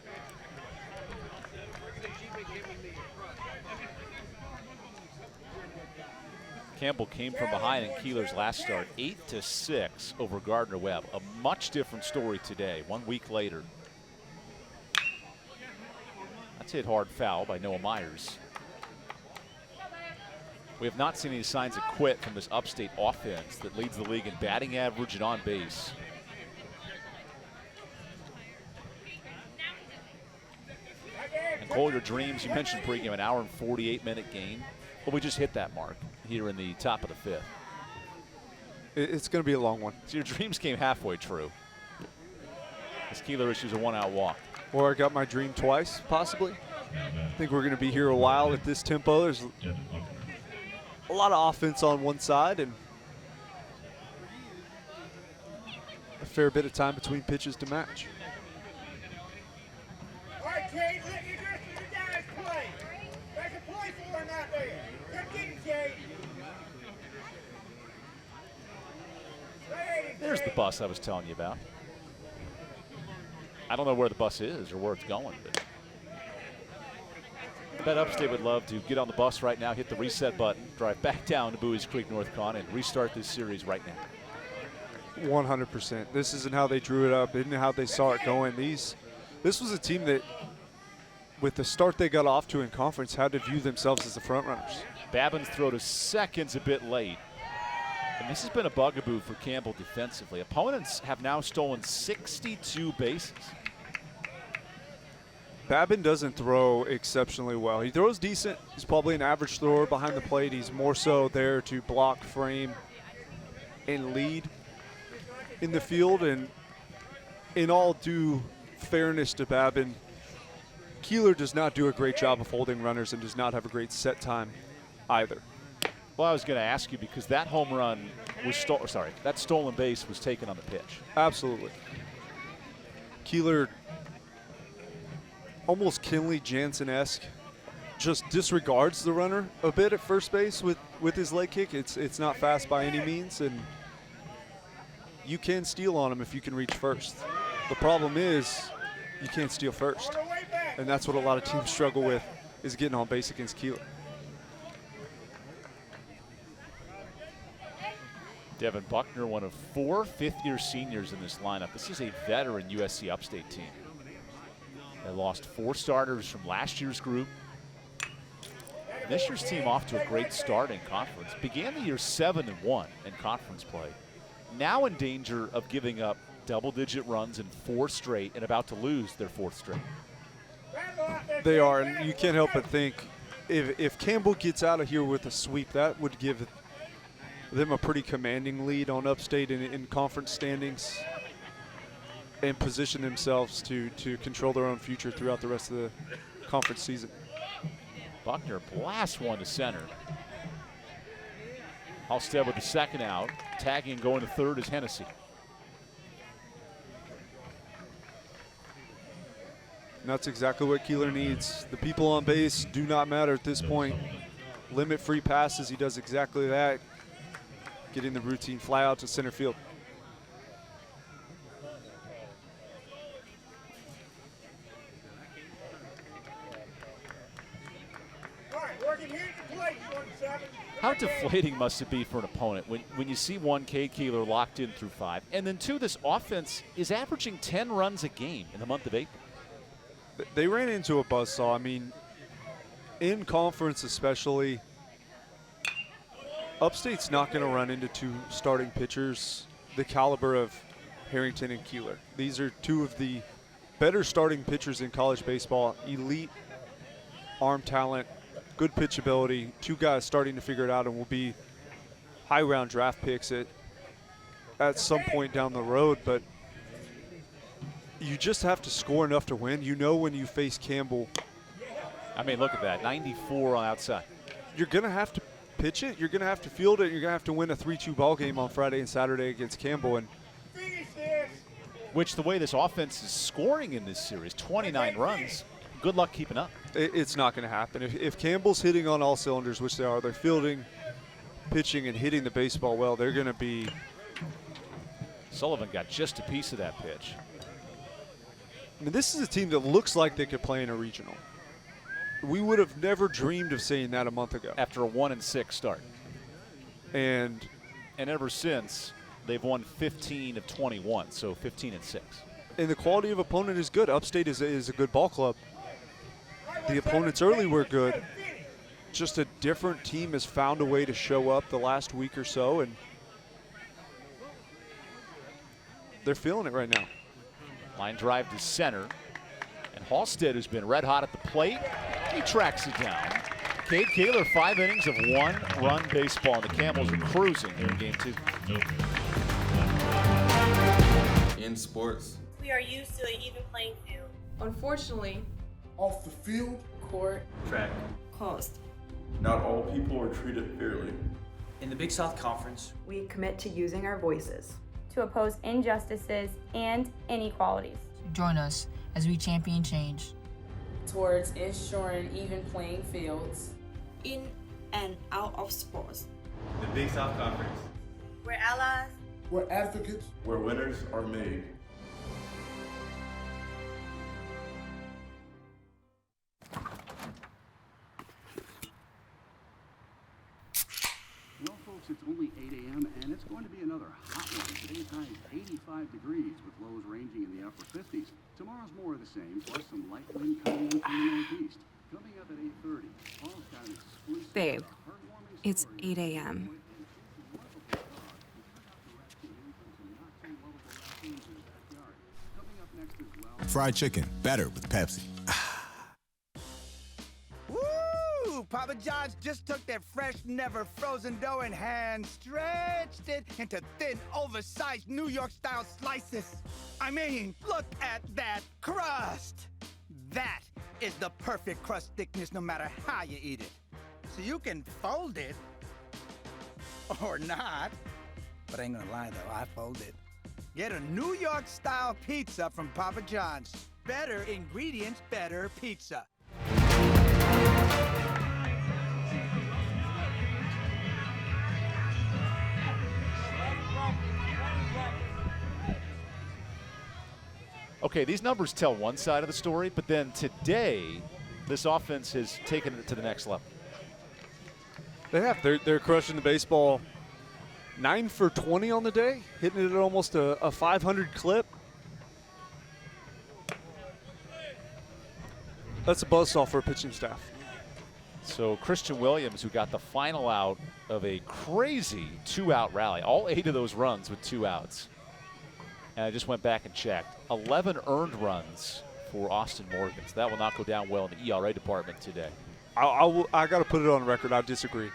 [SPEAKER 1] Campbell came from behind in Keeler's last start, 8-6 over Gardner-Webb. A much different story today, 1 week later. That's hit hard foul by Noah Myers. We have not seen any signs of quit from this upstate offense that leads the league in batting average and on base. And Cole, your dreams, you mentioned pregame, an hour and 48-minute game. Well, we just hit that mark here in the top of the 5th.
[SPEAKER 2] It's going to be a long one.
[SPEAKER 1] So your dreams came halfway true. As Keeler issues a 1-out walk.
[SPEAKER 2] Or I got my dream twice, possibly. I think we're going to be here a while at this tempo. There's a lot of offense on one side and a fair bit of time between pitches to match.
[SPEAKER 14] All right, Cade, let your guys play. There's a play for him out there. Come get him, Cade.
[SPEAKER 1] There's the bus I was telling you about. I don't know where the bus is or where it's going, but I bet Upstate would love to get on the bus right now, hit the reset button, drive back down to Buies Creek, North Con, and restart this series right now.
[SPEAKER 2] 100%. This isn't how they drew it up. Isn't how they saw it going. This was a team that, with the start they got off to in conference, had to view themselves as the front runners.
[SPEAKER 1] Babin's throw to second's a bit late. And this has been a bugaboo for Campbell defensively. Opponents have now stolen 62 bases.
[SPEAKER 2] Babin doesn't throw exceptionally well. He throws decent. He's probably an average thrower behind the plate. He's more so there to block, frame, and lead in the field. And in all due fairness to Babin, Keeler does not do a great job of holding runners and does not have a great set time either.
[SPEAKER 1] Well, I was going to ask you because that home run was that stolen base was taken on the pitch.
[SPEAKER 2] Absolutely. Keeler, almost Kenley Jansen-esque, just disregards the runner a bit at first base with his leg kick. It's not fast by any means, and you can steal on him if you can reach first. The problem is you can't steal first, and that's what a lot of teams struggle with, is getting on base against Keeler.
[SPEAKER 1] Devin Buckner, one of 4 fifth-year seniors in this lineup. This is a veteran USC Upstate team. They lost 4 starters from last year's group. And this year's team off to a great start in conference. Began the year 7-1 in conference play. Now in danger of giving up double-digit runs in 4 straight and about to lose their 4th straight.
[SPEAKER 2] They are, and you can't help but think if Campbell gets out of here with a sweep, that would give them a pretty commanding lead on Upstate in conference standings and position themselves to control their own future throughout the rest of the conference season.
[SPEAKER 1] Buckner blasts one to center. Halstead with the second out. Tagging and going to third is Hennessy.
[SPEAKER 2] And that's exactly what Keeler needs. The people on base do not matter at this point. Limit free passes, he does exactly that. getting the routine fly out to center field.
[SPEAKER 1] How deflating must it be for an opponent when you see one, Cade Keeler locked in through 5, and then 2, this offense is averaging 10 runs a game in the month of April.
[SPEAKER 2] They ran into a buzzsaw. I mean, in conference especially, Upstate's not going to run into 2 starting pitchers the caliber of Harrington and Keeler. These are 2 of the better starting pitchers in college baseball, elite arm talent, good pitchability, 2 guys starting to figure it out and will be high-round draft picks at some point down the road. But you just have to score enough to win. You know when you face Campbell.
[SPEAKER 1] I mean, look at that, 94 on outside.
[SPEAKER 2] You're going to have to pitch it. You're going to have to field it. You're going to have to win a 3-2 ball game on Friday and Saturday against Campbell. And
[SPEAKER 1] which the way this offense is scoring in this series, 29 runs, good luck keeping up.
[SPEAKER 2] It's not going to happen. If Campbell's hitting on all cylinders, which they are, they're fielding, pitching, and hitting the baseball well, they're going to be.
[SPEAKER 1] Sullivan got just a piece of that pitch.
[SPEAKER 2] I mean, this is a team that looks like they could play in a regional. We would have never dreamed of saying that a month ago.
[SPEAKER 1] After a 1-6 start.
[SPEAKER 2] And
[SPEAKER 1] ever since, they've won 15 of 21, so 15-6.
[SPEAKER 2] And the quality of opponent is good. Upstate is a good ball club. The opponents early were good. Just a different team has found a way to show up the last week or so, and they're feeling it right now.
[SPEAKER 1] Line drive to center. And Halstead, who's been red hot at the plate, he tracks it down. Cade Keeler, 5 innings of 1-run baseball, and the Camels are cruising here in Game 2.
[SPEAKER 3] In sports,
[SPEAKER 4] we are used to an even playing field.
[SPEAKER 5] Unfortunately,
[SPEAKER 6] off the field,
[SPEAKER 23] court,
[SPEAKER 3] track,
[SPEAKER 4] coast,
[SPEAKER 3] not all people are treated fairly.
[SPEAKER 7] In the Big South Conference,
[SPEAKER 5] we commit to using our voices
[SPEAKER 8] to oppose injustices and inequalities.
[SPEAKER 9] Join us as we champion change
[SPEAKER 10] towards ensuring even playing fields
[SPEAKER 4] in and out of sports.
[SPEAKER 3] The Big South Conference,
[SPEAKER 4] we're allies,
[SPEAKER 6] we're advocates,
[SPEAKER 3] where winners are made.
[SPEAKER 15] Well, folks, it's only 8 a.m. and it's going to be another hot one. Today's high is 85 degrees with lows ranging in the upper 50s. Tomorrow's more of the same, plus some light wind coming in from the northeast. Coming up at 8:30, Paul's got an exclusive
[SPEAKER 12] Babe, it's 8 a.m.
[SPEAKER 18] Fried chicken, better with Pepsi.
[SPEAKER 14] Woo! Papa John's just took their fresh, never frozen dough and hand stretched it into thin, oversized New York-style slices. I mean, look at that crust. That is the perfect crust thickness no matter how you eat it. So you can fold it or not. But I ain't gonna lie though, I fold it. Get a New York-style pizza from Papa John's. Better ingredients, better pizza.
[SPEAKER 1] Okay, these numbers tell one side of the story, but then today, this offense has taken it to the next level.
[SPEAKER 2] They have. They're crushing the baseball. 9 for 20 on the day, hitting it at almost a 500 clip. That's a buzzsaw for a pitching staff.
[SPEAKER 1] So Christian Williams, who got the final out of a crazy 2-out rally, all 8 of those runs with 2 outs. And I just went back and checked. 11 earned runs for Austin Morgan. So that will not go down well in the ERA department today.
[SPEAKER 2] I got to put it on record. I disagree.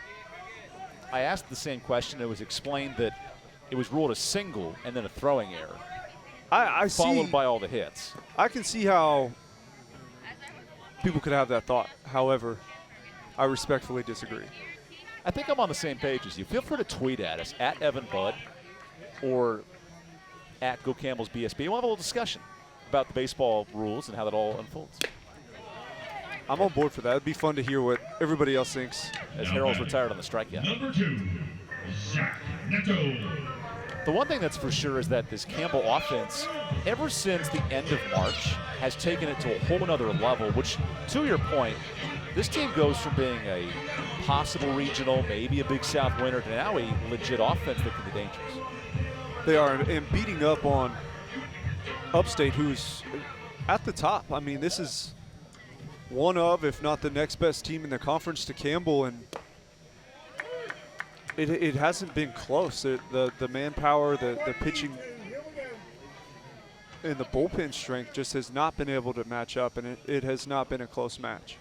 [SPEAKER 1] I asked the same question. It was explained that it was ruled a single and then a throwing error.
[SPEAKER 2] I see.
[SPEAKER 1] Followed by all the hits.
[SPEAKER 2] I can see how people could have that thought. However, I respectfully disagree.
[SPEAKER 1] I think I'm on the same page as you. Feel free to tweet at us, at Evan Budd or at Go Camels BSB. We'll have a little discussion about the baseball rules and how that all unfolds.
[SPEAKER 2] I'm on board for that. It'd be fun to hear what everybody else thinks.
[SPEAKER 1] As Harold's retired on the strikeout.
[SPEAKER 13] Number 2, Zach
[SPEAKER 1] The one thing that's for sure is that this Campbell offense, ever since the end of March, has taken it to a whole nother level, which, to your point, this team goes from being a possible regional, maybe a Big South winner, to now a legit offense that can be dangerous.
[SPEAKER 2] They are, and beating up on Upstate, who's at the top. I mean, this is one of, if not the next best team in the conference to Campbell, and it hasn't been close. The manpower, the pitching, and the bullpen strength just has not been able to match up, and it has not been a close match.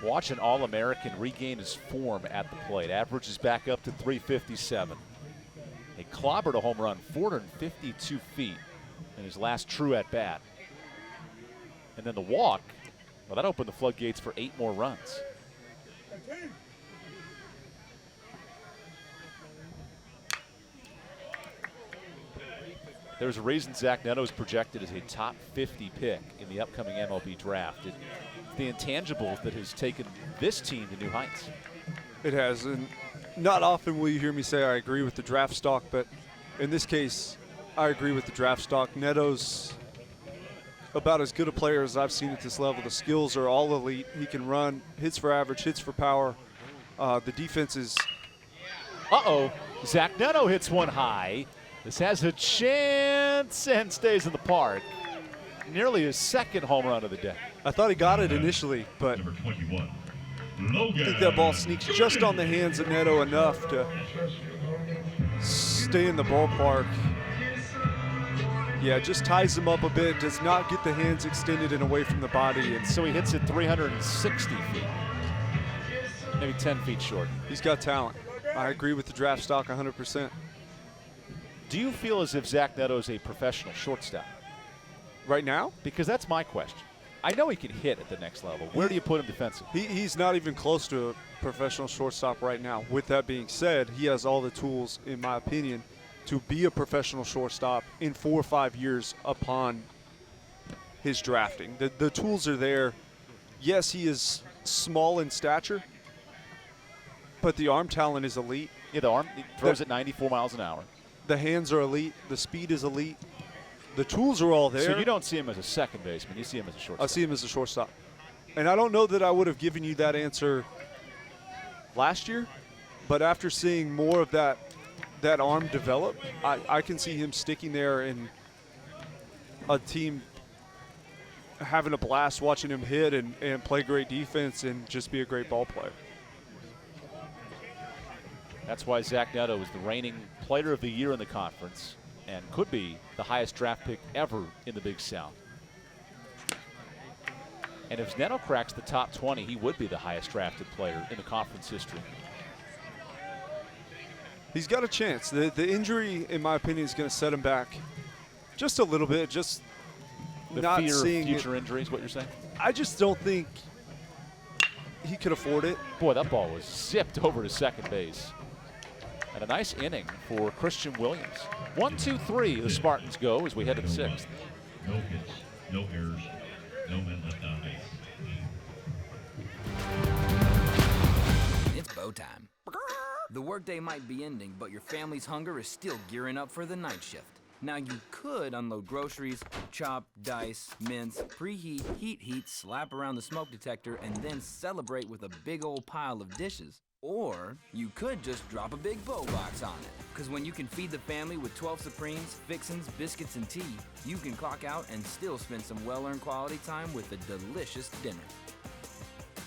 [SPEAKER 1] Watch an All-American regain his form at the plate. Average is back up to 357. He clobbered a home run 452 feet in his last true at-bat. And then the walk, well, that opened the floodgates for 8 more runs. There's a reason Zach Neto is projected as a top 50 pick in the upcoming MLB draft. It's the intangibles that has taken this team to new heights.
[SPEAKER 2] It has, and not often will you hear me say I agree with the draft stock, but in this case, I agree with the draft stock. Neto's about as good a player as I've seen at this level. The skills are all elite. He can run, hits for average, hits for power. The defense is...
[SPEAKER 1] Uh-oh, Zach Neto hits one high. This has a chance and stays in the park. Nearly his second home run of the day.
[SPEAKER 2] I thought he got it initially, but I think that ball sneaks just on the hands of Neto enough to stay in the ballpark. Yeah, just ties him up a bit, does not get the hands extended and away from the body. And
[SPEAKER 1] so he hits it 360 feet, maybe 10 feet short.
[SPEAKER 2] He's got talent. I agree with the draft stock 100%.
[SPEAKER 1] Do you feel as if Zach Neto is a professional shortstop?
[SPEAKER 2] Right now?
[SPEAKER 1] Because that's my question. I know he can hit at the next level. Where do you put him defensively?
[SPEAKER 2] He's not even close to a professional shortstop right now. With that being said, he has all the tools, in my opinion, to be a professional shortstop in 4 or 5 years upon his drafting. The tools are there. Yes, he is small in stature, but the arm talent is elite.
[SPEAKER 1] Yeah, the arm he throws at 94 miles an hour.
[SPEAKER 2] The hands are elite. The speed is elite. The tools are all there.
[SPEAKER 1] So you don't see him as a second baseman. You see him as a shortstop.
[SPEAKER 2] I see him as a shortstop. And I don't know that I would have given you that answer last year, but after seeing more of that arm develop, I can see him sticking there and a team having a blast watching him hit and play great defense and just be a great ball player.
[SPEAKER 1] That's why Zach Neto is the reigning player of the year in the conference and could be the highest draft pick ever in the Big South. And if Neto cracks the top 20, he would be the highest drafted player in the conference history.
[SPEAKER 2] He's got a chance. The injury, in my opinion, is going to set him back just a little bit. Just
[SPEAKER 1] the
[SPEAKER 2] not
[SPEAKER 1] fear
[SPEAKER 2] seeing
[SPEAKER 1] of future injuries, what you're saying?
[SPEAKER 2] I just don't think he could afford it.
[SPEAKER 1] Boy, that ball was zipped over to second base. And a nice inning for Christian Williams. 1, 2, 3, the Spartans go as we head to the 6th.
[SPEAKER 13] No hits, no errors, no men left on base.
[SPEAKER 19] It's bow time. The workday might be ending, but your family's hunger is still gearing up for the night shift. Now you could unload groceries, chop, dice, mince, preheat, heat, slap around the smoke detector, and then celebrate with a big old pile of dishes. Or you could just drop a big bow box on it. Because when you can feed the family with 12 Supremes, fixins, biscuits, and tea, you can clock out and still spend some well-earned quality time with a delicious dinner.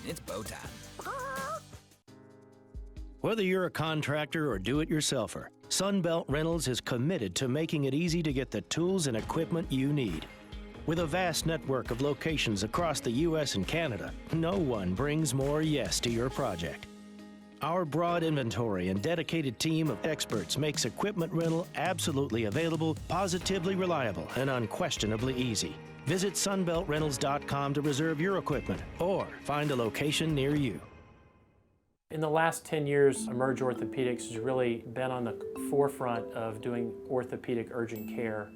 [SPEAKER 19] It's bow time.
[SPEAKER 16] Whether you're a contractor or do-it-yourselfer, Sunbelt Rentals is committed to making it easy to get the tools and equipment you need. With a vast network of locations across the U.S. and Canada, no one brings more yes to your project. Our broad inventory and dedicated team of experts makes equipment rental absolutely available, positively reliable, and unquestionably easy. Visit sunbeltrentals.com to reserve your equipment or find a location near you.
[SPEAKER 11] In the last 10 years, Emerge Orthopedics has really been on the forefront of doing orthopedic urgent care.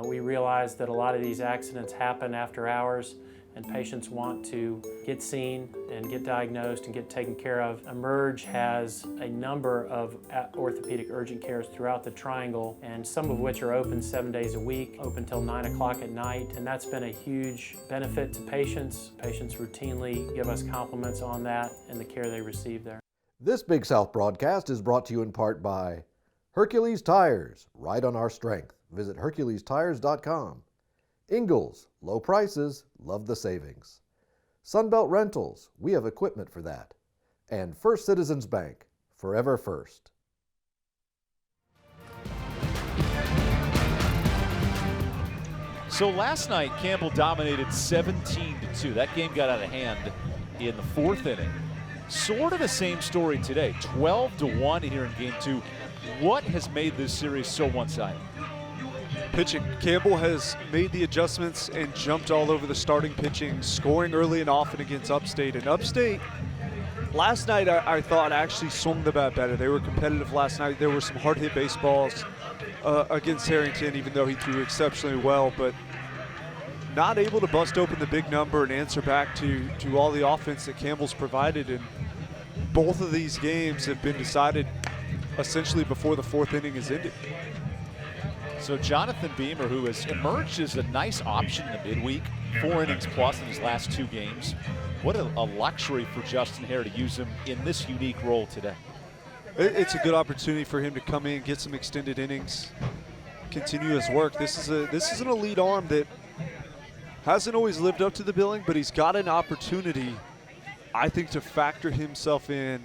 [SPEAKER 11] We realize that a lot of these accidents happen after hours, and patients want to get seen and get diagnosed and get taken care of. Emerge has a number of orthopedic urgent cares throughout the Triangle, and some of which are open 7 days a week, open till 9 o'clock at night, and that's been a huge benefit to patients. Patients routinely give us compliments on that and the care they receive there.
[SPEAKER 17] This Big South broadcast is brought to you in part by Hercules Tires, ride on our strength. Visit HerculesTires.com. Ingalls, low prices, love the savings. Sunbelt Rentals, we have equipment for that. And First Citizens Bank, forever first.
[SPEAKER 1] So last night, Campbell dominated 17-2. That game got out of hand in the fourth inning. Sort of the same story today, 12-1 here in Game 2. What has made this series so one-sided?
[SPEAKER 2] Pitching. Campbell has made the adjustments and jumped all over the starting pitching, scoring early and often against Upstate. And Upstate, last night I thought actually swung the bat better. They were competitive last night. There were some hard-hit baseballs against Harrington, even though he threw exceptionally well, but not able to bust open the big number and answer back to all the offense that Campbell's provided. And both of these games have been decided essentially before the fourth inning is ended.
[SPEAKER 1] So Jonathan Beamer, who has emerged as a nice option in the midweek, 4 innings plus in his last 2 games. What a luxury for Justin Hare to use him in this unique role today.
[SPEAKER 2] It's a good opportunity for him to come in, get some extended innings, continue his work. This is an elite arm that hasn't always lived up to the billing, but he's got an opportunity, I think, to factor himself in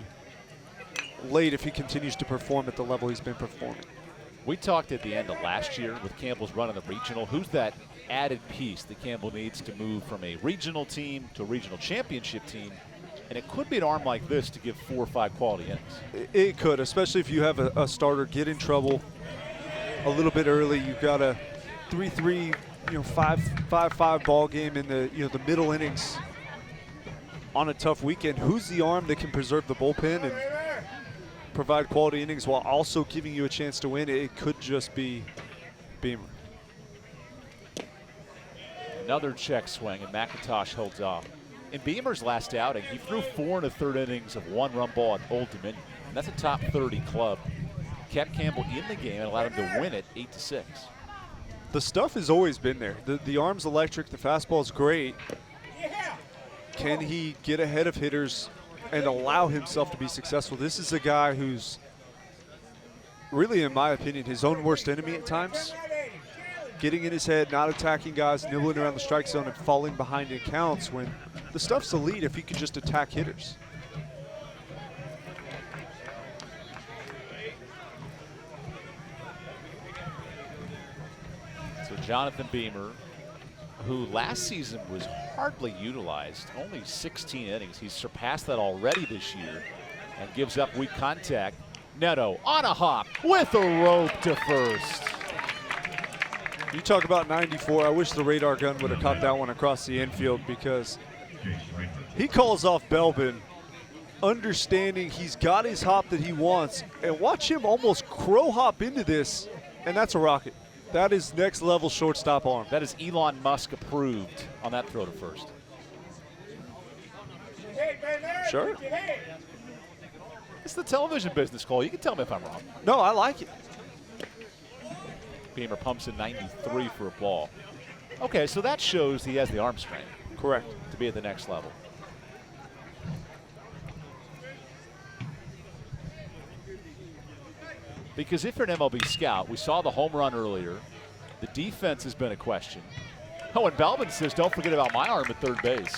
[SPEAKER 2] late if he continues to perform at the level he's been performing.
[SPEAKER 1] We talked at the end of last year with Campbell's run in the regional. Who's that added piece that Campbell needs to move from a regional team to a regional championship team? And it could be an arm like this to give 4 or 5 quality innings.
[SPEAKER 2] It could, especially if you have a starter get in trouble a little bit early. You've got a 3-3, 5-5 ball game in the the middle innings on a tough weekend. Who's the arm that can preserve the bullpen and provide quality innings while also giving you a chance to win? It could just be Beamer.
[SPEAKER 1] Another check swing, and McIntosh holds off. In Beamer's last outing, he threw 4 1/3 innings of 1-run ball at Old Dominion. And that's a top 30 club. Kept Campbell in the game and allowed him to win it 8-6.
[SPEAKER 2] The stuff has always been there. The arm's electric, the fastball's great. Can he get ahead of hitters and allow himself to be successful? This is a guy who's really, in my opinion, his own worst enemy at times. Getting in his head, not attacking guys, nibbling around the strike zone and falling behind in counts when the stuff's elite if he can just attack hitters.
[SPEAKER 1] So Jonathan Beamer, who last season was hardly utilized, only 16 innings. He's surpassed that already this year and gives up weak contact. Neto on a hop with a rope to first.
[SPEAKER 2] You talk about 94. I wish the radar gun would have caught that one across the infield, because he calls off Belbin, understanding he's got his hop that he wants, and watch him almost crow hop into this, and that's a rocket. That is next level shortstop arm.
[SPEAKER 1] That is Elon Musk approved on that throw to first.
[SPEAKER 2] Sure.
[SPEAKER 1] It's the television business, Cole. You can tell me if I'm wrong.
[SPEAKER 2] No, I like it.
[SPEAKER 1] Beamer pumps in 93 for a ball. Okay, so that shows he has the arm strength.
[SPEAKER 2] Correct.
[SPEAKER 1] To be at the next level. Because if you're an MLB scout, we saw the home run earlier. The defense has been a question. Oh, and Balvin says, don't forget about my arm at third base.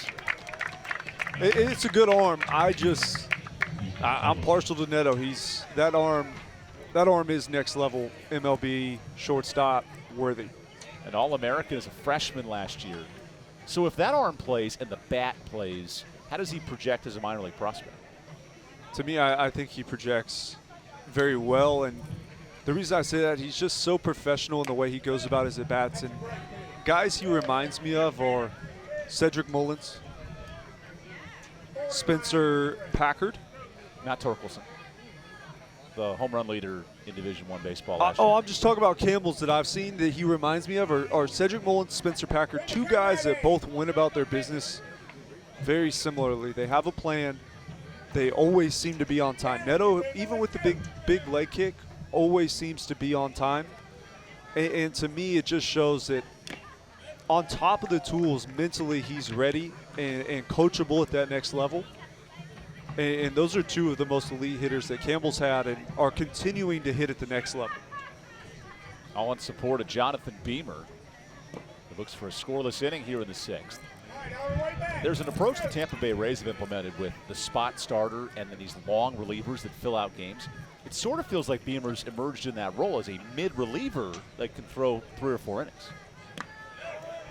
[SPEAKER 2] It's a good arm. I'm partial to Neto. That arm is next level MLB shortstop worthy.
[SPEAKER 1] An All-American as a freshman last year. So if that arm plays and the bat plays, how does he project as a minor league prospect?
[SPEAKER 2] To me, I think he projects very well, and the reason I say that, he's just so professional in the way he goes about his at-bats. And guys he reminds me of are Cedric Mullins, Spencer Packard.
[SPEAKER 1] Not Torkelson. the home run leader in Division I baseball last year?
[SPEAKER 2] I'm just talking about Campbell's that I've seen that he reminds me of are Cedric Mullins, Spencer Packard, two guys that both went about their business very similarly. They have a plan. They always seem to be on time. Neto, even with the big leg kick, always seems to be on time. And to me, it just shows that on top of the tools, mentally he's ready and coachable at that next level. And those are two of the most elite hitters that Campbell's had and are continuing to hit at the next level.
[SPEAKER 1] All in support of Jonathan Beamer, who looks for a scoreless inning here in the 6th. There's an approach the Tampa Bay Rays have implemented with the spot starter and then these long relievers that fill out games. It sort of feels like Beamer's emerged in that role as a mid-reliever that can throw 3 or 4 innings.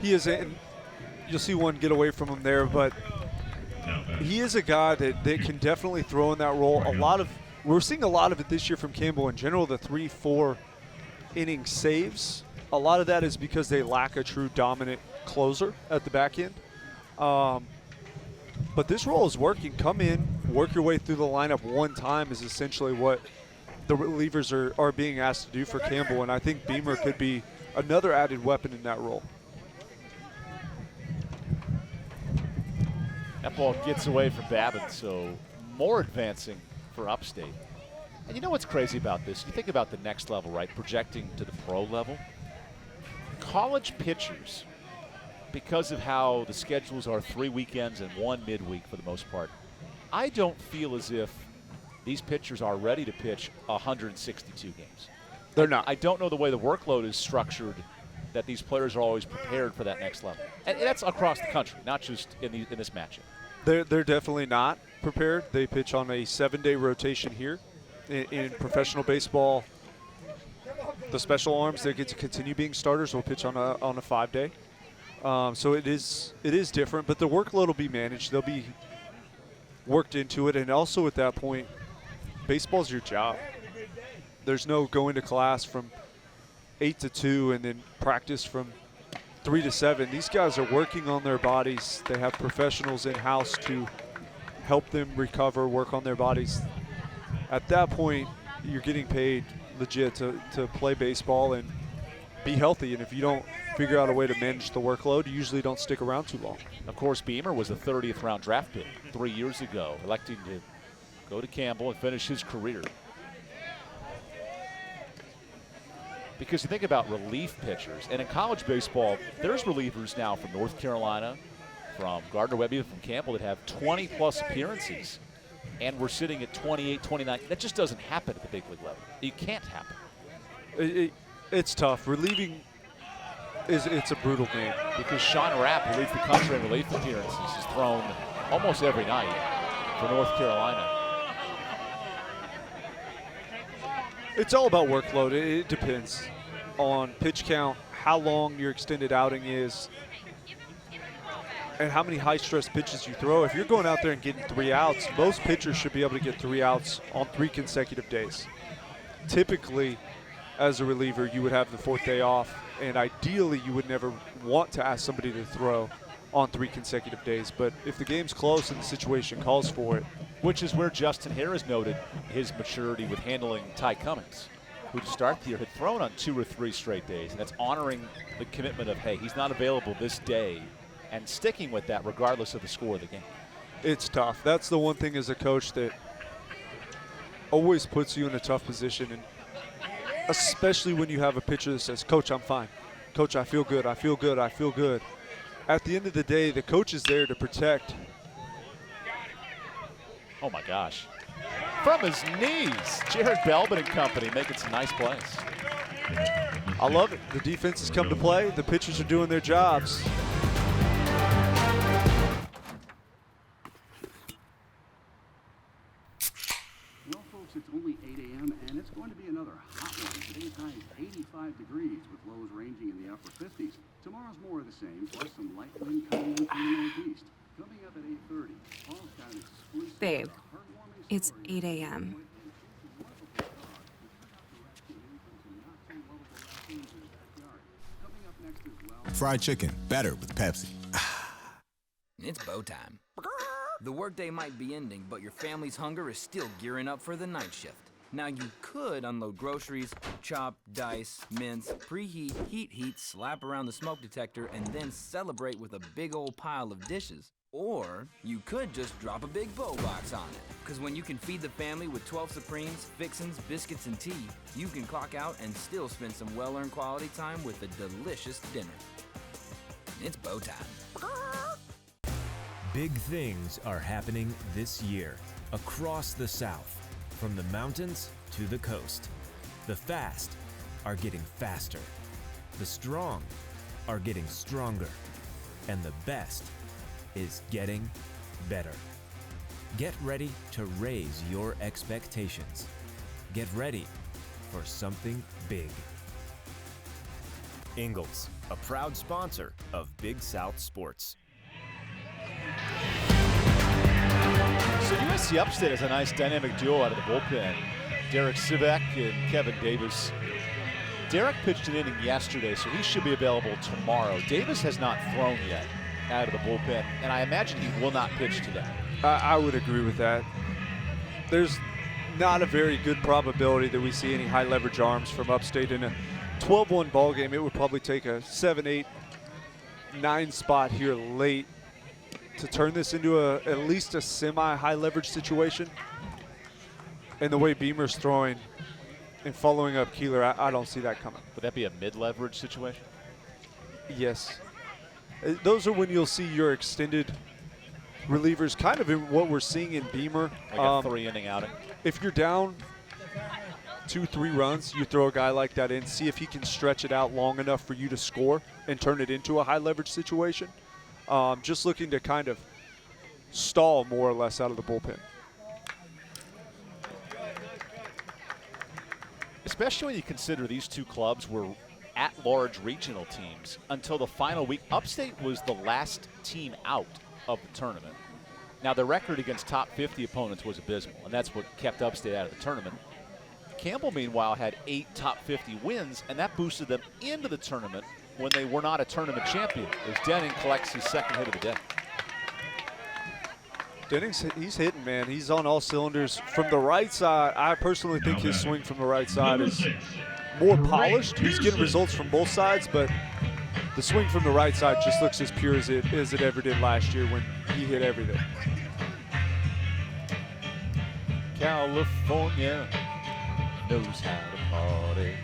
[SPEAKER 2] He is, you'll see one get away from him there, but he is a guy that can definitely throw in that role. We're seeing a lot of it this year from Campbell in general, the 3-4 inning saves. A lot of that is because they lack a true dominant closer at the back end. But this role is working. Come in, work your way through the lineup one time is essentially what the relievers are being asked to do for Campbell, and I think Beamer could be another added weapon in that role.
[SPEAKER 1] That ball gets away from Babin, so more advancing for Upstate. And you know what's crazy about this? You think about the next level, right? Projecting to the pro level. College pitchers, because of how the schedules are 3 weekends and 1 midweek for the most part, I don't feel as if these pitchers are ready to pitch 162 games.
[SPEAKER 2] They're not.
[SPEAKER 1] I don't know the way the workload is structured that these players are always prepared for that next level. And that's across the country, not just in this matchup.
[SPEAKER 2] They're definitely not prepared. They pitch on a 7-day rotation here. In professional baseball, the special arms that get to continue being starters will pitch on a 5-day. So it is different, but the workload will be managed. They'll be worked into it, and also at that point, baseball's your job. There's no going to class from 8 to 2 and then practice from 3 to 7. These guys are working on their bodies. They have professionals in-house to help them recover, work on their bodies. At that point, you're getting paid legit to play baseball and be healthy. And if you don't figure out a way to manage the workload, you usually don't stick around too long.
[SPEAKER 1] Of course, Beamer was a 30th round draft pick 3 years ago, electing to go to Campbell and finish his career. Because you think about relief pitchers, and in college baseball, there's relievers now from North Carolina, from Gardner-Webb, from Campbell that have 20-plus appearances, and we're sitting at 28, 29. That just doesn't happen at the big league level. It can't happen.
[SPEAKER 2] It's tough. Relieving it's a brutal game.
[SPEAKER 1] Because Sean Rapp, who leads the country in relief appearances, has thrown almost every night for North Carolina.
[SPEAKER 2] It's all about workload. It depends on pitch count, how long your extended outing is, and how many high-stress pitches you throw. If you're going out there and getting 3 outs, most pitchers should be able to get 3 outs on 3 consecutive days. Typically, as a reliever, you would have the 4th day off, and ideally you would never want to ask somebody to throw on 3 consecutive days. But if the game's close and the situation calls for it.
[SPEAKER 1] Which is where Justin Harris noted his maturity with handling Ty Cummings, who to start the year had thrown on 2 or 3 straight days. And that's honoring the commitment of, hey, he's not available this day, and sticking with that regardless of the score of the game.
[SPEAKER 2] It's tough. That's the one thing as a coach that always puts you in a tough position, and especially when you have a pitcher that says, Coach, I'm fine. Coach, I feel good. I feel good. I feel good. At the end of the day, the coach is there to protect.
[SPEAKER 1] Oh, my gosh. From his knees, Jared Belbin and company making some nice plays.
[SPEAKER 2] I love it. The defense has come to play. The pitchers are doing their jobs.
[SPEAKER 15] Well, folks, it's only 8 a.m., and it's going to be another hot one. Today's high is 85 degrees with lows ranging in the upper 50s. Tomorrow's more of the same, plus some light wind coming in from the northeast. Coming up at 8:30, Paul's got an exclusive.
[SPEAKER 12] Babe, it's 8 a.m.
[SPEAKER 18] Fried chicken, better with Pepsi.
[SPEAKER 19] It's bow time. The workday might be ending, but your family's hunger is still gearing up for the night shift. Now you could unload groceries, chop, dice, mince, preheat, heat, slap around the smoke detector, and then celebrate with a big old pile of dishes. Or you could just drop a big bow box on it. Because when you can feed the family with 12 Supremes, fixins, biscuits, and tea, you can clock out and still spend some well-earned quality time with a delicious dinner. It's bow time.
[SPEAKER 20] Big things are happening this year across the South, from the mountains to the coast. The fast are getting faster. The strong are getting stronger. And the best is getting better. Get ready to raise your expectations. Get ready for something big. Ingalls, a proud sponsor of Big South Sports.
[SPEAKER 1] So USC Upstate has a nice dynamic duo out of the bullpen. Derek Sivek and Kevin Davis. Derek pitched an inning yesterday, so he should be available tomorrow. Davis has not thrown yet out of the bullpen, and I imagine he will not pitch today.
[SPEAKER 2] I would agree with that. There's not a very good probability that we see any high leverage arms from Upstate in a 12-1 ball game. It would probably take a 7, 8, 9 spot here late to turn this into at least a semi-high leverage situation. And the way Beamer's throwing and following up Keeler, I don't see that coming.
[SPEAKER 1] Would that be a mid-leverage situation?
[SPEAKER 2] Yes. Those are when you'll see your extended relievers, kind of in what we're seeing in Beamer.
[SPEAKER 1] Like a 3-inning outing.
[SPEAKER 2] If you're down 2-3 runs, you throw a guy like that in, see if he can stretch it out long enough for you to score and turn it into a high leverage situation. Just looking to kind of stall more or less out of the bullpen.
[SPEAKER 1] Especially when you consider these two clubs were at-large regional teams until the final week. Upstate was the last team out of the tournament. Now, their record against top 50 opponents was abysmal, and that's what kept Upstate out of the tournament. Campbell, meanwhile, had 8 top 50 wins, and that boosted them into the tournament when they were not a tournament champion, as Denning collects his second hit of the day.
[SPEAKER 2] Denning's, he's hitting, man. He's on all cylinders. From the right side, I personally think his swing from the right side is more polished. He's getting results from both sides, but the swing from the right side just looks as pure as it ever did last year when he hit everything.
[SPEAKER 1] California knows how to party.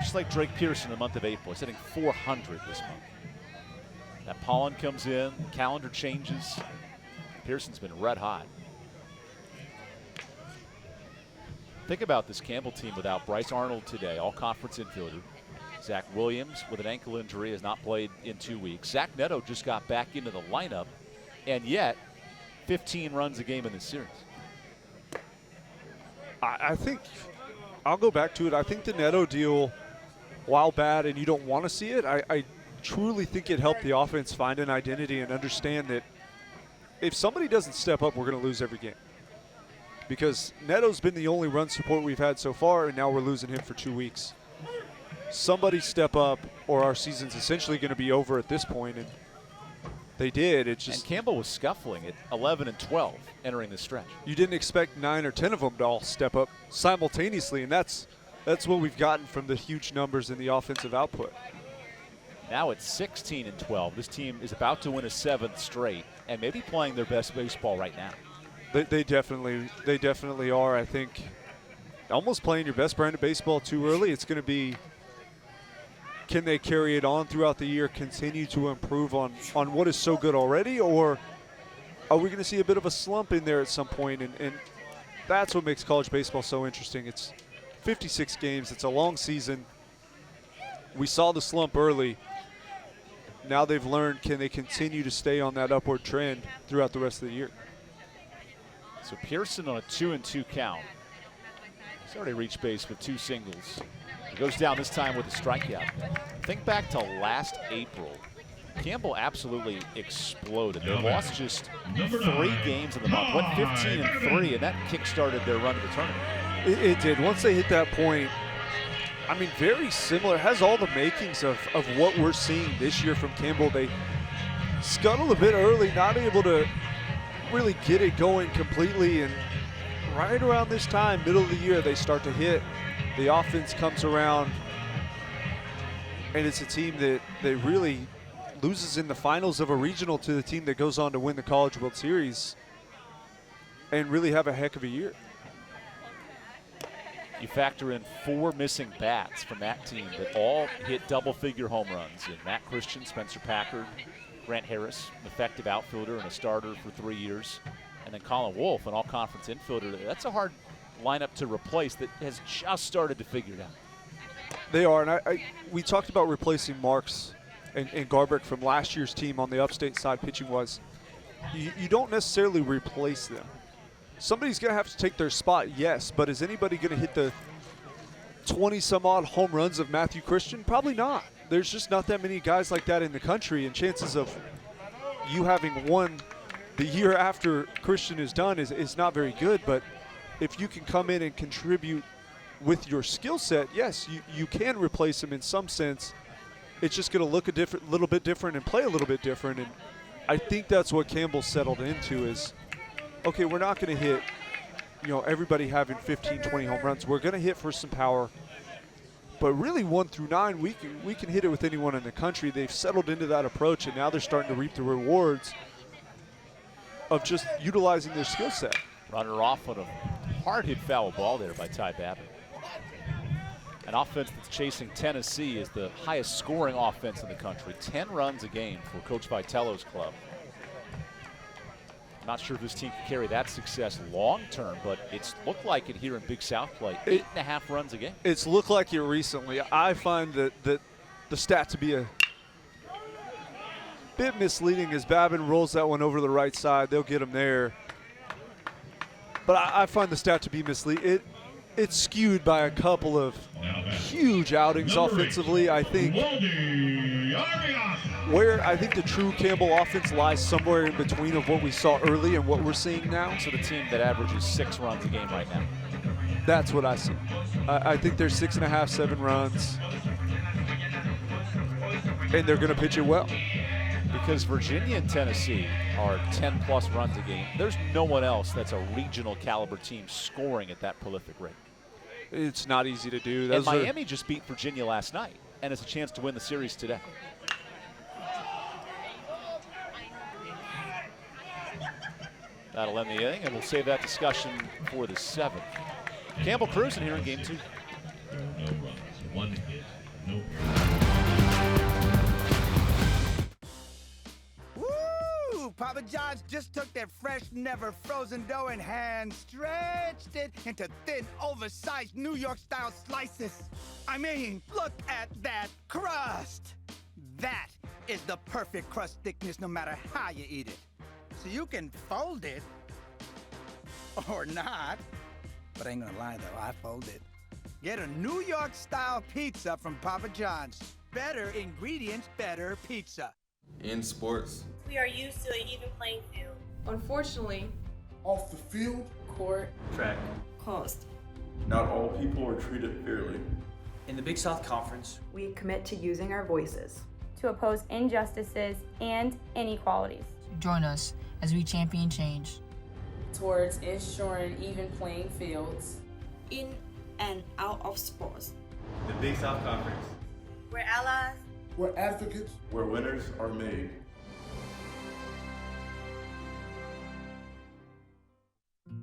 [SPEAKER 1] Just like Drake Pearson in the month of April. He's hitting 400 this month. That pollen comes in, the calendar changes. Pearson's been red hot. Think about this Campbell team without Bryce Arnold today, all-conference infielder. Zach Williams with an ankle injury has not played in 2 weeks. Zach Neto just got back into the lineup, and yet 15 runs a game in this series.
[SPEAKER 2] I think I'll go back to it. I think the Neto deal, while bad and you don't want to see it, I truly think it helped the offense find an identity and understand that if somebody doesn't step up, we're going to lose every game. Because Neto's been the only run support we've had so far, and now we're losing him for 2 weeks. Somebody step up, or our season's essentially going to be over at this point, and they did. It just,
[SPEAKER 1] and Campbell was scuffling at 11 and 12 entering this stretch.
[SPEAKER 2] You didn't expect 9 or 10 of them to all step up simultaneously, and that's what we've gotten from the huge numbers in the offensive output.
[SPEAKER 1] Now it's 16 and 12. This team is about to win a 7th straight and maybe playing their best baseball right now.
[SPEAKER 2] They definitely are. I think almost playing your best brand of baseball too early. It's going to be, can they carry it on throughout the year, continue to improve on what is so good already, or are we going to see a bit of a slump in there at some point? And that's what makes college baseball so interesting. It's 56 games. It's a long season. We saw the slump early. Now they've learned, can they continue to stay on that upward trend throughout the rest of the year?
[SPEAKER 1] So Pearson on a 2-2 count. He's already reached base with 2 singles. He goes down this time with a strikeout. Think back to last April. Campbell absolutely exploded. They lost just 3 games in the month, went 15 and 3, and that kick-started their run to the tournament.
[SPEAKER 2] It did. Once they hit that point, I mean, very similar. Has all the makings of what we're seeing this year from Campbell. They scuttled a bit early, not able to really get it going completely, and right around this time, middle of the year, they start to hit. The offense comes around, and it's a team that really loses in the finals of a regional to the team that goes on to win the College World Series and really have a heck of a year.
[SPEAKER 1] You factor in 4 missing bats from that team that all hit double-figure home runs. And Matt Christian, Spencer Packard, Grant Harris, an effective outfielder and a starter for 3 years, and then Colin Wolfe, an all-conference infielder. That's a hard lineup to replace that has just started to figure it out.
[SPEAKER 2] They are, and we talked about replacing Marks and Garbrick from last year's team on the upstate side pitching-wise. You don't necessarily replace them. Somebody's going to have to take their spot, yes, but is anybody going to hit the 20-some-odd home runs of Matthew Christian? Probably not. There's just not that many guys like that in the country, and chances of you having one the year after Christian is done is not very good. But if you can come in and contribute with your skill set, yes, you can replace him in some sense. It's just going to look little bit different and play a little bit different, and I think that's what Campbell settled into is, okay, we're not going to hit, everybody having 15, 20 home runs. We're going to hit for some power. But really 1 through 9, we can hit it with anyone in the country. They've settled into that approach, and now they're starting to reap the rewards of just utilizing their skill set.
[SPEAKER 1] Runner off on a hard-hit foul ball there by Ty Babbitt. An offense that's chasing Tennessee is the highest scoring offense in the country. 10 runs a game for Coach Vitello's club. Not sure if this team can carry that success long term, but it's looked like it here in Big South play. 8.5 runs a game.
[SPEAKER 2] It's looked like it recently. I find that the stat to be a bit misleading as Babin rolls that one over the right side. They'll get him there. But I find the stat to be misleading. It's skewed by a couple of huge outings offensively. I think where I think the true Campbell offense lies somewhere in between of what we saw early and what we're seeing now.
[SPEAKER 1] So the team that averages 6 runs a game right now.
[SPEAKER 2] That's what I see. I think they're 6.5, 7 runs, and they're going to pitch it well.
[SPEAKER 1] Because Virginia and Tennessee are 10+ runs a game. There's no one else that's a regional caliber team scoring at that prolific rate.
[SPEAKER 2] It's not easy to do.
[SPEAKER 1] And Miami just beat Virginia last night and has a chance to win the series today. That'll end the inning, and we'll save that discussion for the 7th. Campbell cruising here in Game 2.
[SPEAKER 13] No runs, 1 hit, no.
[SPEAKER 14] Papa John's just took their fresh, never frozen dough and hand stretched it into thin, oversized New York-style slices. I mean, look at that crust. That is the perfect crust thickness no matter how you eat it. So you can fold it or not. But I ain't gonna lie though, I fold it. Get a New York-style pizza from Papa John's. Better ingredients, better pizza.
[SPEAKER 3] In sports,
[SPEAKER 4] we are used to an even playing field.
[SPEAKER 5] Unfortunately,
[SPEAKER 6] off the field,
[SPEAKER 10] court,
[SPEAKER 7] track,
[SPEAKER 4] coast,
[SPEAKER 3] not all people are treated fairly.
[SPEAKER 7] In the Big South Conference,
[SPEAKER 5] we commit to using our voices
[SPEAKER 8] to oppose injustices and inequalities.
[SPEAKER 9] Join us as we champion change
[SPEAKER 10] towards ensuring even playing fields
[SPEAKER 4] in and out of sports.
[SPEAKER 3] The Big South Conference,
[SPEAKER 4] we're allies,
[SPEAKER 6] we're advocates,
[SPEAKER 3] where winners are made.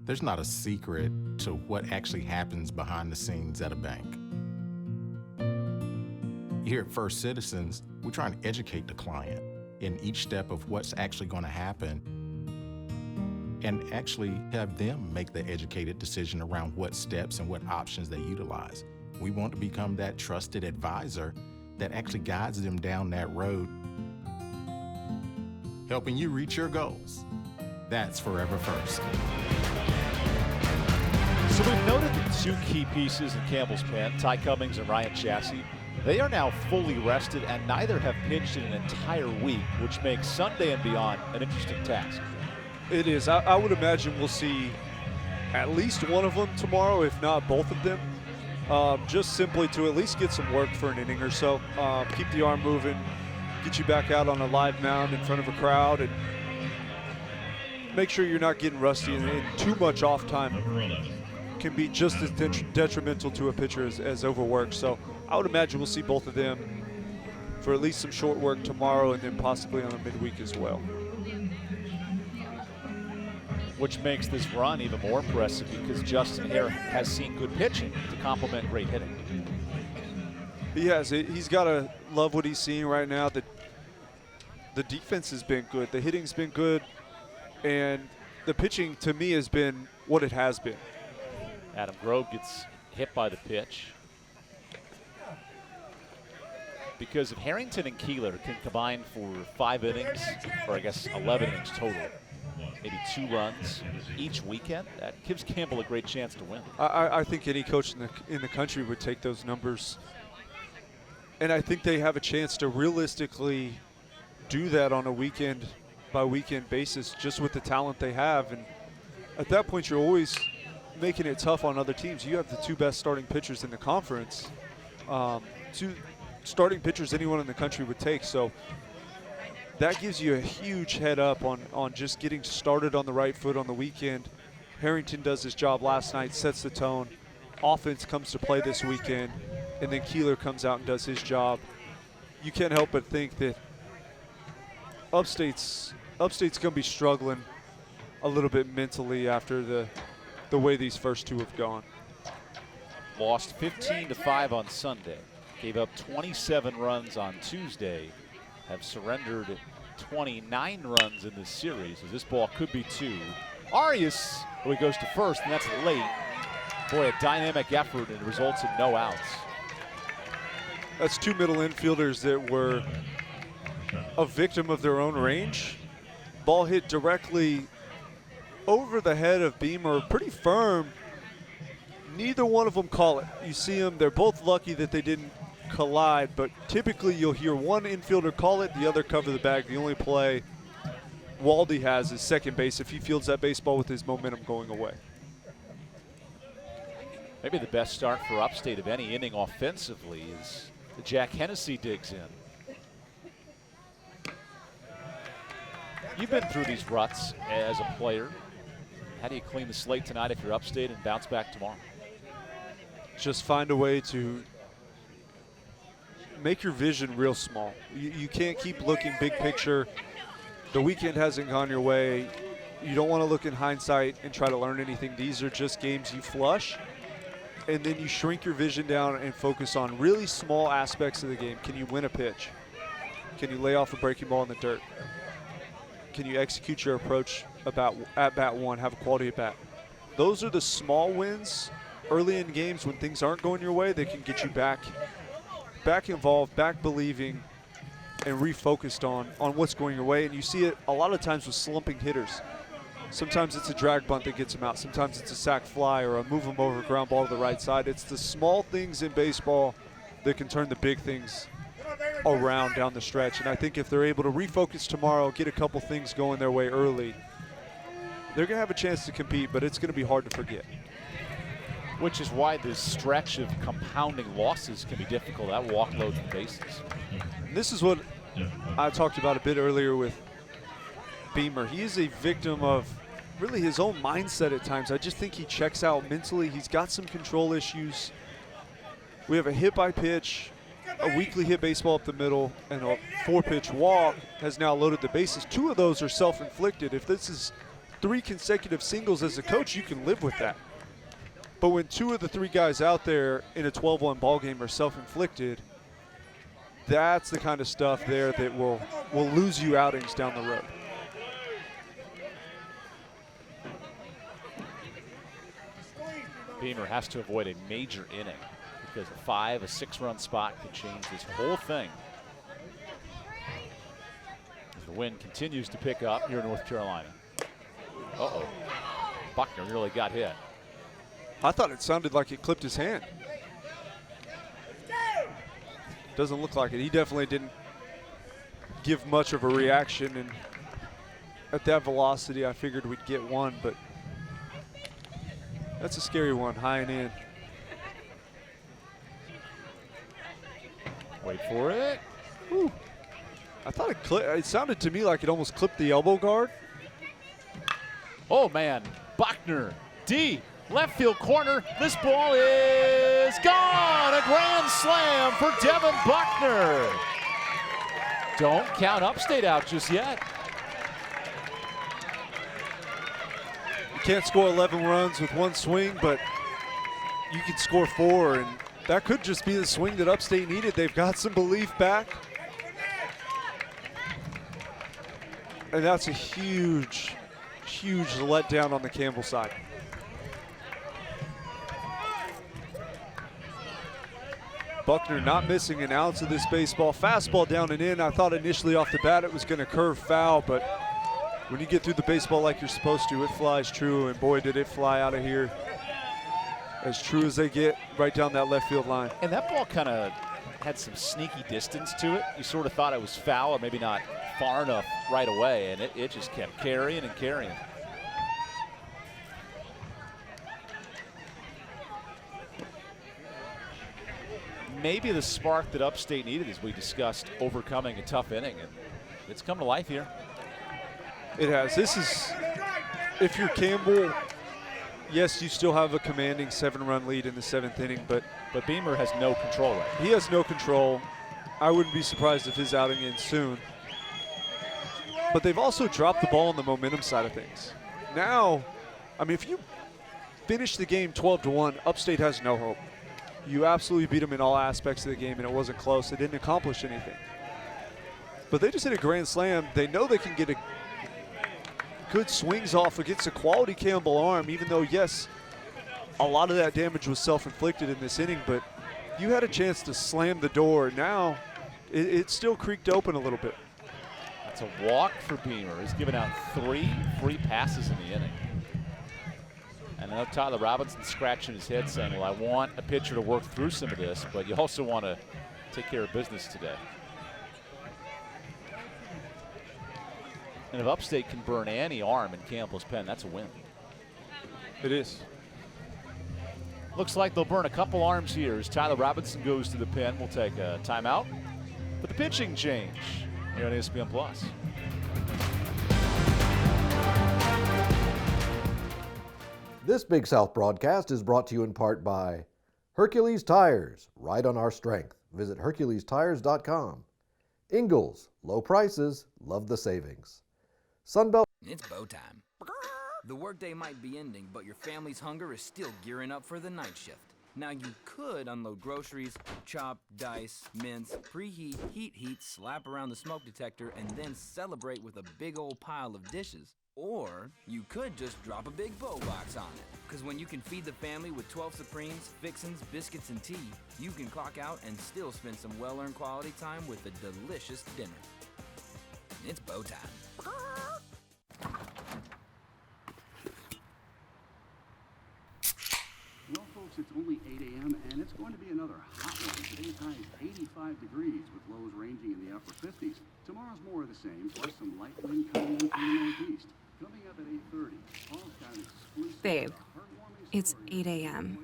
[SPEAKER 18] There's not a secret to what actually happens behind the scenes at a bank. Here at First Citizens, we're trying to educate the client in each step of what's actually going to happen and actually have them make the educated decision around what steps and what options they utilize. We want to become that trusted advisor that actually guides them down that road, helping you reach your goals. That's Forever First.
[SPEAKER 1] So we've noted the 2 key pieces in Campbell's pen, Ty Cummings and Ryan Chassie. They are now fully rested, and neither have pitched in an entire week, which makes Sunday and beyond an interesting task.
[SPEAKER 2] It is. I would imagine we'll see at least one of them tomorrow, if not both of them, just simply to at least get some work for an inning or so. Keep the arm moving, get you back out on a live mound in front of a crowd, and make sure you're not getting rusty, and too much off time can be just as detrimental to a pitcher as overwork. So I would imagine we'll see both of them for at least some short work tomorrow and then possibly on a midweek as well.
[SPEAKER 1] Which makes this run even more impressive because Justin Hare has seen good pitching to complement great hitting.
[SPEAKER 2] He has. He's got to love what he's seeing right now. The defense has been good. The hitting's been good. And the pitching, to me, has been what it has been.
[SPEAKER 1] Adam Grove gets hit by the pitch. Because if Harrington and Keeler can combine for 5 innings, or I guess 11 innings total, maybe 2 runs each weekend, that gives Campbell a great chance to win.
[SPEAKER 2] I think any coach in the country would take those numbers. And I think they have a chance to realistically do that on a weekend by weekend basis just with the talent they have. And at that point, you're always making it tough on other teams. You have the 2 best starting pitchers in the conference. 2 starting pitchers anyone in the country would take. So that gives you a huge head up on just getting started on the right foot on the weekend. Harrington does his job last night, sets the tone. Offense comes to play this weekend, and then Keeler comes out and does his job. You can't help but think that Upstate's going to be struggling a little bit mentally after the way these first 2 have gone.
[SPEAKER 1] Lost 15-5 on Sunday. Gave up 27 runs on Tuesday. Have surrendered 29 runs in this series, as this ball could be 2. Arias, he goes to first, and that's late. Boy, a dynamic effort, and it results in no outs.
[SPEAKER 2] That's 2 middle infielders that were a victim of their own range. Ball hit directly over the head of Beamer, pretty firm. Neither one of them call it. You see them, they're both lucky that they didn't collide, but typically you'll hear one infielder call it, the other cover the bag. The only play Waldy has is second base if he fields that baseball with his momentum going away.
[SPEAKER 1] Maybe the best start for Upstate of any inning offensively is the Jack Hennessy digs in. You've been through these ruts as a player. How do you clean the slate tonight if you're Upstate and bounce back tomorrow?
[SPEAKER 2] Just find a way to make your vision real small. You can't keep looking big picture. The weekend hasn't gone your way. You don't want to look in hindsight and try to learn anything. These are just games you flush, and then you shrink your vision down and focus on really small aspects of the game. Can you win a pitch? Can you lay off a breaking ball in the dirt? Can you execute your approach at bat 1, have a quality at bat? Those are the small wins early in games when things aren't going your way. They can get you back involved, back believing, and refocused on what's going your way. And you see it a lot of times with slumping hitters. Sometimes it's a drag bunt that gets them out. Sometimes it's a sac fly or a move them over ground ball to the right side. It's the small things in baseball that can turn the big things around down the stretch. And I think if they're able to refocus tomorrow, get a couple things going their way early, they're going to have a chance to compete, but it's going to be hard to forget.
[SPEAKER 1] Which is why this stretch of compounding losses can be difficult. That walk load the bases.
[SPEAKER 2] And this is what I talked about a bit earlier with Beamer. He is a victim of really his own mindset at times. I just think he checks out mentally. He's got some control issues. We have a hit by pitch, a weakly hit baseball up the middle, and a 4-pitch walk has now loaded the bases. 2 of those are self-inflicted. If this is 3 consecutive singles as a coach, you can live with that. But when 2 of the 3 guys out there in a 12-1 ball game are self-inflicted, that's the kind of stuff there that will lose you outings down the road.
[SPEAKER 1] Beamer has to avoid a major inning because a 6-run spot could change this whole thing. As the wind continues to pick up here in North Carolina. Uh-oh. Buckner really got hit.
[SPEAKER 2] I thought it sounded like it clipped his hand. Doesn't look like it. He definitely didn't give much of a reaction, and at that velocity I figured we'd get one, but that's a scary one, high and in.
[SPEAKER 1] Wait for it.
[SPEAKER 2] Whew. I thought it sounded to me like it almost clipped the elbow guard.
[SPEAKER 1] Oh man, Buckner, deep, left field corner. This ball is gone. A grand slam for Devin Buckner. Don't count Upstate out just yet.
[SPEAKER 2] You can't score 11 runs with one swing, but you can score 4, and that could just be the swing that Upstate needed. They've got some belief back. And that's a huge, huge letdown on the Campbell side. Buckner not missing an ounce of this baseball. Fastball down and in. I thought initially off the bat it was going to curve foul, but when you get through the baseball like you're supposed to, it flies true, and boy, did it fly out of here. As true as they get, right down that left field line.
[SPEAKER 1] And that ball kind of had some sneaky distance to it. You sort of thought it was foul, or maybe not far enough right away, and it just kept carrying and carrying. Maybe the spark that Upstate needed, as we discussed, overcoming a tough inning, and it's come to life here.
[SPEAKER 2] It has. This is, if you're Campbell, yes, you still have a commanding 7-run lead in the 7th inning, but
[SPEAKER 1] Beamer has no control right now.
[SPEAKER 2] He has no control. I wouldn't be surprised if his outing ends soon. But they've also dropped the ball on the momentum side of things. Now, I mean, if you finish the game 12-1, Upstate has no hope. You absolutely beat them in all aspects of the game, and it wasn't close. They didn't accomplish anything. But they just hit a grand slam. They know they can get a good swings off against a quality Campbell arm, even though, yes, a lot of that damage was self-inflicted in this inning, but you had a chance to slam the door. Now, it still creaked open a little bit.
[SPEAKER 1] That's a walk for Beamer. He's given out 3 free passes in the inning. And I know Tyler Robinson's scratching his head saying, well, I want a pitcher to work through some of this, but you also want to take care of business today. And if Upstate can burn any arm in Campbell's pen, that's a win.
[SPEAKER 2] It is.
[SPEAKER 1] Looks like they'll burn a couple arms here as Tyler Robinson goes to the pen. We'll take a timeout for the pitching change here on ESPN Plus.
[SPEAKER 17] This Big South broadcast is brought to you in part by Hercules Tires, ride on our strength. Visit HerculesTires.com. Ingalls, low prices, love the savings. Sunbelt.
[SPEAKER 19] It's bow time. The workday might be ending, but your family's hunger is still gearing up for the night shift. Now you could unload groceries, chop, dice, mince, preheat, heat, slap around the smoke detector, and then celebrate with a big old pile of dishes. Or you could just drop a big bow box on it. Because when you can feed the family with 12 Supremes, fixins, biscuits, and tea, you can clock out and still spend some well-earned quality time with a delicious dinner. It's bow time.
[SPEAKER 15] Well, folks, it's only 8 a.m. and it's going to be another hot one. Today's high is 85 degrees with lows ranging in the upper 50s. Tomorrow's more of the same, plus some light wind coming in from the northeast. Coming up at 8:30, Paul's got an exclusive.
[SPEAKER 12] Babe, it's 8 a.m.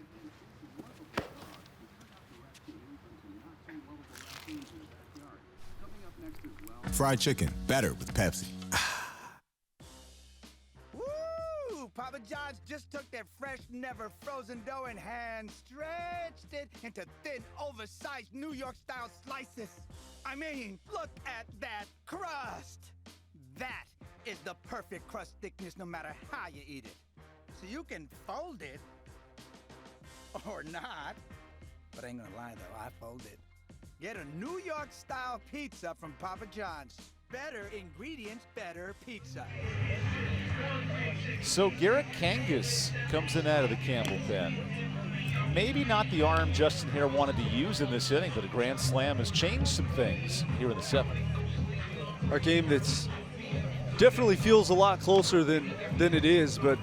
[SPEAKER 21] Fried chicken, better with Pepsi.
[SPEAKER 14] Woo! Papa John's just took their fresh, never frozen dough and hand stretched it into thin, oversized New York-style slices. I mean, look at that crust. That is the perfect crust thickness no matter how you eat it. So you can fold it or not. But I ain't gonna lie though, I fold it. Get a New York-style pizza from Papa John's. Better ingredients, better pizza.
[SPEAKER 1] So Garrett Kangas comes in out of the Campbell pen. Maybe not the arm Justin Hare wanted to use in this inning, but a grand slam has changed some things here in the 7th.
[SPEAKER 2] A game that's definitely feels a lot closer than it is, but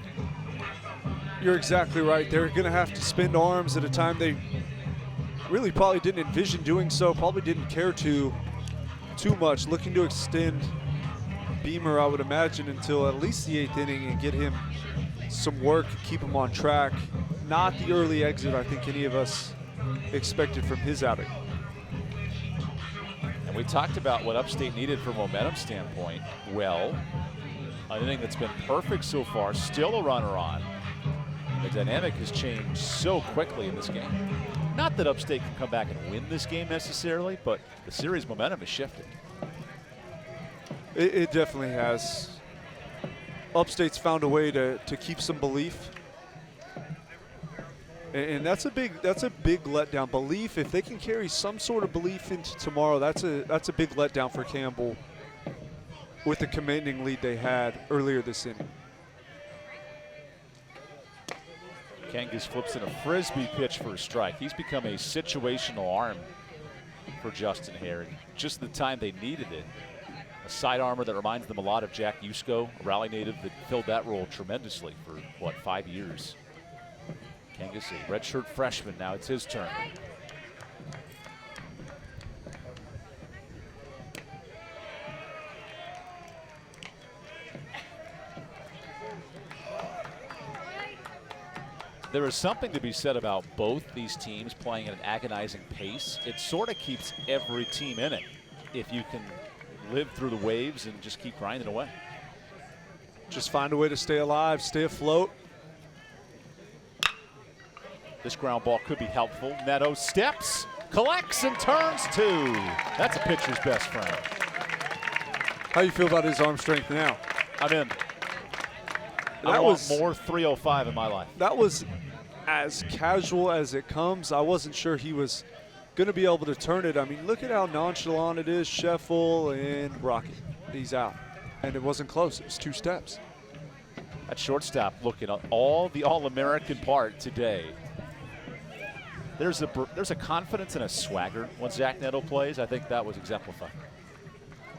[SPEAKER 2] you're exactly right. They're going to have to spend arms at a time they really probably didn't envision doing so, probably didn't care to too much. Looking to extend Beamer, I would imagine, until at least the 8th inning and get him some work, keep him on track. Not the early exit I think any of us expected from his outing. And
[SPEAKER 1] we talked about what Upstate needed from a momentum standpoint. Well, An inning that's been perfect so far, still a runner on. The dynamic has changed so quickly in this game. Not that Upstate can come back and win this game necessarily, but the series momentum has shifted.
[SPEAKER 2] It definitely has. Upstate's found a way to keep some belief. And that's a big letdown. Belief, if they can carry some sort of belief into tomorrow, that's a big letdown for Campbell with the commanding lead they had earlier this inning.
[SPEAKER 1] Kangas flips in a frisbee pitch for a strike. He's become a situational arm for Justin Herring. Just the time they needed it. A side armor that reminds them a lot of Jack Yusko, a Raleigh native that filled that role tremendously for, what, 5 years. Kangas, a redshirt freshman, now it's his turn. There is something to be said about both these teams playing at an agonizing pace. It sort of keeps every team in it if you can live through the waves and just keep grinding away.
[SPEAKER 2] Just find a way to stay alive, stay afloat.
[SPEAKER 1] This ground ball could be helpful. Neto steps, collects, and turns two. That's a pitcher's best friend.
[SPEAKER 2] How you feel about his arm strength now?
[SPEAKER 1] I'm in. I want more 305 in my life.
[SPEAKER 2] That was as casual as it comes. I wasn't sure he was going to be able to turn it. I mean, look at how nonchalant it is. Scheffel and Rocky. He's out. And it wasn't close. It was 2 steps.
[SPEAKER 1] That shortstop looking at all the All-American part today. There's a confidence and a swagger when Zach Neto plays. I think that was exemplified.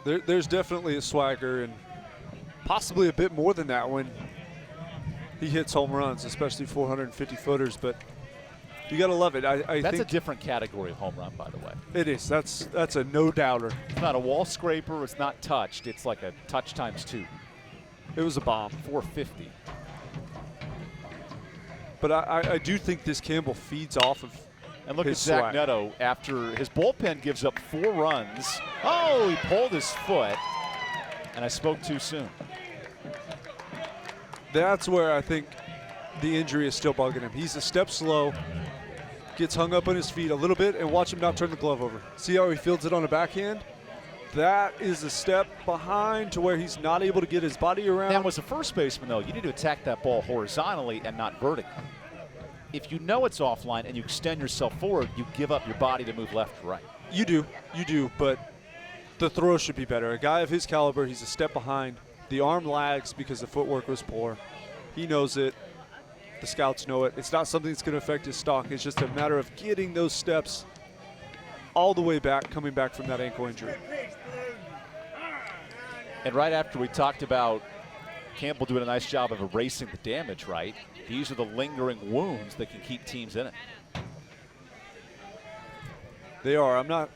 [SPEAKER 2] There's definitely a swagger and possibly a bit more than that when he hits home runs, especially 450-footers. But you got to love it. I
[SPEAKER 1] That's
[SPEAKER 2] think
[SPEAKER 1] a different category of home run, by the way.
[SPEAKER 2] It is. That's a no-doubter.
[SPEAKER 1] It's not a wall scraper. It's not touched. It's like a touch times 2.
[SPEAKER 2] It was a bomb.
[SPEAKER 1] 450.
[SPEAKER 2] But I do think this Campbell feeds off of
[SPEAKER 1] And look at
[SPEAKER 2] his
[SPEAKER 1] Zach
[SPEAKER 2] swag.
[SPEAKER 1] Neto after his bullpen gives up 4 runs. Oh, he pulled his foot, and I spoke too soon.
[SPEAKER 2] That's where I think the injury is still bugging him. He's a step slow, gets hung up on his feet a little bit, and watch him not turn the glove over. See how he fields it on the backhand? That is a step behind to where he's not able to get his body around.
[SPEAKER 1] That was a first baseman, though. You need to attack that ball horizontally and not vertically. If you know it's offline and you extend yourself forward, you give up your body to move left to right.
[SPEAKER 2] You do, but the throw should be better. A guy of his caliber, he's a step behind. The arm lags because the footwork was poor. He knows it. The scouts know it. It's not something that's going to affect his stock. It's just a matter of getting those steps all the way back, coming back from that ankle injury.
[SPEAKER 1] And right after we talked about Campbell doing a nice job of erasing the damage, right? These are the lingering wounds that can keep teams in it.
[SPEAKER 2] They are. I'm not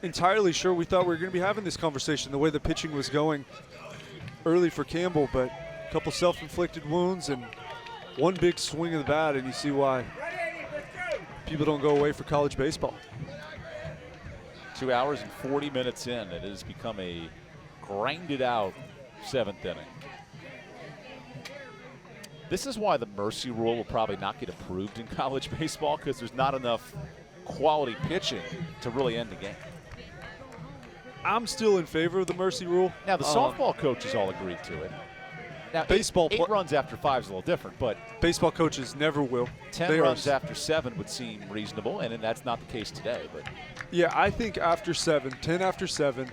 [SPEAKER 2] entirely sure we thought we were going to be having this conversation the way the pitching was going early for Campbell, but a couple self-inflicted wounds and one big swing of the bat, and you see why people don't go away for college baseball.
[SPEAKER 1] 2 hours and 40 minutes in, it has become a grinded out 7th inning. This is why the mercy rule will probably not get approved in college baseball, because there's not enough quality pitching to really end the game.
[SPEAKER 2] I'm still in favor of the mercy rule.
[SPEAKER 1] Now, the softball coaches all agreed to it. Now,
[SPEAKER 2] baseball
[SPEAKER 1] eight runs after 5 is a little different, but
[SPEAKER 2] baseball coaches never will.
[SPEAKER 1] 10 runs after 7 would seem reasonable, and that's not the case today. But
[SPEAKER 2] yeah, I think after 7, 10 after 7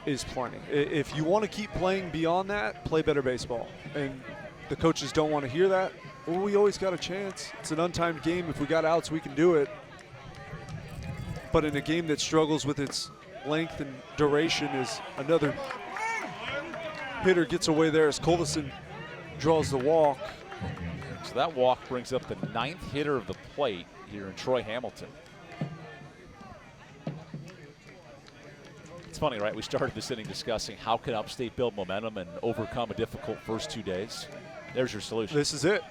[SPEAKER 2] is plenty. If you want to keep playing beyond that, play better baseball. And the coaches don't want to hear that. Well, we always got a chance. It's an untimed game. If we got outs, we can do it. But in a game that struggles with its length and duration, is another hitter gets away there as Colson draws the walk.
[SPEAKER 1] So that walk brings up the 9th hitter of the plate here in Troy Hamilton. It's funny, right? We started this inning discussing how can Upstate build momentum and overcome a difficult first 2 days. There's your solution.
[SPEAKER 2] This is it.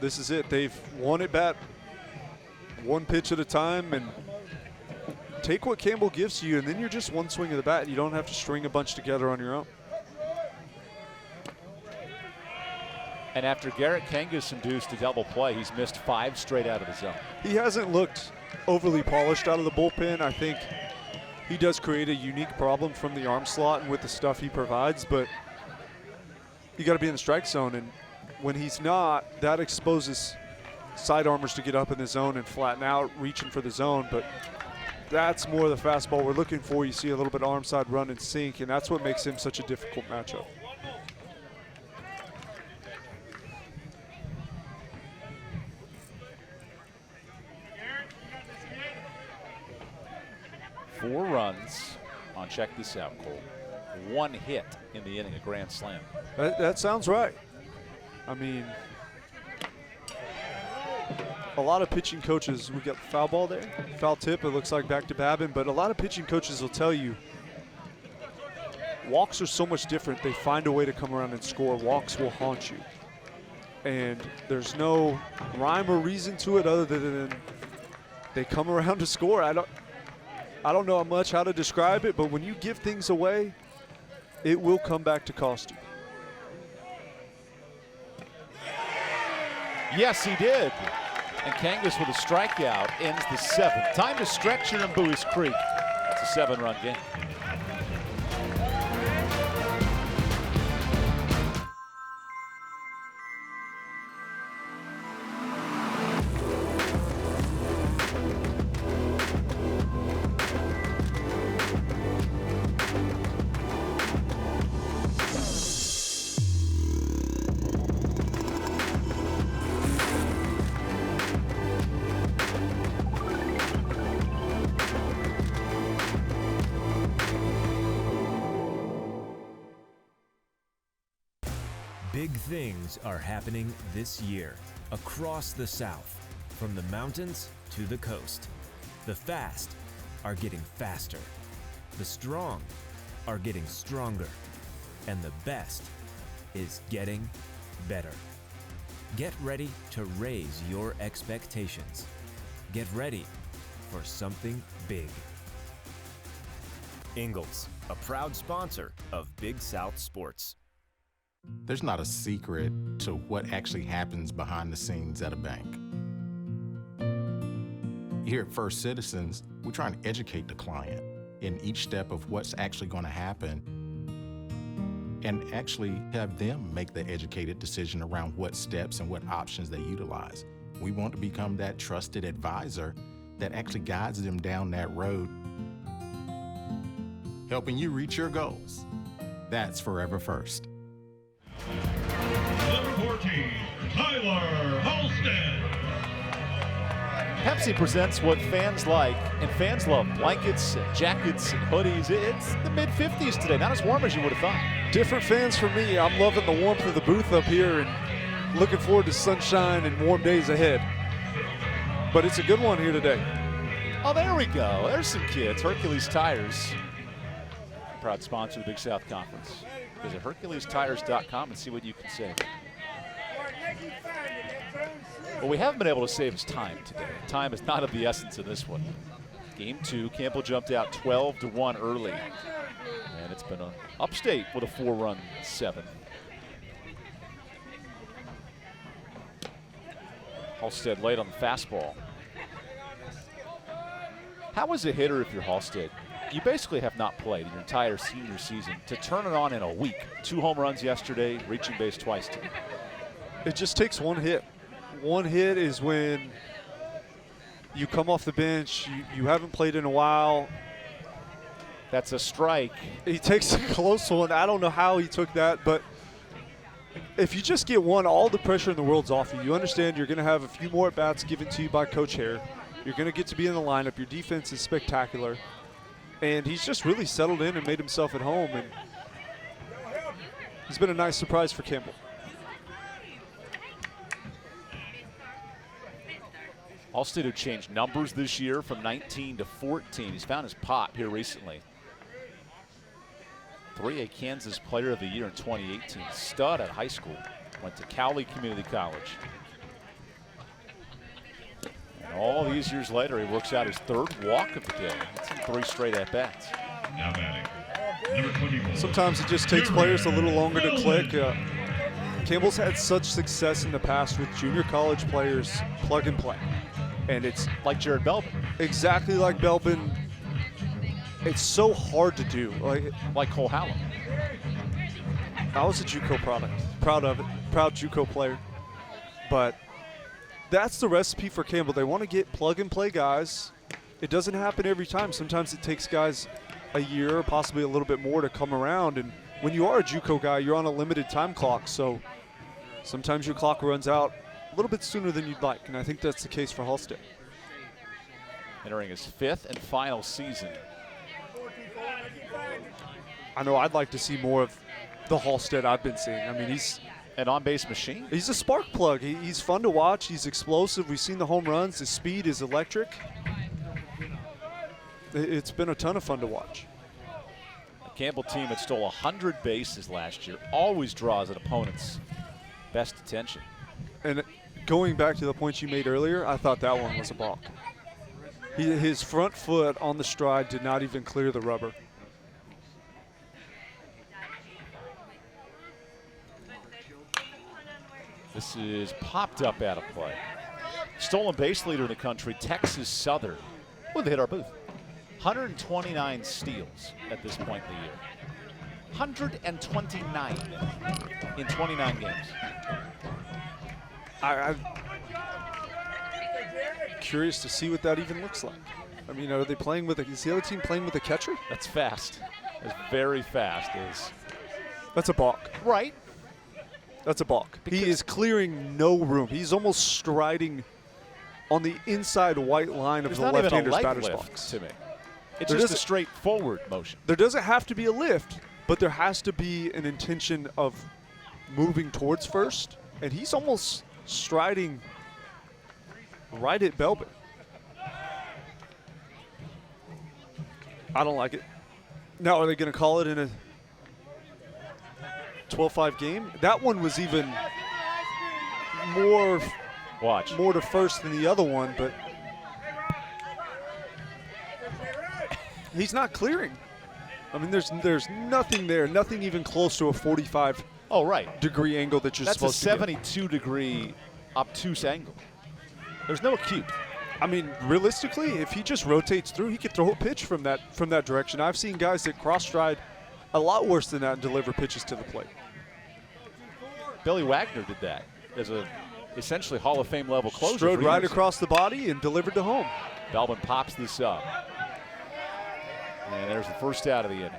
[SPEAKER 2] This is it. They've won at bat one pitch at a time, and take what Campbell gives to you, and then you're just one swing of the bat. You don't have to string a bunch together on your own.
[SPEAKER 1] And after Garrett Kangas induced a double play, he's missed 5 straight out of the zone.
[SPEAKER 2] He hasn't looked overly polished out of the bullpen. I think he does create a unique problem from the arm slot and with the stuff he provides, but you got to be in the strike zone, and when he's not, that exposes side armors to get up in the zone and flatten out, reaching for the zone. But that's more the fastball we're looking for. You see a little bit of arm side run and sink, and that's what makes him such a difficult matchup.
[SPEAKER 1] Four runs on Check This Out, Cole. 1 hit in the inning, a grand slam.
[SPEAKER 2] That sounds right. I mean, a lot of pitching coaches, we got foul ball there, foul tip, it looks like back to Babin, but a lot of pitching coaches will tell you walks are so much different. They find a way to come around and score. Walks will haunt you. And there's no rhyme or reason to it other than they come around to score. I don't know much how to describe it, but when you give things away, it will come back to cost you.
[SPEAKER 1] Yes, he did. And Kangas with a strikeout ends the 7th. Time to stretch here in Buies Creek. It's a 7-run game.
[SPEAKER 20] Big things are happening this year across the South, from the mountains to the coast. The fast are getting faster. The strong are getting stronger. And the best is getting better. Get ready to raise your expectations. Get ready for something big. Ingalls, a proud sponsor of Big South Sports.
[SPEAKER 18] There's not a secret to what actually happens behind the scenes at a bank. Here at First Citizens, we're trying to educate the client in each step of what's actually going to happen and actually have them make the educated decision around what steps and what options they utilize. We want to become that trusted advisor that actually guides them down that road, helping you reach your goals. That's Forever First.
[SPEAKER 13] Number 14, Tyler Halstead.
[SPEAKER 1] Pepsi presents what fans like, and fans love blankets, and jackets, and hoodies. It's the mid-50s today, not as warm as you would have thought.
[SPEAKER 2] Different fans for me. I'm loving the warmth of the booth up here and looking forward to sunshine and warm days ahead. But it's a good one here today.
[SPEAKER 1] Oh, there we go. There's some kids. Hercules Tires, proud sponsor of the Big South Conference. Visit HerculesTires.com and see what you can save. What we haven't been able to save is time today. Time is not of the essence in this one. Game 2, Campbell jumped out 12-1 early. And it's been upstate with a 4-run 7. Halstead late on the fastball. How is a hitter if you're Halstead? You basically have not played your entire senior season. To turn it on in a week, 2 home runs yesterday, reaching base twice today.
[SPEAKER 2] It just takes one hit. One hit is when you come off the bench, you haven't played in a while.
[SPEAKER 1] That's a strike.
[SPEAKER 2] He takes a close one. I don't know how he took that, but if you just get one, all the pressure in the world's off you. You understand you're going to have a few more at-bats given to you by Coach Hare. You're going to get to be in the lineup. Your defense is spectacular. And he's just really settled in and made himself at home. And he's been a nice surprise for Campbell.
[SPEAKER 1] Halstead, who changed numbers this year from 19 to 14. He's found his pop here recently. 3A Kansas Player of the Year in 2018. Stud at high school. Went to Cowley Community College. And all these years later, he works out his 3rd walk of the day. That's in 3 straight at-bats.
[SPEAKER 13] Now batting, number 21.
[SPEAKER 2] Sometimes it just takes players a little longer to click. Campbell's had such success in the past with junior college players plug and play. And it's
[SPEAKER 1] like Jared Belbin.
[SPEAKER 2] Exactly like Belbin. It's so hard to do.
[SPEAKER 1] Like Cole Hallam.
[SPEAKER 2] I was a JUCO product. Proud of it. Proud JUCO player. But that's the recipe for Campbell. They want to get plug and play guys. It doesn't happen every time. Sometimes it takes guys a year, possibly a little bit more, to come around. And when you are a JUCO guy, you're on a limited time clock. So sometimes your clock runs out a little bit sooner than you'd like. And I think that's the case for Halstead.
[SPEAKER 1] Entering his 5th and final season.
[SPEAKER 2] I know I'd like to see more of the Halstead I've been seeing. I mean, he's
[SPEAKER 1] an on-base machine.
[SPEAKER 2] He's a spark plug. He's fun to watch. He's explosive. We've seen the home runs. His speed is electric. It's been a ton of fun to watch.
[SPEAKER 1] A Campbell team that stole 100 bases last year always draws an opponent's best attention.
[SPEAKER 2] And going back to the points you made earlier, I thought that one was a balk. His front foot on the stride did not even clear the rubber.
[SPEAKER 1] This is popped up out of play. Stolen base leader in the country, Texas Southern. Oh, they hit our booth. 129 steals at this point in the year. 129 in 29 games.
[SPEAKER 2] I'm curious to see what that even looks like. I mean, are they playing with is the other team playing with a catcher?
[SPEAKER 1] That's fast. That's very fast.
[SPEAKER 2] That's a balk.
[SPEAKER 1] Right.
[SPEAKER 2] That's a balk. He is clearing no room. He's almost striding on the inside white line of the left-hander's batter's box.
[SPEAKER 1] To me. It's just a straight forward motion.
[SPEAKER 2] There doesn't have to be a lift, but there has to be an intention of moving towards first, and he's almost striding right at Belbin. I don't like it. Now, are they going to call it in a 12-5 game? That one was even more to first than the other one, but he's not clearing. I mean, there's nothing there, nothing even close to a 45 degree angle that you're supposed to get.
[SPEAKER 1] That's a 72-degree obtuse angle. There's no acute.
[SPEAKER 2] I mean, realistically, if he just rotates through, he could throw a pitch from that direction. I've seen guys that cross-stride a lot worse than that and deliver pitches to the plate.
[SPEAKER 1] Billy Wagner did that as a essentially Hall of Fame level closer.
[SPEAKER 2] Strode right across the body and delivered to home.
[SPEAKER 1] Belbin pops this up. And there's the first out of the inning.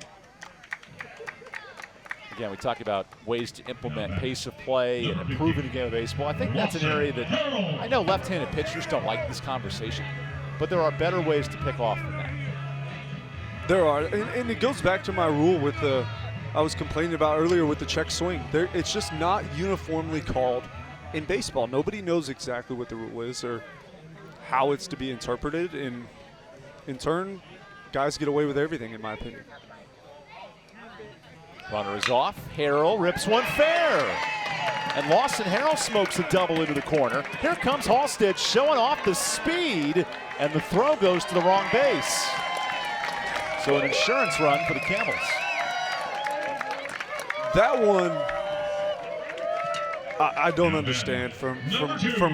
[SPEAKER 1] Again, we talk about ways to implement pace of play and improving the game of baseball. I think that's an area that I know left-handed pitchers don't like this conversation, but there are better ways to pick off than that.
[SPEAKER 2] There are, and it goes back to my rule with I was complaining about earlier with the check swing. It's just not uniformly called in baseball. Nobody knows exactly what the rule is or how it's to be interpreted, and in turn, guys get away with everything, in my opinion.
[SPEAKER 1] Runner is off. Harrell rips one fair. And Lawson Harrell smokes a double into the corner. Here comes Halstead showing off the speed, and the throw goes to the wrong base. So an insurance run for the Camels.
[SPEAKER 2] That one, I don't understand from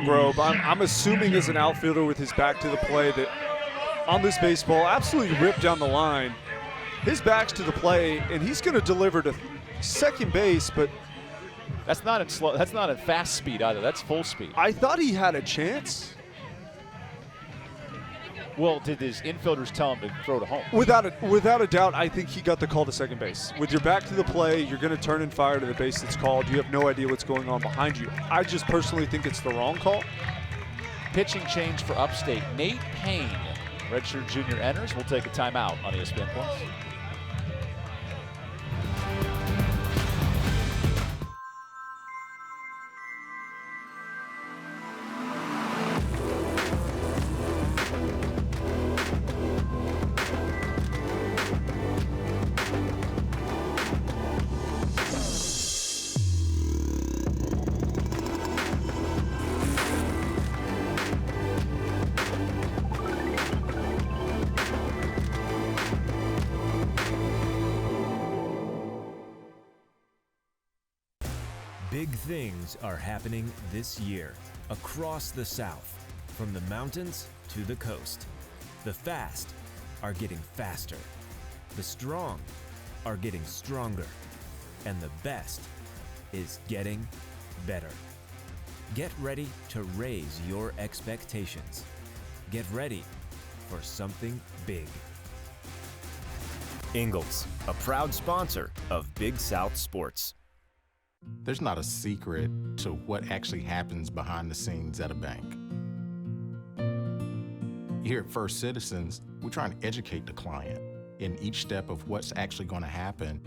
[SPEAKER 2] Grove. I'm assuming as an outfielder with his back to the play that on this baseball, absolutely ripped down the line. His back's to the play, and he's going to deliver to second base, but
[SPEAKER 1] that's not in slow. That's not in fast speed either. That's full speed.
[SPEAKER 2] I thought he had a chance.
[SPEAKER 1] Well, did his infielders tell him to throw to home?
[SPEAKER 2] Without a doubt, I think he got the call to second base. With your back to the play, you're going to turn and fire to the base that's called. You have no idea what's going on behind you. I just personally think it's the wrong call.
[SPEAKER 1] Pitching change for Upstate. Nate Payne, redshirt junior, enters. We'll take a timeout on ESPN Plus.
[SPEAKER 20] Big things are happening this year across the South, from the mountains to the coast. The fast are getting faster. The strong are getting stronger. And the best is getting better. Get ready to raise your expectations. Get ready for something big.
[SPEAKER 16] Ingalls, a proud sponsor of Big South Sports.
[SPEAKER 18] There's not a secret to what actually happens behind the scenes at a bank. Here at First Citizens, we're trying to educate the client in each step of what's actually going to happen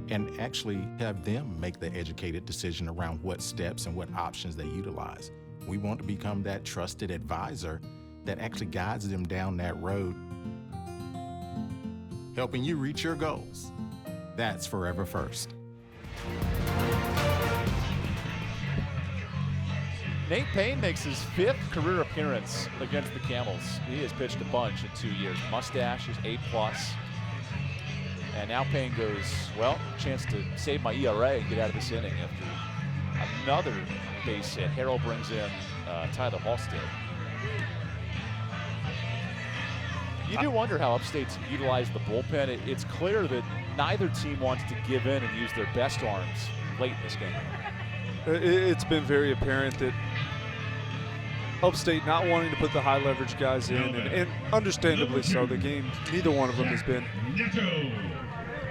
[SPEAKER 18] and actually have them make the educated decision around what steps and what options they utilize. We want to become that trusted advisor that actually guides them down that road, helping you reach your goals. That's Forever First.
[SPEAKER 1] Nate Payne makes his 5th career appearance against the Camels. He has pitched a bunch in 2 years. Mustache is A+. And now Payne goes, well, chance to save my ERA and get out of this inning after another base hit. Harrell brings in Tyler Halstead. You do wonder how Upstate's utilized the bullpen. It's clear that neither team wants to give in and use their best arms late in this game.
[SPEAKER 2] It's been very apparent that Upstate not wanting to put the high leverage guys in, and understandably so. The game, neither one of them has been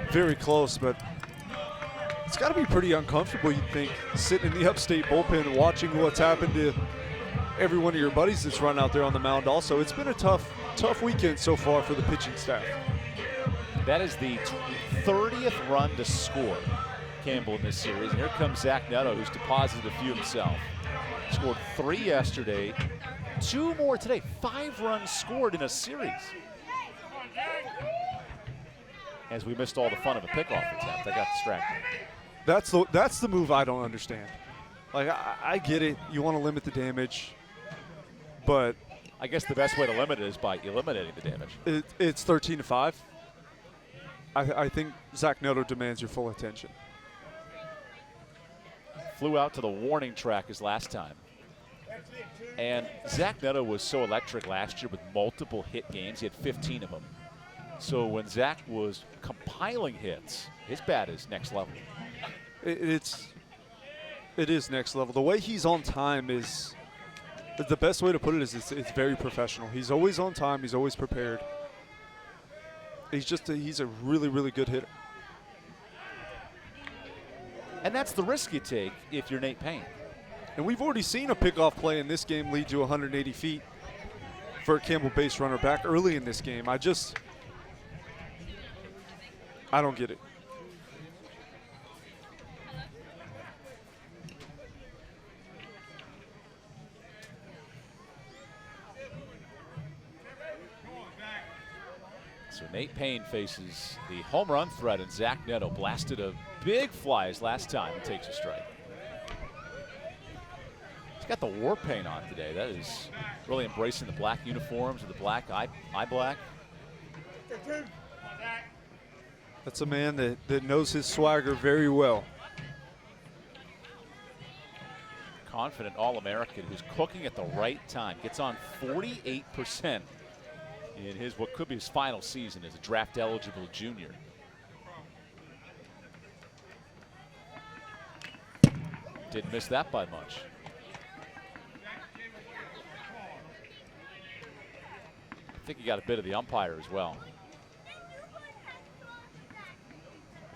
[SPEAKER 2] very close, but it's got to be pretty uncomfortable, you'd think, sitting in the Upstate bullpen and watching what's happened to every one of your buddies that's run out there on the mound also. It's been a tough weekend so far for the pitching staff.
[SPEAKER 1] That is the 30th run to score, Campbell, in this series. And here comes Zach Neto, who's deposited a few himself. Scored 3 yesterday, 2 more today. 5 runs scored in a series. As we missed all the fun of a pickoff attempt, I got distracted.
[SPEAKER 2] That's the move I don't understand. Like, I get it. You want to limit the damage, but
[SPEAKER 1] I guess the best way to limit it is by eliminating the damage.
[SPEAKER 2] It's 13-5. I think Zach Neto demands your full attention.
[SPEAKER 1] Flew out to the warning track his last time. And Zach Neto was so electric last year with multiple hit games. He had 15 of them. So when Zach was compiling hits, his bat is next level.
[SPEAKER 2] It is next level. The way he's on time is, the best way to put it is it's very professional. He's always on time. He's always prepared. He's a really, really good hitter.
[SPEAKER 1] And that's the risk you take if you're Nate Payne.
[SPEAKER 2] And we've already seen a pickoff play in this game lead to 180 feet for a Campbell base runner back early in this game. I don't get it.
[SPEAKER 1] So Nate Payne faces the home run threat, and Zach Neto blasted a big fly his last time and takes a strike. He's got the war paint on today. That is really embracing the black uniforms with the black eye black.
[SPEAKER 2] That's a man that knows his swagger very well.
[SPEAKER 1] Confident All-American who's cooking at the right time. Gets on 48% in his what could be his final season as a draft-eligible junior. Didn't miss that by much. I think he got a bit of the umpire as well.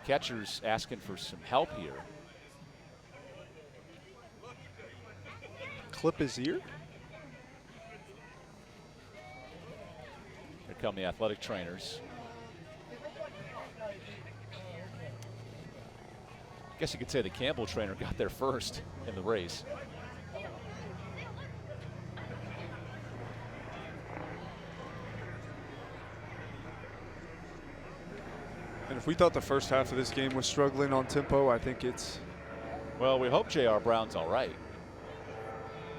[SPEAKER 1] The catcher's asking for some help here.
[SPEAKER 2] Clip his ear?
[SPEAKER 1] Here come the athletic trainers. I guess you could say the Campbell trainer got there first in the race.
[SPEAKER 2] And if we thought the first half of this game was struggling on tempo, I think it's...
[SPEAKER 1] Well, we hope J.R. Brown's all right.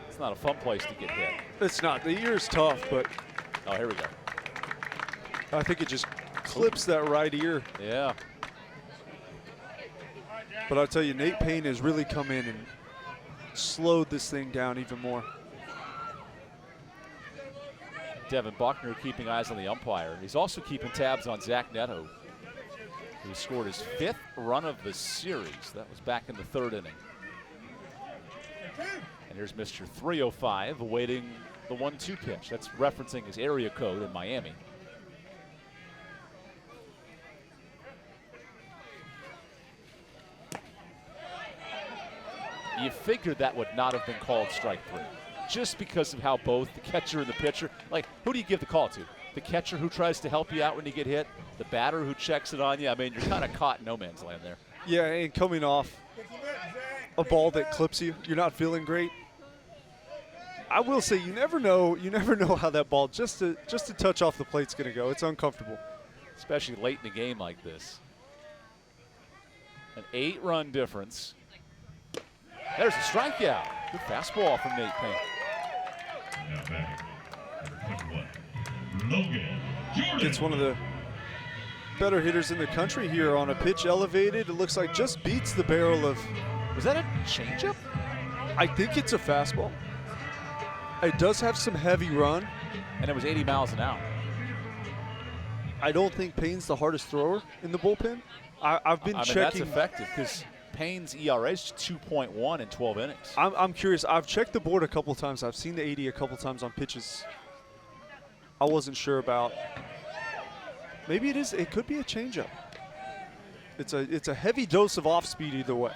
[SPEAKER 1] It's not a fun place to get hit.
[SPEAKER 2] It's not. The ear's tough, but...
[SPEAKER 1] Oh, here we go.
[SPEAKER 2] I think it just clips that right ear.
[SPEAKER 1] Yeah.
[SPEAKER 2] But I'll tell you, Nate Payne has really come in and slowed this thing down even more.
[SPEAKER 1] Devin Buckner keeping eyes on the umpire. He's also keeping tabs on Zach Neto, who scored his 5th run of the series. That was back in the 3rd inning. And here's Mr. 305 awaiting the 1-2 pitch. That's referencing his area code in Miami. You figured that would not have been called strike 3, just because of how both the catcher and the pitcher, like, who do you give the call to? The catcher who tries to help you out when you get hit, the batter who checks it on you. I mean, you're kind of caught in no man's land there.
[SPEAKER 2] Yeah, and coming off a ball that clips you, you're not feeling great. I will say, you never know how that ball just to touch off the plate's going to go. It's uncomfortable,
[SPEAKER 1] especially late in the game like this. An 8-run difference. There's a strikeout. Good fastball from Nate Payne.
[SPEAKER 13] Now back, number 21, Logan Jordan.
[SPEAKER 2] Gets one of the better hitters in the country here on a pitch elevated. It looks like just beats the barrel of.
[SPEAKER 1] Was that a changeup?
[SPEAKER 2] I think it's a fastball. It does have some heavy run.
[SPEAKER 1] And it was 80 miles an hour.
[SPEAKER 2] I don't think Payne's the hardest thrower in the bullpen. I've been checking.
[SPEAKER 1] That's effective because Payne's ERA is 2.1 in 12 innings.
[SPEAKER 2] I'm curious. I've checked the board a couple times. I've seen the 80 a couple times on pitches. I wasn't sure about. Maybe it is. It could be a changeup. It's a heavy dose of off speed either way.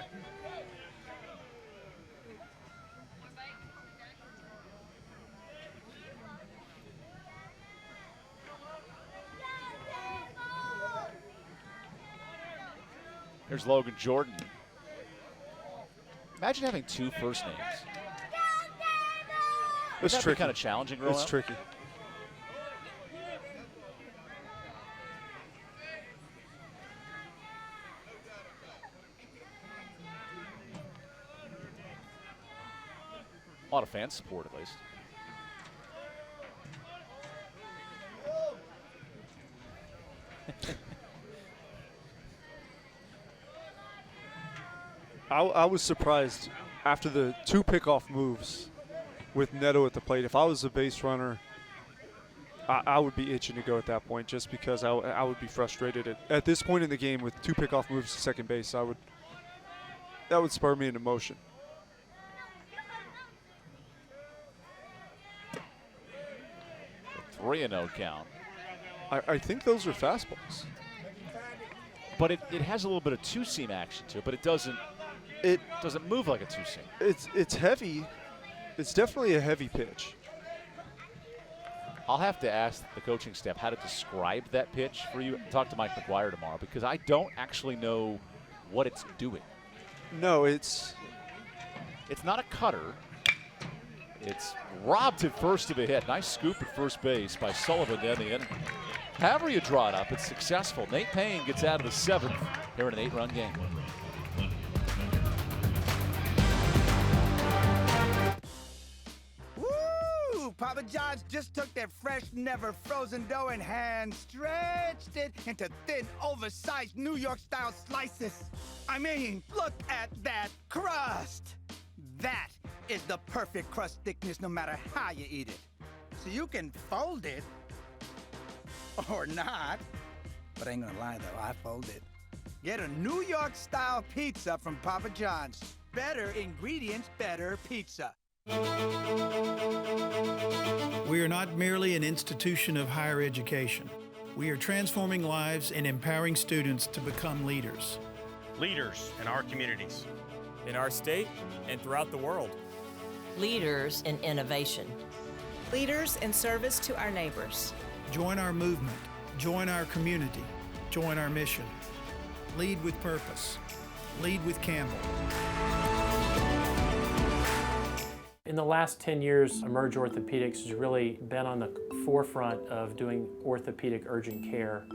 [SPEAKER 1] Here's Logan Jordan. Imagine having 2 first names.
[SPEAKER 2] It's tricky.
[SPEAKER 1] Kind of challenging growing
[SPEAKER 2] It's
[SPEAKER 1] up?
[SPEAKER 2] tricky.
[SPEAKER 1] A lot of fan support, at least.
[SPEAKER 2] I was surprised after the 2 pickoff moves with Neto at the plate. If I was a base runner, I would be itching to go at that point just because I would be frustrated at this point in the game with 2 pickoff moves to second base. That would spur me into motion.
[SPEAKER 1] A 3-0 count.
[SPEAKER 2] I think those are fastballs.
[SPEAKER 1] But it has a little bit of two-seam action to it, but it doesn't move like a two-seam.
[SPEAKER 2] It's heavy. It's definitely a heavy pitch.
[SPEAKER 1] I'll have to ask the coaching staff how to describe that pitch for you. Talk to Mike McGuire tomorrow because I don't actually know what it's doing.
[SPEAKER 2] No, it's
[SPEAKER 1] not a cutter. It's robbed at first of a hit. Nice scoop at first base by Sullivan to end the inning. However you draw it up, it's successful. Nate Payne gets out of the 7th here in an 8-run game.
[SPEAKER 14] Woo! Papa John's just took their fresh, never frozen dough and hand stretched it into thin, oversized New York-style slices. I mean, look at that crust. That is the perfect crust thickness no matter how you eat it. So you can fold it or not. But I ain't gonna lie though, I fold it. Get a New York-style pizza from Papa John's. Better ingredients, better pizza.
[SPEAKER 11] We are not merely an institution of higher education. We are transforming lives and empowering students to become leaders.
[SPEAKER 22] Leaders in our communities,
[SPEAKER 23] in our state, and throughout the world.
[SPEAKER 24] Leaders in innovation.
[SPEAKER 5] Leaders in service to our neighbors.
[SPEAKER 11] Join our movement. Join our community. Join our mission. Lead with purpose. Lead with Campbell.
[SPEAKER 25] In the last 10 years, Emerge Orthopedics has really been on the forefront of doing orthopedic urgent care.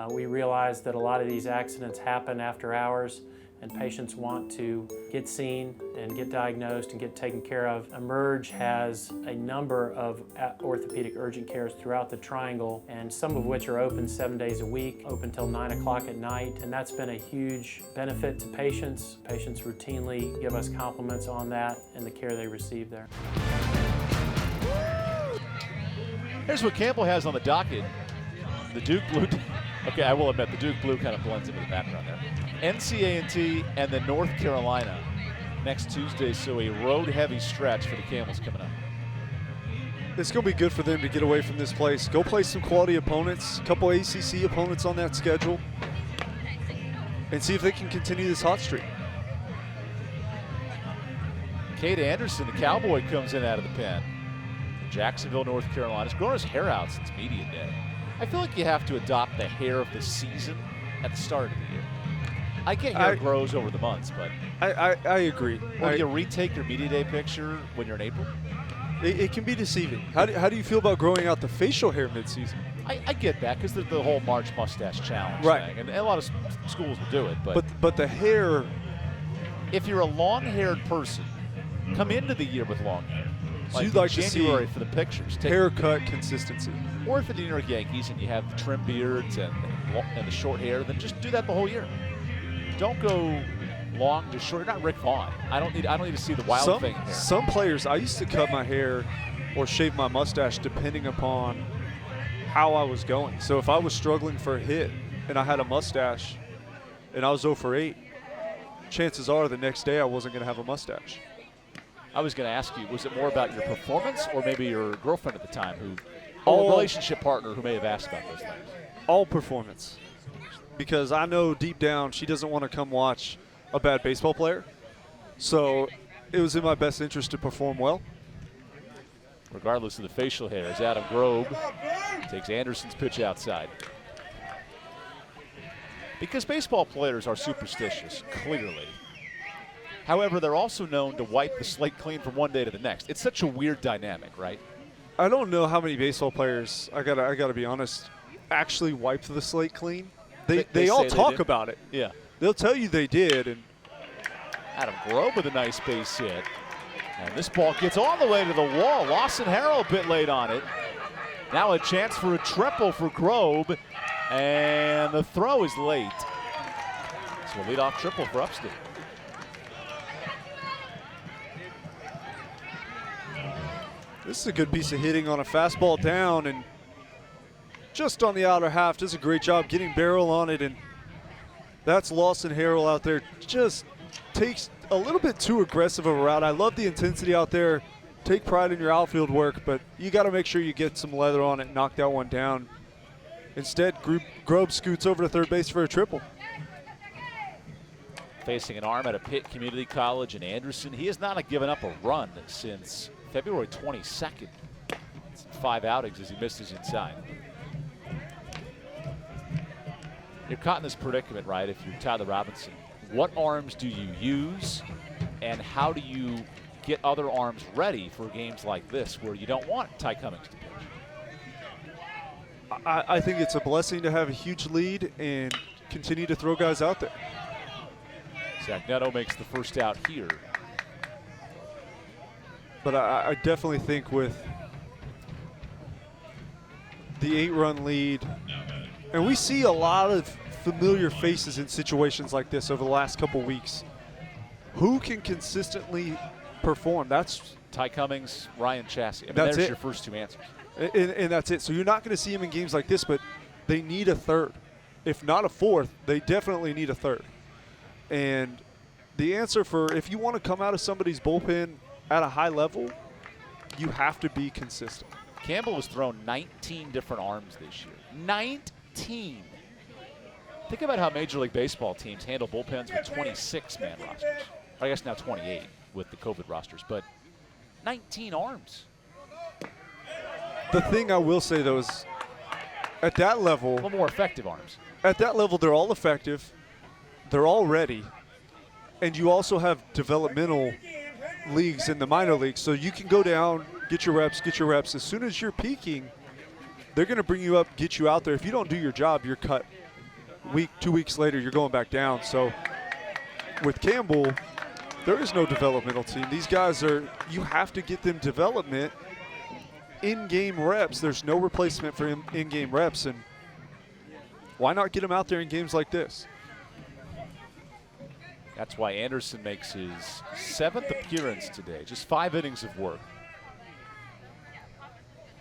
[SPEAKER 25] We realize that a lot of these accidents happen after hours, and patients want to get seen and get diagnosed and get taken care of. Emerge has a number of orthopedic urgent cares throughout the Triangle, and some of which are open 7 days a week, open till 9 o'clock at night, and that's been a huge benefit to patients. Patients routinely give us compliments on that and the care they receive there.
[SPEAKER 1] Here's what Campbell has on the docket. The Duke Blue. Okay, I will admit the Duke Blue kind of blends into the background there. NCA&T and then North Carolina next Tuesday, so a road-heavy stretch for the Camels coming up.
[SPEAKER 2] It's going to be good for them to get away from this place. Go play some quality opponents, a couple ACC opponents on that schedule, and see if they can continue this hot streak.
[SPEAKER 1] Cade Anderson, the Cowboy, comes in out of the pen. Jacksonville, North Carolina. He's grown his hair out since media day. I feel like you have to adopt the hair of the season at the start of the year. I get hair grows over the months, but
[SPEAKER 2] I agree.
[SPEAKER 1] Or do you retake your media day picture when you're in April?
[SPEAKER 2] It can be deceiving. How do you feel about growing out the facial hair midseason?
[SPEAKER 1] I get that because the whole March mustache challenge thing, and a lot of schools will do it.
[SPEAKER 2] But the hair.
[SPEAKER 1] If you're a long-haired person, come into the year with long hair.
[SPEAKER 2] So you'd like
[SPEAKER 1] January
[SPEAKER 2] to see
[SPEAKER 1] for the pictures.
[SPEAKER 2] haircut consistency.
[SPEAKER 1] Or if the New York Yankees and you have trim beards and the short hair, then just do that the whole year. Don't go long to short. You're not Rick Vaughn. I don't need to see the wild thing hair.
[SPEAKER 2] Some players, I used to cut my hair or shave my mustache depending upon how I was going. So if I was struggling for a hit and I had a mustache and I was 0 for 8, chances are the next day I wasn't going to have a mustache.
[SPEAKER 1] I was going to ask you, was it more about your performance or maybe your girlfriend at the time, or relationship partner who may have asked about those things?
[SPEAKER 2] All performance. Because I know deep down she doesn't want to come watch a bad baseball player. So it was in my best interest to perform well.
[SPEAKER 1] Regardless of the facial hair, as Adam Grobe takes Anderson's pitch outside. Because baseball players are superstitious, clearly. However, they're also known to wipe the slate clean from one day to the next. It's such a weird dynamic, right?
[SPEAKER 2] I don't know how many baseball players, I gotta be honest, actually wiped the slate clean. They all talk about it.
[SPEAKER 1] Yeah.
[SPEAKER 2] They'll tell you they did. And
[SPEAKER 1] Adam Grobe with a nice base hit. And this ball gets all the way to the wall. Lawson Harrell a bit late on it. Now a chance for a triple for Grobe. And the throw is late. So a leadoff triple for Upstate.
[SPEAKER 2] This is a good piece of hitting on a fastball down and just on the outer half. Does a great job getting barrel on it, and that's Lawson Harrell out there. Just takes a little bit too aggressive of a route. I love the intensity out there. Take pride in your outfield work, but you got to make sure you get some leather on it and knock that one down. Instead, Grobe scoots over to third base for a triple.
[SPEAKER 1] Facing an arm at a Pitt Community College in Anderson. He has not given up a run since February 22nd. It's 5 outings as he misses inside. You're caught in this predicament, right, if you're Tyler Robinson. What arms do you use, and how do you get other arms ready for games like this where you don't want Ty Cummings to pitch?
[SPEAKER 2] I think it's a blessing to have a huge lead and continue to throw guys out there.
[SPEAKER 1] Zach Neto makes the first out here.
[SPEAKER 2] But I definitely think with the 8-run lead, and we see a lot of familiar faces in situations like this over the last couple weeks. Who can consistently perform? That's
[SPEAKER 1] Ty Cummings, Ryan Chassie. I mean,
[SPEAKER 2] that's
[SPEAKER 1] there's
[SPEAKER 2] it.
[SPEAKER 1] your first two answers.
[SPEAKER 2] And that's it. So you're not going to see him in games like this, but they need a third. If not a fourth, they definitely need a third. And the answer for if you want to come out of somebody's bullpen at a high level, you have to be consistent.
[SPEAKER 1] Campbell has thrown 19 different arms this year. 19. Think about how Major League Baseball teams handle bullpens with 26-man rosters. I guess now 28 with the COVID rosters, but 19 arms.
[SPEAKER 2] The thing I will say, though, is at that level,
[SPEAKER 1] a little more effective arms.
[SPEAKER 2] At that level, they're all effective. They're all ready. And you also have developmental leagues in the minor leagues. So you can go down, get your reps. As soon as you're peaking, they're going to bring you up, get you out there. If you don't do your job, you're cut. 2 weeks later, you're going back down. So with Campbell, there is no developmental team. These guys you have to get them development in-game reps. There's no replacement for in-game reps, and why not get them out there in games like this?
[SPEAKER 1] That's why Anderson makes his 7th appearance today. Just 5 innings of work.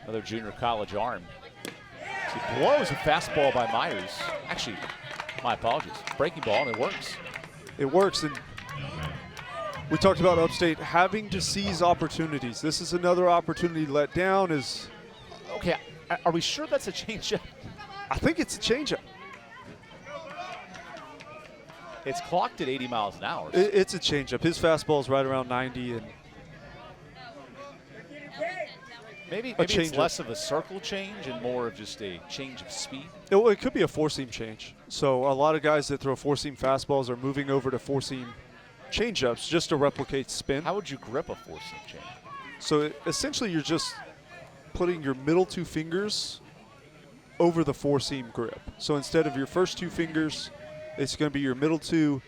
[SPEAKER 1] Another junior college arm. He blows a fastball by Myers. Actually, my apologies. Breaking ball, and it works.
[SPEAKER 2] It works, and we talked about Upstate having to seize opportunities. This is another opportunity let down.
[SPEAKER 1] Okay, are we sure that's a changeup?
[SPEAKER 2] I think it's a changeup.
[SPEAKER 1] It's clocked at 80 miles an hour.
[SPEAKER 2] It's a changeup. His fastball is right around 90, and
[SPEAKER 1] maybe it's less of a circle change and more of just a change of speed.
[SPEAKER 2] It could be a four-seam change. So a lot of guys that throw four-seam fastballs are moving over to four-seam changeups just to replicate spin.
[SPEAKER 1] How would you grip a four-seam change?
[SPEAKER 2] So essentially you're just putting your middle 2 fingers over the four-seam grip. So instead of your first 2 fingers, it's going to be your middle 2.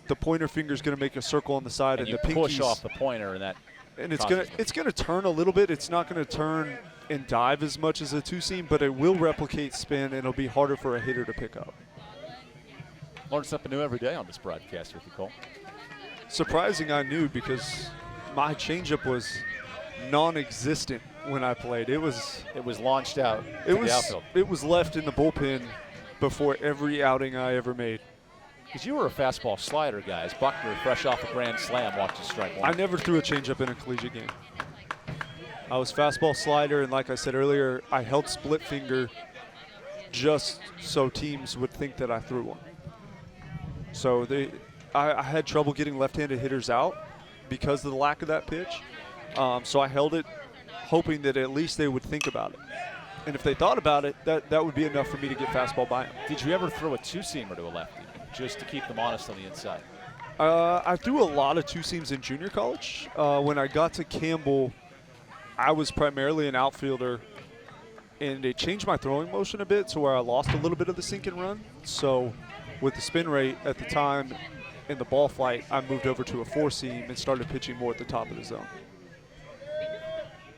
[SPEAKER 2] The pointer finger is going to make a circle on the side, and
[SPEAKER 1] you
[SPEAKER 2] the pinkies
[SPEAKER 1] push off the pointer, and that.
[SPEAKER 2] And it's going to turn a little bit. It's not going to turn and dive as much as a 2-seam, but it will replicate spin, and it'll be harder for a hitter to pick up.
[SPEAKER 1] Learn something new every day on this broadcast with you, Cole.
[SPEAKER 2] Surprising, I knew, because my changeup was non-existent when I played. It was
[SPEAKER 1] launched out.
[SPEAKER 2] It was left in the bullpen before every outing I ever made.
[SPEAKER 1] Because you were a fastball slider guy. As Buckner, fresh off a grand slam, walked to strike 1.
[SPEAKER 2] I never threw a changeup in a collegiate game. I was fastball slider, and like I said earlier, I held split finger just so teams would think that I threw one. So I had trouble getting left-handed hitters out because of the lack of that pitch. So I held it hoping that at least they would think about it. And if they thought about it, that would be enough for me to get fastball by them.
[SPEAKER 1] Did you ever throw a 2-seamer to a lefty just to keep them honest on the inside?
[SPEAKER 2] I threw a lot of 2-seams in junior college. When I got to Campbell, I was primarily an outfielder, and it changed my throwing motion a bit to where I lost a little bit of the sink and run. So with the spin rate at the time in the ball flight, I moved over to a 4-seam and started pitching more at the top of the zone.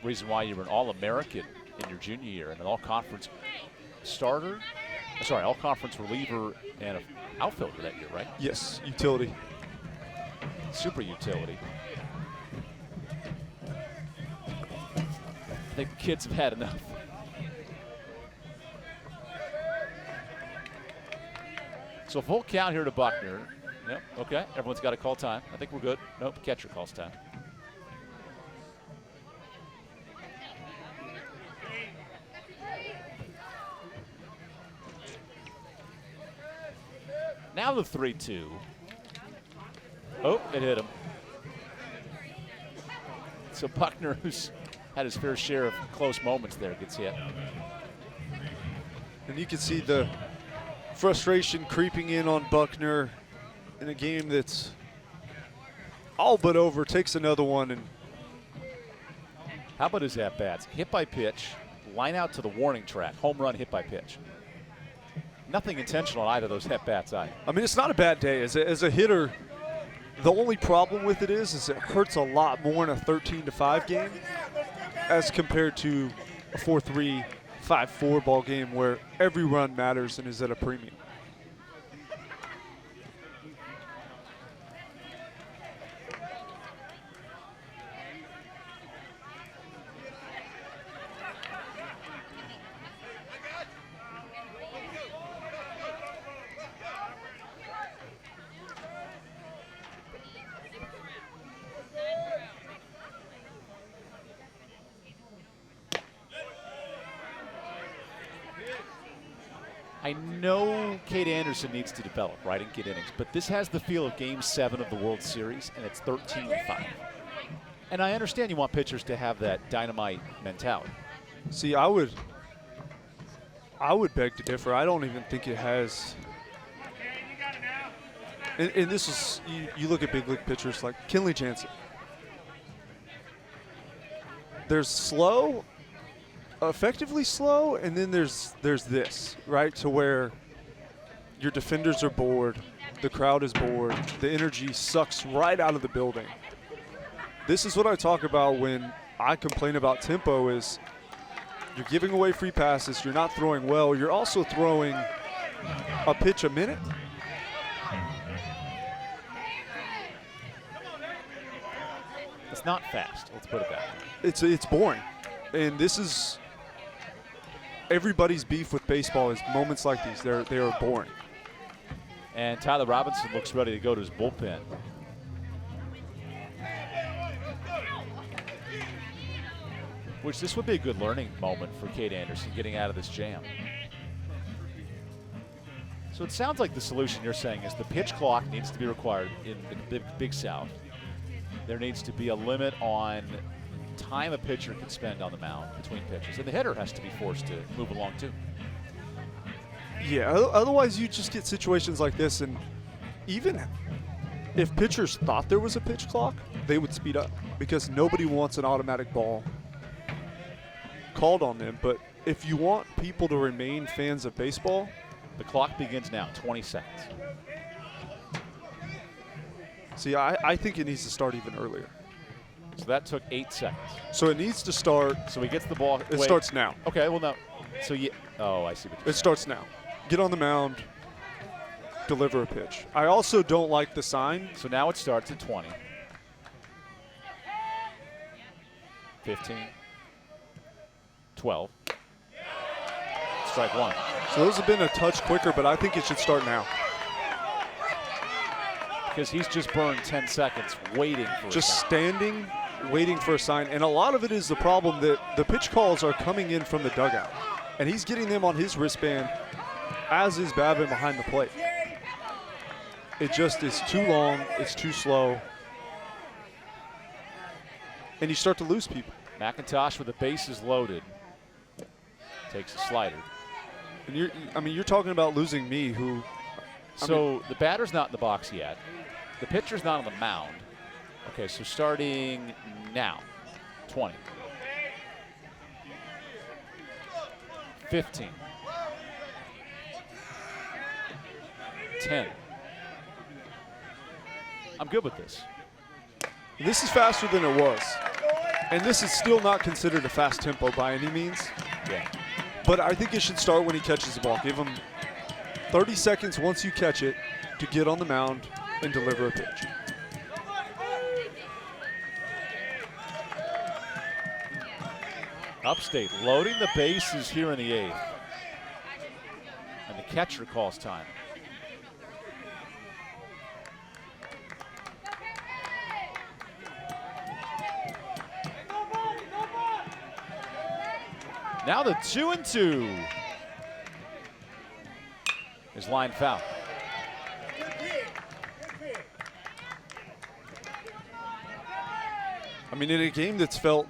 [SPEAKER 1] Reason why you were an All-American in your junior year and an all-conference starter, all-conference reliever and an outfielder that year, right?
[SPEAKER 2] Yes, utility.
[SPEAKER 1] Super utility. I think the kids have had enough. So full count here to Buckner. Yep, okay, everyone's got to call time. I think we're good. Nope, catcher calls time. Now the 3-2. Oh, it hit him. So Buckner, who's had his fair share of close moments there, gets hit.
[SPEAKER 2] And you can see the frustration creeping in on Buckner in a game that's all but over. Takes another one. And
[SPEAKER 1] how about his at-bats? Hit by pitch, line out to the warning track, home run, hit by pitch. Nothing intentional on either of those at-bats either.
[SPEAKER 2] I mean, it's not a bad day. As a hitter, the only problem with it is it hurts a lot more in a 13-5 game as compared to a 4-3, 5-4 ball game where every run matters and is at a premium.
[SPEAKER 1] I know Cade Anderson needs to develop, right, and get innings, but this has the feel of Game 7 of the World Series, and it's 13-5. And I understand you want pitchers to have that dynamite mentality.
[SPEAKER 2] See, I would beg to differ. I don't even think it has. And this is, you look at big league pitchers like Kenley Jansen. There's slow, effectively slow, and then there's this, right, to where your defenders are bored, The crowd is bored. The energy sucks right out of the building. This is what I talk about when I complain about tempo is you're giving away free passes, you're not throwing well, you're also throwing a pitch a minute.
[SPEAKER 1] It's not fast, let's put it that way.
[SPEAKER 2] It's boring. And this is everybody's beef with baseball is moments like these. They are boring.
[SPEAKER 1] And Tyler Robinson looks ready to go to his bullpen. Which this would be a good learning moment for Cade Anderson, getting out of this jam. So it sounds like the solution you're saying is the pitch clock needs to be required in the Big South. There needs to be a limit on time a pitcher can spend on the mound between pitches. And the hitter has to be forced to move along too.
[SPEAKER 2] Yeah, otherwise you just get situations like this, and even if pitchers thought there was a pitch clock, they would speed up because nobody wants an automatic ball called on them. But if you want people to remain fans of baseball,
[SPEAKER 1] the clock begins now, 20 seconds.
[SPEAKER 2] See, I think it needs to start even earlier.
[SPEAKER 1] So that took 8 seconds.
[SPEAKER 2] So it needs to start.
[SPEAKER 1] So he gets the ball.
[SPEAKER 2] It starts now.
[SPEAKER 1] Okay, well, no. So you, oh, I see what you're saying.
[SPEAKER 2] It starts now. Get on the mound, deliver a pitch. I also don't like the sign.
[SPEAKER 1] So now it starts at 20. 15. 12. Strike one.
[SPEAKER 2] So those have been a touch quicker, but I think it should start now.
[SPEAKER 1] Because he's just burned 10 seconds waiting for
[SPEAKER 2] just standing, waiting for a sign. And a lot of it is the problem that the pitch calls are coming in from the dugout. And he's getting them on his wristband, as is Babin behind the plate. It just is too long, it's too slow. And you start to lose people.
[SPEAKER 1] McIntosh with the bases loaded. Takes a slider.
[SPEAKER 2] And you're talking about losing me, who.
[SPEAKER 1] So the batter's not in the box yet. The pitcher's not on the mound. Okay, so starting now, 20. 15. 10. I'm good with this.
[SPEAKER 2] This is faster than it was. And this is still not considered a fast tempo by any means.
[SPEAKER 1] Yeah.
[SPEAKER 2] But I think it should start when he catches the ball. Give him 30 seconds once you catch it to get on the mound and deliver a pitch.
[SPEAKER 1] Upstate loading the bases here in the 8th. And the catcher calls time. Now the 2-2 is line foul.
[SPEAKER 2] I mean, in a game that's felt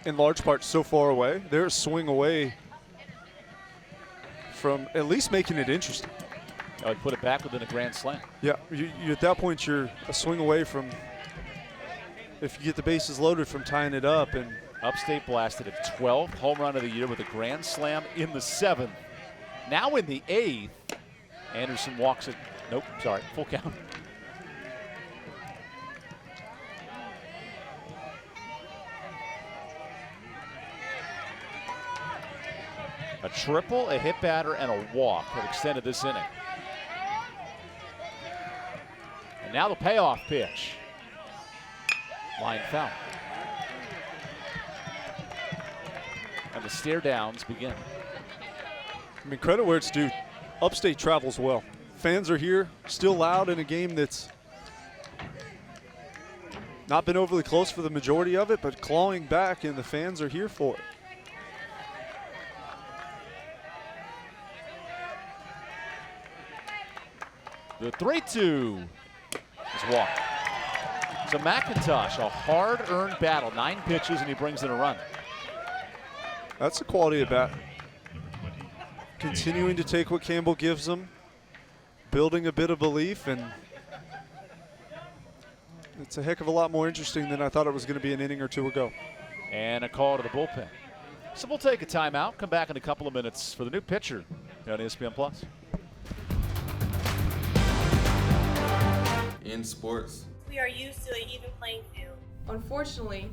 [SPEAKER 2] in large part so far away, they're a swing away from at least making it interesting.
[SPEAKER 1] I would put it back within a grand slam.
[SPEAKER 2] Yeah, you at that point you're a swing away from, if you get the bases loaded, from tying it up. And
[SPEAKER 1] Upstate blasted a 12th home run of the year with a grand slam in the 7th. Now in the 8th, Anderson walks it. Nope, sorry, full count. A triple, a hit batter, and a walk have extended this inning. And now the payoff pitch. Line foul. And the stare downs begin.
[SPEAKER 2] I mean, credit where it's due. Upstate travels well. Fans are here, still loud in a game that's not been overly close for the majority of it, but clawing back, and the fans are here for it.
[SPEAKER 1] The 3-2 is walked. So McIntosh, a hard-earned battle, 9 pitches, and he brings in a run.
[SPEAKER 2] That's the quality of bat. Continuing to take what Campbell gives them, building a bit of belief, and it's a heck of a lot more interesting than I thought it was going to be an inning or two ago.
[SPEAKER 1] And a call to the bullpen. So we'll take a timeout, come back in a couple of minutes for the new pitcher on ESPN+.
[SPEAKER 3] In sports,
[SPEAKER 4] we are used to an even playing field.
[SPEAKER 7] Unfortunately,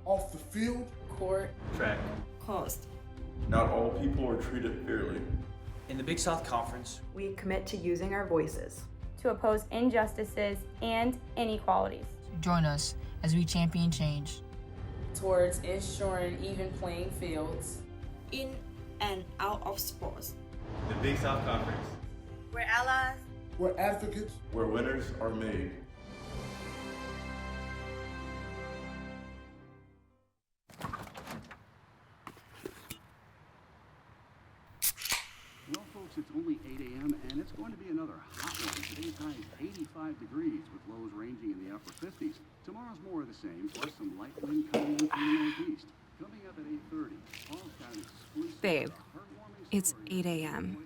[SPEAKER 6] off the field,
[SPEAKER 7] court,
[SPEAKER 3] track,
[SPEAKER 7] closed.
[SPEAKER 3] not all people are treated fairly.
[SPEAKER 8] In the Big South Conference,
[SPEAKER 9] we commit to using our voices
[SPEAKER 10] to oppose injustices and inequalities.
[SPEAKER 26] Join us as we champion change
[SPEAKER 7] towards ensuring even playing fields
[SPEAKER 27] in and out of sports.
[SPEAKER 3] The Big South Conference.
[SPEAKER 4] We're allies.
[SPEAKER 6] We're advocates.
[SPEAKER 3] Where winners are made.
[SPEAKER 15] Well, folks, it's only 8 a.m. and it's going to be another hot one. Today's high is 85 degrees with lows ranging in the upper 50s. Tomorrow's more of the same, plus some light wind coming in from the northeast. Coming up at 8:30, Paul's got an exclusive
[SPEAKER 12] Babe, it's 8 a.m.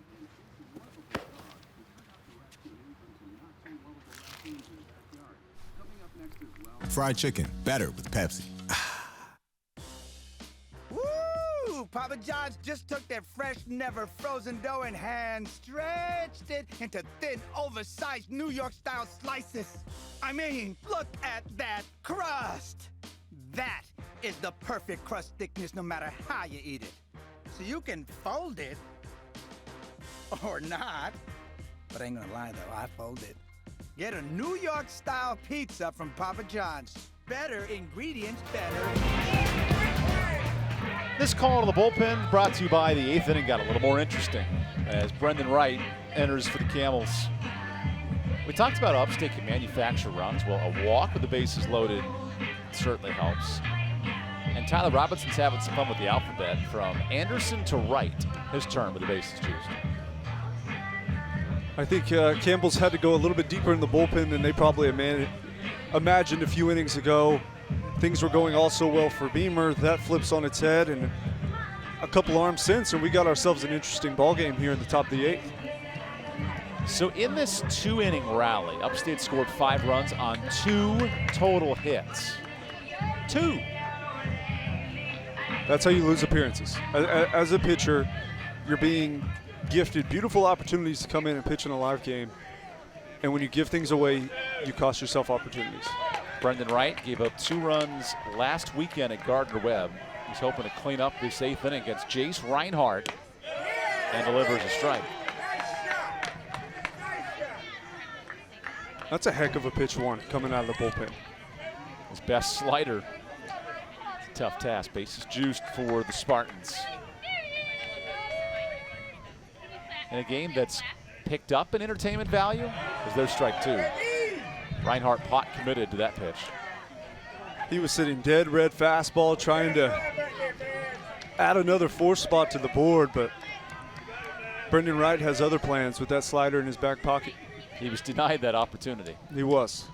[SPEAKER 21] Fried chicken, better with Pepsi.
[SPEAKER 14] Woo! Papa John's just took their fresh, never frozen dough and hand stretched it into thin, oversized New York-style slices. I mean, look at that crust. That is the perfect crust thickness no matter how you eat it. So you can fold it or not. But I ain't gonna lie though, I fold it. Get a New York-style pizza from Papa John's. Better ingredients, better.
[SPEAKER 1] This call to the bullpen brought to you by the 8th inning got a little more interesting as Brendan Wright enters for the Camels. We talked about Upstate can manufacture runs. Well, a walk with the bases loaded certainly helps. And Tyler Robinson's having some fun with the alphabet from Anderson to Wright, his turn with the bases juiced.
[SPEAKER 2] I think Campbell's had to go a little bit deeper in the bullpen than they probably imagined a few innings ago. Things were going all so well for Beamer. That flips on its head, and a couple arms since, and we got ourselves an interesting ball game here in the top of the 8th.
[SPEAKER 1] So in this 2-inning rally, Upstate scored 5 runs on 2 total hits. 2.
[SPEAKER 2] That's how you lose appearances. As a pitcher, you're being gifted beautiful opportunities to come in and pitch in a live game. And when you give things away, you cost yourself opportunities.
[SPEAKER 1] Brendan Wright gave up 2 runs last weekend at Gardner-Webb. He's hoping to clean up this 8th inning against Jace Reinhardt and delivers a strike.
[SPEAKER 2] That's a heck of a pitch one coming out of the bullpen.
[SPEAKER 1] His best slider. It's a tough task. Bases juiced for the Spartans. In a game that's picked up in entertainment value is their strike 2. Reinhardt pot committed to that pitch.
[SPEAKER 2] He was sitting dead red fastball trying to add another 4 spot to the board, but Brendan Wright has other plans with that slider in his back pocket.
[SPEAKER 1] He was denied that opportunity.
[SPEAKER 2] He was.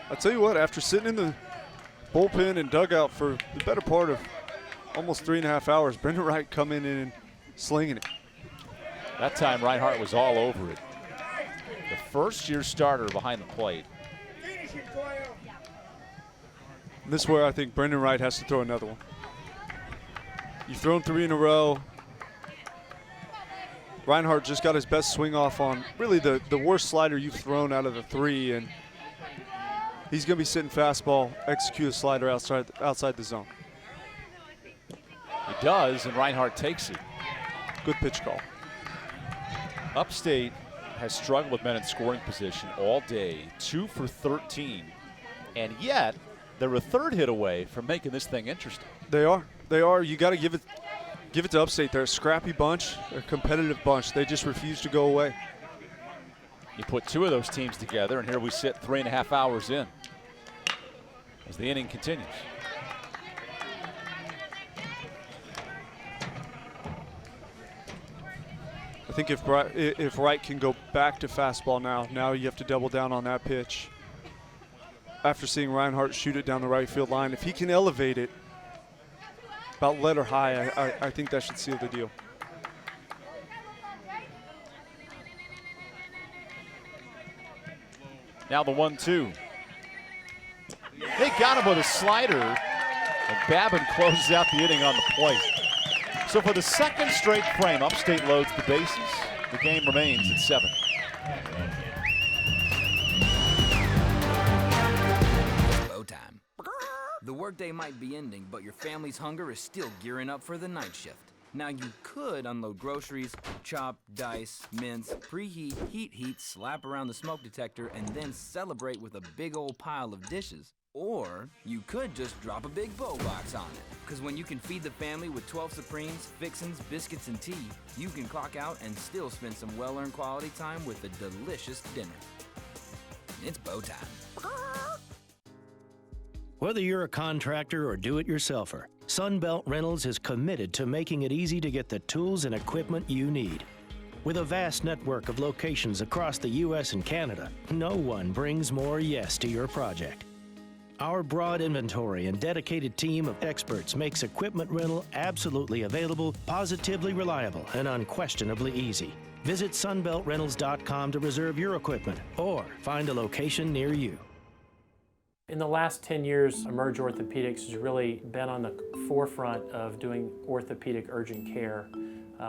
[SPEAKER 2] I'll tell you what, after sitting in the bullpen and dugout for the better part of almost 3.5 hours, Brendan Wright coming in and slinging it.
[SPEAKER 1] That time Reinhardt was all over it. The first-year starter behind the plate.
[SPEAKER 2] And this is where I think Brendan Wright has to throw another one. You've thrown 3 in a row. Reinhardt just got his best swing off on really the worst slider you've thrown out of the 3, and he's going to be sitting fastball, execute a slider outside the zone.
[SPEAKER 1] He does, and Reinhardt takes it.
[SPEAKER 2] Good pitch call.
[SPEAKER 1] Upstate has struggled with men in scoring position all day, 2 for 13, and yet they're a 3rd hit away from making this thing interesting.
[SPEAKER 2] They are. They are. You got to give it to Upstate. They're a scrappy bunch, they're a competitive bunch. They just refuse to go away.
[SPEAKER 1] You put 2 of those teams together, and here we sit 3.5 hours in as the inning continues.
[SPEAKER 2] I think if Wright can go back to fastball now you have to double down on that pitch. After seeing Reinhardt shoot it down the right field line, if he can elevate it about letter high, I think that should seal the deal.
[SPEAKER 1] Now the 1-2. They got him with a slider, and Babin closes out the inning on the plate. So for the 2nd straight frame, Upstate loads the bases. The game remains at 7.
[SPEAKER 13] The workday might be ending, but your family's hunger is still gearing up for the night shift. Now you could unload groceries, chop, dice, mince, preheat, heat, slap around the smoke detector, and then celebrate with a big old pile of dishes. Or you could just drop a big bow box on it. Because when you can feed the family with 12 Supremes, fixins, biscuits, and tea, you can clock out and still spend some well-earned quality time with a delicious dinner. It's bow time.
[SPEAKER 16] Whether you're a contractor or do-it-yourselfer, Sunbelt Rentals is committed to making it easy to get the tools and equipment you need. With a vast network of locations across the U.S. and Canada, no one brings more yes to your project. Our broad inventory and dedicated team of experts makes equipment rental absolutely available, positively reliable, and unquestionably easy. Visit sunbeltrentals.com to reserve your equipment or find a location near you.
[SPEAKER 25] In the last 10 years, Emerge Orthopedics has really been on the forefront of doing orthopedic urgent care.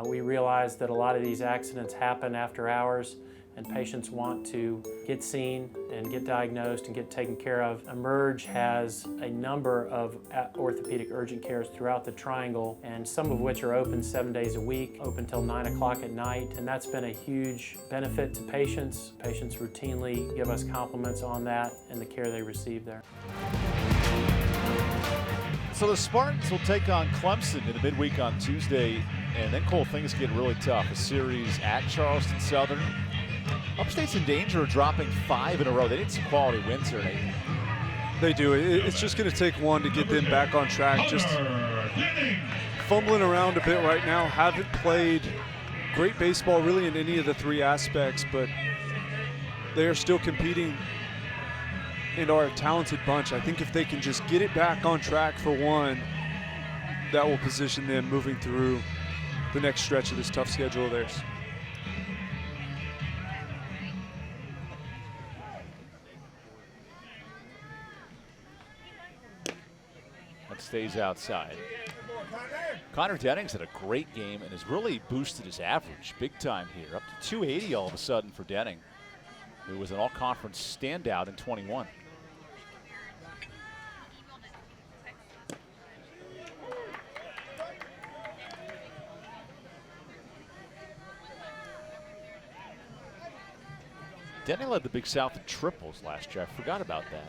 [SPEAKER 25] We realize that a lot of these accidents happen after hours, and patients want to get seen and get diagnosed and get taken care of. Emerge has a number of orthopedic urgent cares throughout the Triangle, and some of which are open 7 days a week, open till 9 o'clock at night, and that's been a huge benefit to patients. Patients routinely give us compliments on that and the care they receive there.
[SPEAKER 1] So the Spartans will take on Clemson in the midweek on Tuesday, and then Cole, things get really tough. A series at Charleston Southern. Upstate's in danger of dropping 5 in a row. They need some quality wins here, Nate.
[SPEAKER 2] They do. It's just going to take one to get them back on track. Just fumbling around a bit right now. Haven't played great baseball really in any of the 3 aspects, but they are still competing and are a talented bunch. I think if they can just get it back on track for one, that will position them moving through the next stretch of this tough schedule of theirs.
[SPEAKER 1] Stays outside. Connor Dennings had a great game and has really boosted his average big time here, up to 280 all of a sudden for Denning, who was an all-conference standout in 21. Denning led the Big South in triples last year. I forgot about that.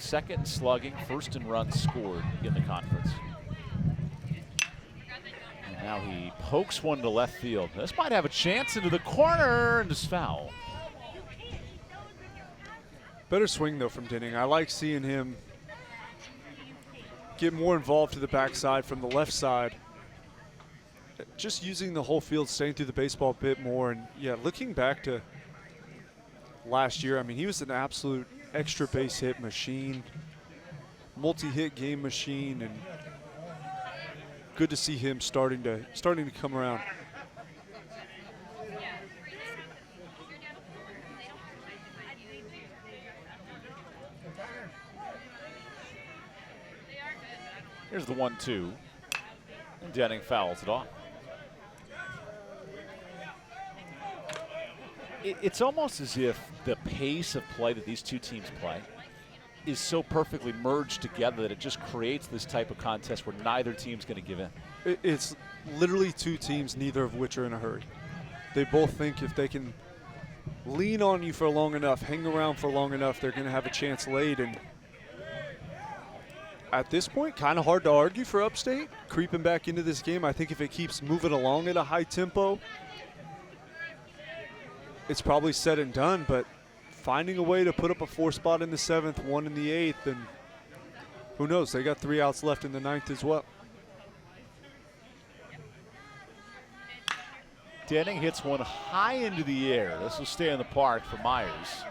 [SPEAKER 1] Second in slugging, first in runs scored in the conference. And now he pokes one to left field. This might have a chance into the corner, and it's foul.
[SPEAKER 2] Better swing, though, from Denning. I like seeing him get more involved to the backside from the left side. Just using the whole field, staying through the baseball a bit more. And, yeah, looking back to last year, I mean, he was an absolute extra base hit machine, multi-hit game machine, and good to see him starting to come around.
[SPEAKER 1] Here's the 1-2, and Denning fouls it off. It's almost as if the pace of play that these two teams play is so perfectly merged together that it just creates this type of contest where neither team's going to give in.
[SPEAKER 2] It's literally 2 teams, neither of which are in a hurry. They both think if they can lean on you for long enough, hang around for long enough, they're going to have a chance late. And at this point, kind of hard to argue for Upstate creeping back into this game. I think if it keeps moving along at a high tempo, it's probably said and done, but finding a way to put up a 4 spot in the 7th, 1 in the 8th, and who knows, they got 3 outs left in the 9th as well.
[SPEAKER 1] Denning hits one high into the air. This will stay in the park for Myers.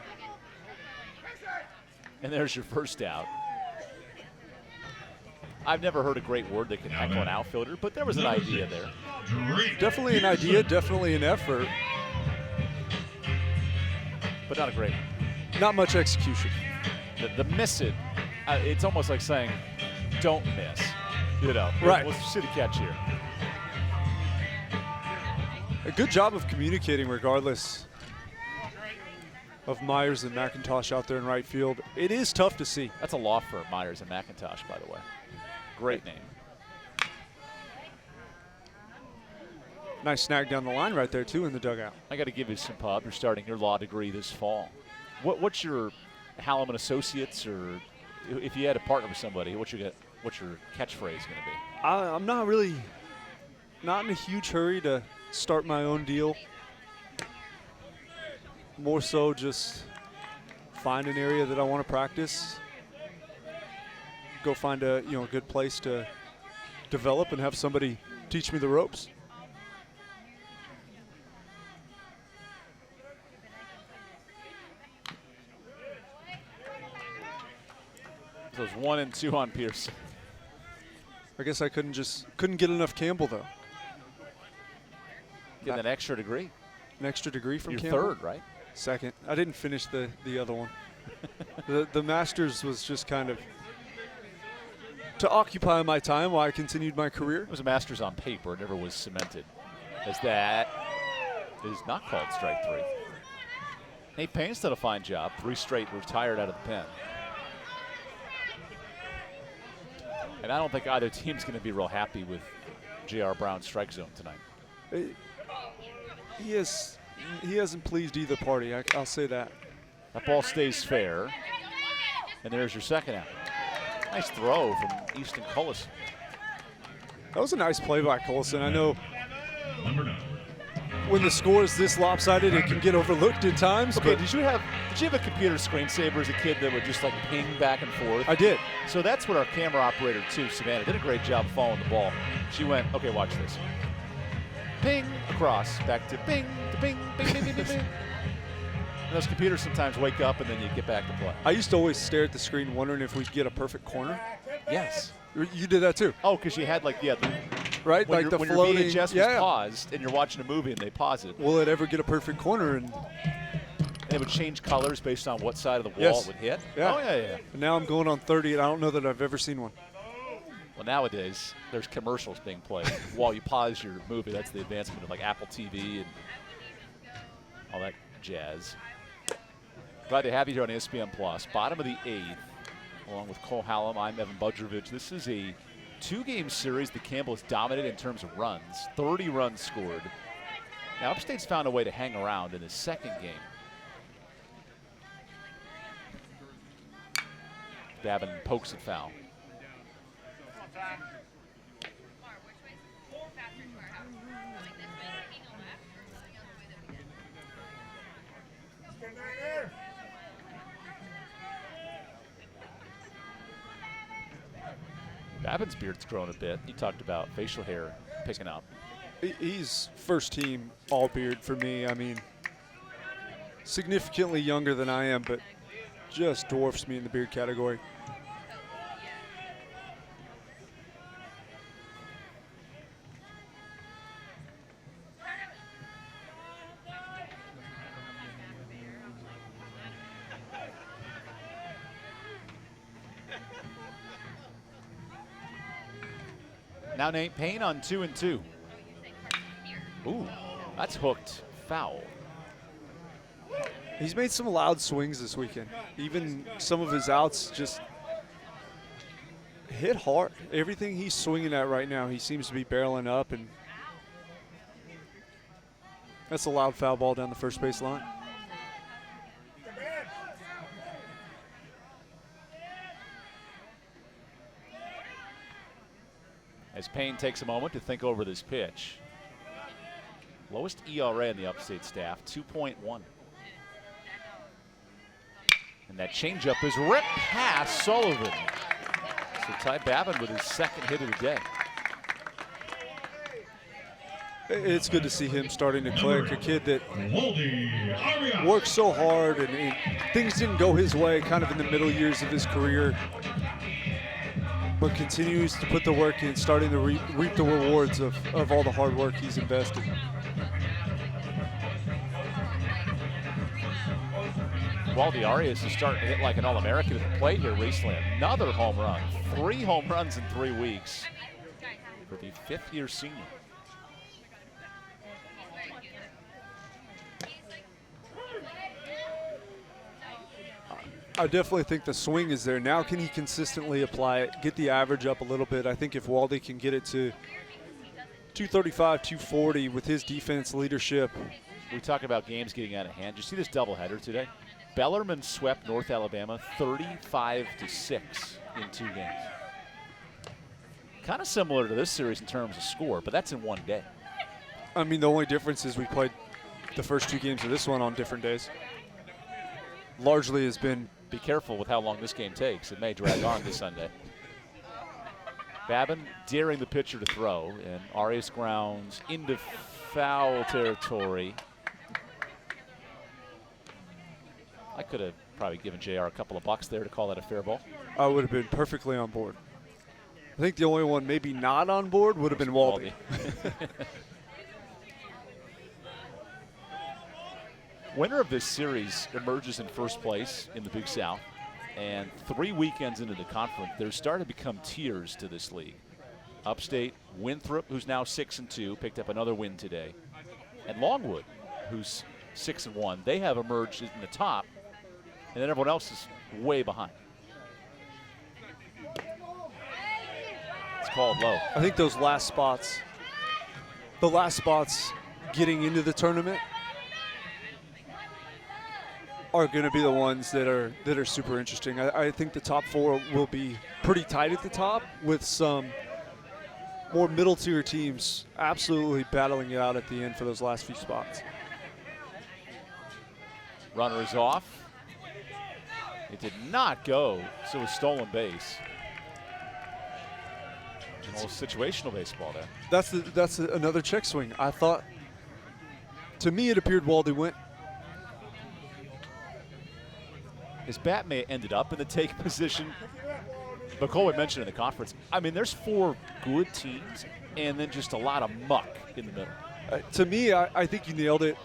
[SPEAKER 1] And there's your first out. I've never heard a great word that can heckle an outfielder, but there was an idea there.
[SPEAKER 2] Definitely an idea, definitely an effort.
[SPEAKER 1] But not a great one.
[SPEAKER 2] Not much execution.
[SPEAKER 1] The miss it, it's almost like saying, don't miss. You know,
[SPEAKER 2] right.
[SPEAKER 1] We'll see the catch here.
[SPEAKER 2] A good job of communicating regardless. of Myers and McIntosh out there in right field. It is tough to see.
[SPEAKER 1] That's a law firm, Myers and McIntosh, by the way. Great name.
[SPEAKER 2] Nice snag down the line right there, too, in the dugout.
[SPEAKER 1] I got to give you some pub. You're starting your law degree this fall. What's your Hallam and Associates, or if you had to partner with somebody, what's your catchphrase going to be?
[SPEAKER 2] I'm not in a huge hurry to start my own deal. More so just find an area that I want to practice. Go find a good place to develop and have somebody teach me the ropes.
[SPEAKER 1] Those 1 and 2 on Pearson.
[SPEAKER 2] I guess I couldn't get enough Campbell though.
[SPEAKER 1] Get an extra degree.
[SPEAKER 2] An extra degree from
[SPEAKER 1] Your
[SPEAKER 2] Campbell?
[SPEAKER 1] third, right?
[SPEAKER 2] Second. I didn't finish the other one. the master's was just kind of to occupy my time while I continued my career.
[SPEAKER 1] It was a master's on paper. It never was cemented. As that is not called strike 3. Nate Payne's done a fine job. 3 straight retired out of the pen. And I don't think either team's going to be real happy with J.R. Brown's strike zone tonight.
[SPEAKER 2] He hasn't pleased either party. I'll say that.
[SPEAKER 1] That ball stays fair. And there's your second out. Nice throw from Easton Cullison.
[SPEAKER 2] That was a nice play by Cullison. I know when the score is this lopsided, it can get overlooked at times.
[SPEAKER 1] Okay,
[SPEAKER 2] but
[SPEAKER 1] did you have a computer screensaver as a kid that would just like ping back and forth?
[SPEAKER 2] I did.
[SPEAKER 1] So that's what our camera operator too, Savannah, did a great job following the ball. She went, okay, watch this. Ping, across, back to ping, bing, bing, bing, bing, bing, bing. And those computers sometimes wake up and then you get back to play.
[SPEAKER 2] I used to always stare at the screen wondering if we'd get a perfect corner.
[SPEAKER 1] Yes.
[SPEAKER 2] You did that too?
[SPEAKER 1] Oh, because you had like,
[SPEAKER 2] right?
[SPEAKER 1] When
[SPEAKER 2] Like the
[SPEAKER 1] when
[SPEAKER 2] floating.
[SPEAKER 1] your VHS was paused and you're watching a movie and they pause it.
[SPEAKER 2] Will it ever get a perfect corner? And
[SPEAKER 1] it would change colors based on what side of the wall
[SPEAKER 2] yes.
[SPEAKER 1] it would hit?
[SPEAKER 2] Yeah.
[SPEAKER 1] Oh, yeah.
[SPEAKER 2] And now I'm going on 30, and I don't know that I've ever seen one.
[SPEAKER 1] Well, nowadays, there's commercials being played while you pause your movie. That's the advancement of like Apple TV and all that jazz. Glad to have you here on ESPN Plus. Bottom of the 8th, along with Cole Hallam. I'm Evan Budrovich. This is a 2-game series that Campbell has dominated in terms of runs. 30 runs scored. Now, Upstate's found a way to hang around in his second game. Babin pokes it foul. Babin's beard's grown a bit. You talked about facial hair picking up.
[SPEAKER 2] He's first team all beard for me. I mean, significantly younger than I am, but just dwarfs me in the beard category.
[SPEAKER 1] Now Nate Payne on 2 and 2. Ooh, that's hooked foul.
[SPEAKER 2] He's made some loud swings this weekend. Even some of his outs just hit hard. Everything he's swinging at right now, he seems to be barreling up, and that's a loud foul ball down the first base line.
[SPEAKER 1] As Payne takes a moment to think over this pitch. Lowest ERA in the Upstate staff, 2.1. And that changeup is ripped past Sullivan. So Ty Babin with his second hit of the day.
[SPEAKER 2] It's good to see him starting to click. A kid that works so hard, and things didn't go his way kind of in the middle years of his career, but continues to put the work in, starting to reap the rewards of all the hard work he's invested.
[SPEAKER 1] Waldy Arias is starting to hit like an All-American at the plate here recently. Another home run. 3 home runs in 3 weeks for the 5th-year senior.
[SPEAKER 2] I definitely think the swing is there. Now can he consistently apply it, get the average up a little bit? I think if Waldy can get it to 235, 240 with his defense leadership.
[SPEAKER 1] We talk about games getting out of hand. Did you see this doubleheader today? Bellarmine swept North Alabama 35-6 in 2 games. Kind of similar to this series in terms of score, but that's in one day.
[SPEAKER 2] I mean, the only difference is we played the first 2 games of this one on different days. Largely has been.
[SPEAKER 1] Be careful with how long this game takes. It may drag on this Sunday. Babin daring the pitcher to throw, and Arias grounds into foul territory. I could have probably given JR a couple of bucks there to call that a fair ball.
[SPEAKER 2] I would have been perfectly on board. I think the only one maybe not on board would have been Waldy.
[SPEAKER 1] Winner of this series emerges in first place in the Big South, and 3 weekends into the conference, there's starting to become tiers to this league. Upstate, Winthrop, who's now 6-2, picked up another win today, and Longwood, who's 6-1. They have emerged in the top, and then everyone else is way behind. It's called low.
[SPEAKER 2] I think those last spots, the last spots getting into the tournament, are going to be the ones that are super interesting. I think the top 4 will be pretty tight at the top, with some more middle tier teams absolutely battling it out at the end for those last few spots.
[SPEAKER 1] Runner is off. It did not go, so a stolen base. A little situational baseball there.
[SPEAKER 2] That's another check swing. I thought, to me, it appeared Waldy went.
[SPEAKER 1] His bat may have ended up in the take position. But Cole had mentioned in the conference, I mean, there's 4 good teams and then just a lot of muck in the middle.
[SPEAKER 2] To me, I think you nailed it.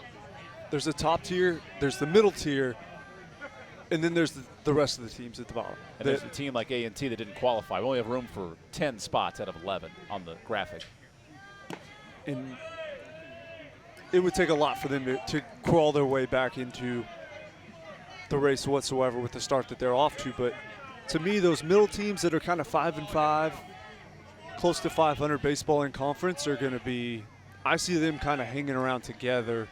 [SPEAKER 2] There's the top tier, there's the middle tier, and then there's the rest of the teams at the bottom.
[SPEAKER 1] And there's a team like A&T that didn't qualify. We only have room for 10 spots out of 11 on the graphic.
[SPEAKER 2] And it would take a lot for them to crawl their way back into the race whatsoever with the start that they're off to. But to me, those middle teams that are kind of 5-5, close to 500 baseball in conference are going to be, I see them kind of hanging around together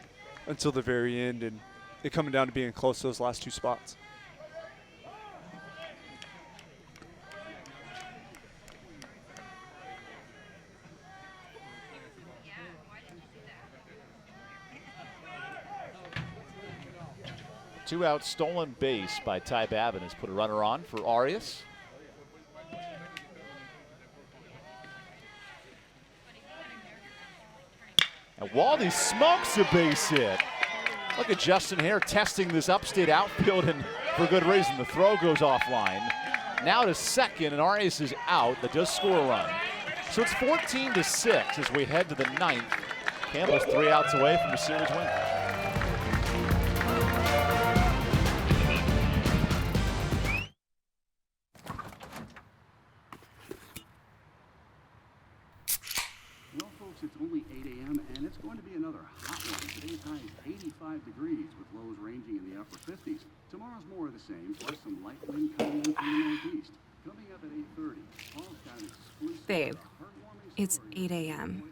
[SPEAKER 2] until the very end, and it coming down to being close to those last 2 spots.
[SPEAKER 1] Two out stolen base by Ty Babin has put a runner on for Arias. And Waldy smokes a base hit. Look at Justin Hare testing this upstate outfield, and for good reason. The throw goes offline. Now to second, and Arias is out. That does score a run. So it's 14-6 as we head to the 9th. Campbell's 3 outs away from a series win.
[SPEAKER 15] It's only 8 a.m. and it's going to be another hot one. Today's high is 85 degrees with lows ranging in the upper 50s. Tomorrow's more of the same, plus some light wind coming in from the northeast. Coming up at 8:30, Paul's got an exclusive
[SPEAKER 12] Babe, it's 8 a.m.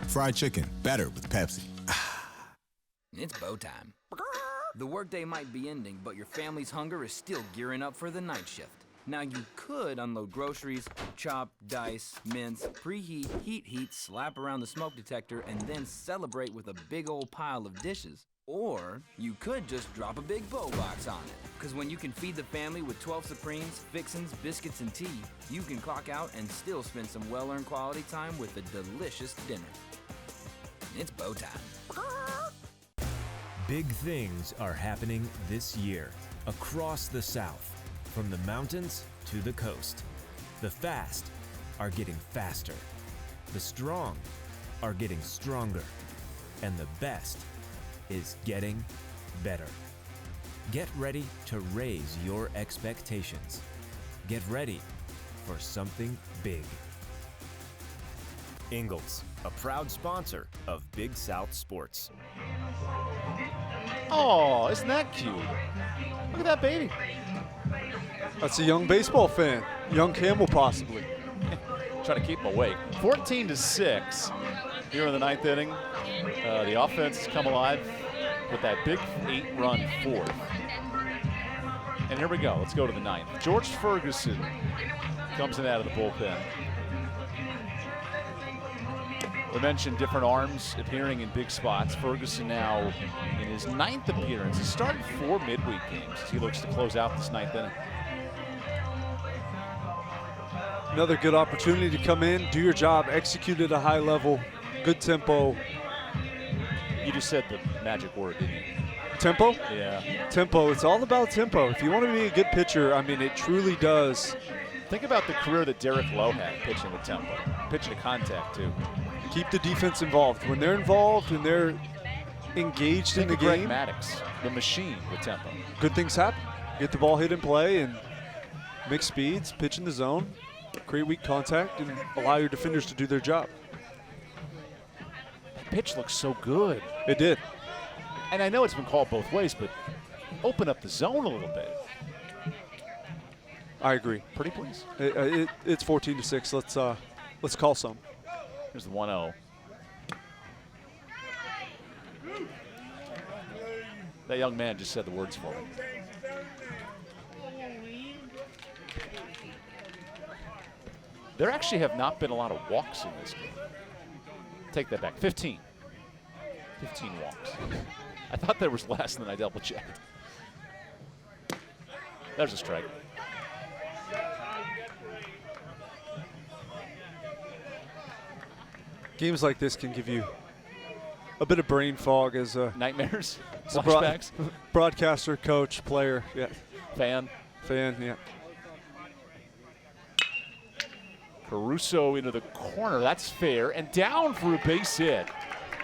[SPEAKER 21] Fried chicken, better with Pepsi.
[SPEAKER 13] It's bow time. The workday might be ending, but your family's hunger is still gearing up for the night shift. Now you could unload groceries, chop, dice, mince, preheat, heat, slap around the smoke detector, and then celebrate with a big old pile of dishes. Or you could just drop a big bow box on it. Because when you can feed the family with 12 Supremes, fixins, biscuits, and tea, you can clock out and still spend some well-earned quality time with a delicious dinner. It's bow time.
[SPEAKER 17] Big things are happening this year across the South, from the mountains to the coast. The fast are getting faster. The strong are getting stronger. And the best is getting better. Get ready to raise your expectations. Get ready for something big. Ingalls, a proud sponsor of Big South Sports.
[SPEAKER 1] Oh, isn't that cute? Look at that baby.
[SPEAKER 2] That's a young baseball fan. Young Campbell, possibly.
[SPEAKER 1] Trying to keep him awake. 14-6 here in the 9th inning. The offense has come alive with that big 8-run fourth. And here we go. Let's go to the 9th. George Ferguson comes in out of the bullpen. We mentioned different arms appearing in big spots. Ferguson now in his 9th appearance. He started 4 midweek games as he looks to close out this 9th inning.
[SPEAKER 2] Another good opportunity to come in, do your job, execute at a high level, good tempo.
[SPEAKER 1] You just said the magic word, didn't you?
[SPEAKER 2] Tempo?
[SPEAKER 1] Yeah.
[SPEAKER 2] Tempo. It's all about tempo. If you want to be a good pitcher, I mean, it truly does.
[SPEAKER 1] Think about the career that Derek Lowe had pitching with tempo, pitching to contact, too.
[SPEAKER 2] Keep the defense involved. When they're involved, when they're engaged in the game.
[SPEAKER 1] Greg Maddux, the machine with tempo.
[SPEAKER 2] Good things happen. Get the ball hit in play and mix speeds, pitch in the zone, create weak contact, and allow your defenders to do their job.
[SPEAKER 1] That pitch looks so good.
[SPEAKER 2] It did.
[SPEAKER 1] And I know it's been called both ways, but open up the zone a little bit.
[SPEAKER 2] I agree.
[SPEAKER 1] Pretty please.
[SPEAKER 2] It's 14-6. Let's call some.
[SPEAKER 1] Here's the 1-0. That young man just said the words for me. There actually have not been a lot of walks in this game. Take that back. 15. 15 walks. I thought there was less, and then I double-checked. There's a strike.
[SPEAKER 2] Games like this can give you a bit of brain fog as a
[SPEAKER 1] nightmares, flashbacks.
[SPEAKER 2] Broadcaster, coach, player, yeah.
[SPEAKER 1] Fan,
[SPEAKER 2] yeah.
[SPEAKER 1] Caruso into the corner. That's fair, and down for a base hit.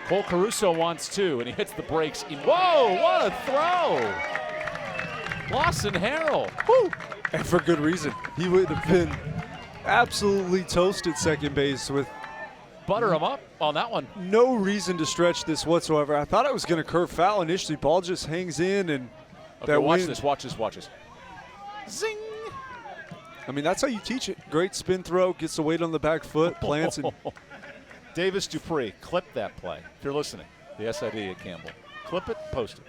[SPEAKER 1] Cole Caruso wants 2, and he hits the brakes. Whoa! What a throw! Lawson Harrell. Woo!
[SPEAKER 2] And for good reason. He would have been absolutely toasted second base with.
[SPEAKER 1] Butter him up on that one.
[SPEAKER 2] No reason to stretch this whatsoever. I thought it was going to curve foul initially. Ball just hangs in, and
[SPEAKER 1] okay,
[SPEAKER 2] that
[SPEAKER 1] watch
[SPEAKER 2] wind.
[SPEAKER 1] this. Watch this. Watch this. Zing!
[SPEAKER 2] I mean, that's how you teach it. Great spin throw, gets the weight on the back foot, plants and.
[SPEAKER 1] Davis Dupree, clip that play. If you're listening, the SID at Campbell. Clip it, post it.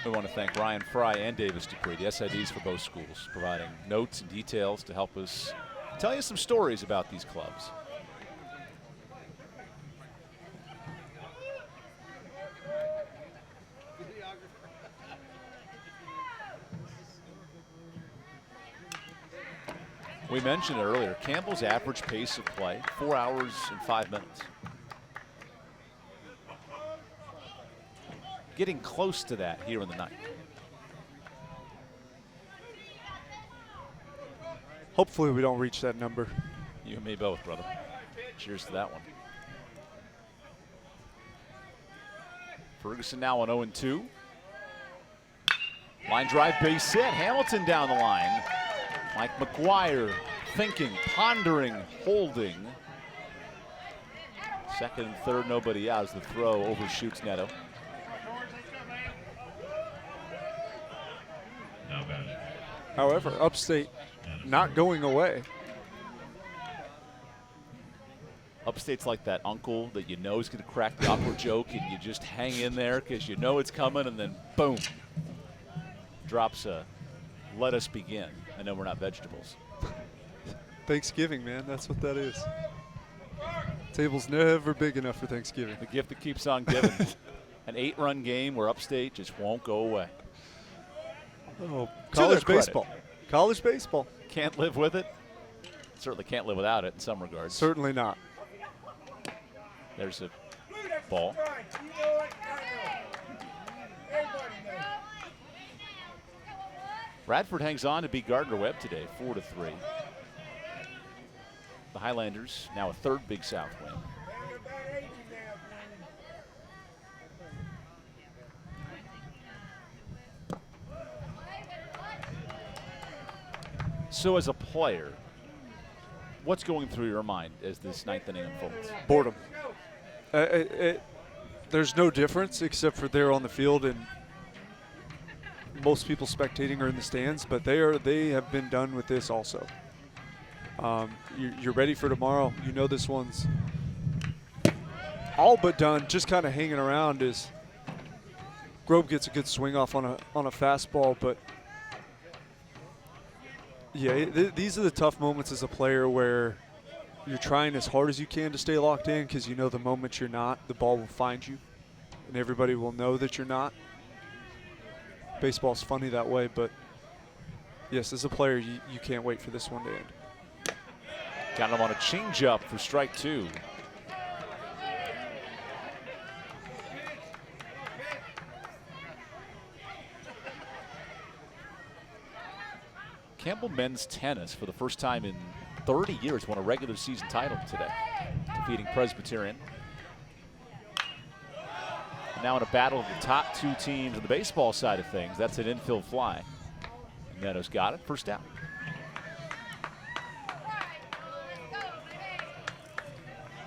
[SPEAKER 1] We want to thank Ryan Fry and Davis Dupree, the SIDs for both schools, providing notes and details to help us tell you some stories about these clubs. We mentioned it earlier, Campbell's average pace of play, 4 hours and 5 minutes. Getting close to that here in the 9th.
[SPEAKER 2] Hopefully we don't reach that number.
[SPEAKER 1] You and me both, brother. Cheers to that one. Ferguson now on 0-2. Line drive, base hit. Hamilton down the line. Mike McGuire thinking, pondering, holding. Second and third, nobody out as the throw overshoots Neto.
[SPEAKER 2] However, Upstate not going away.
[SPEAKER 1] Upstate's like that uncle that you know is going to crack the awkward joke, and you just hang in there because you know it's coming, and then boom, drops a "Let us begin." I know we're not vegetables.
[SPEAKER 2] Thanksgiving, man, that's what that is. Table's never big enough for Thanksgiving.
[SPEAKER 1] The gift that keeps on giving. An 8-run game where Upstate just won't go away.
[SPEAKER 2] Oh, college baseball. College baseball.
[SPEAKER 1] Can't live with it. Certainly can't live without it in some regards.
[SPEAKER 2] Certainly not.
[SPEAKER 1] There's a ball. Bradford hangs on to beat Gardner-Webb today, 4-3. The Highlanders now a third Big South win. So as a player, what's going through your mind as this ninth inning unfolds?
[SPEAKER 2] Boredom. There's no difference except for they're on the field and most people spectating are in the stands, but they have been done with this also. You're ready for tomorrow. You know this one's all but done. Just kind of hanging around as Grove gets a good swing off on a fastball, but yeah, these are the tough moments as a player where you're trying as hard as you can to stay locked in because you know the moment you're not, the ball will find you, and everybody will know that you're not. Baseball's funny that way, but yes, as a player, you can't wait for this one to end.
[SPEAKER 1] Got him on a changeup for strike 2. Campbell men's tennis for the first time in 30 years won a regular season title today, defeating Presbyterian. And now in a battle of the top 2 teams on the baseball side of things, that's an infield fly. Meadows got it, first down.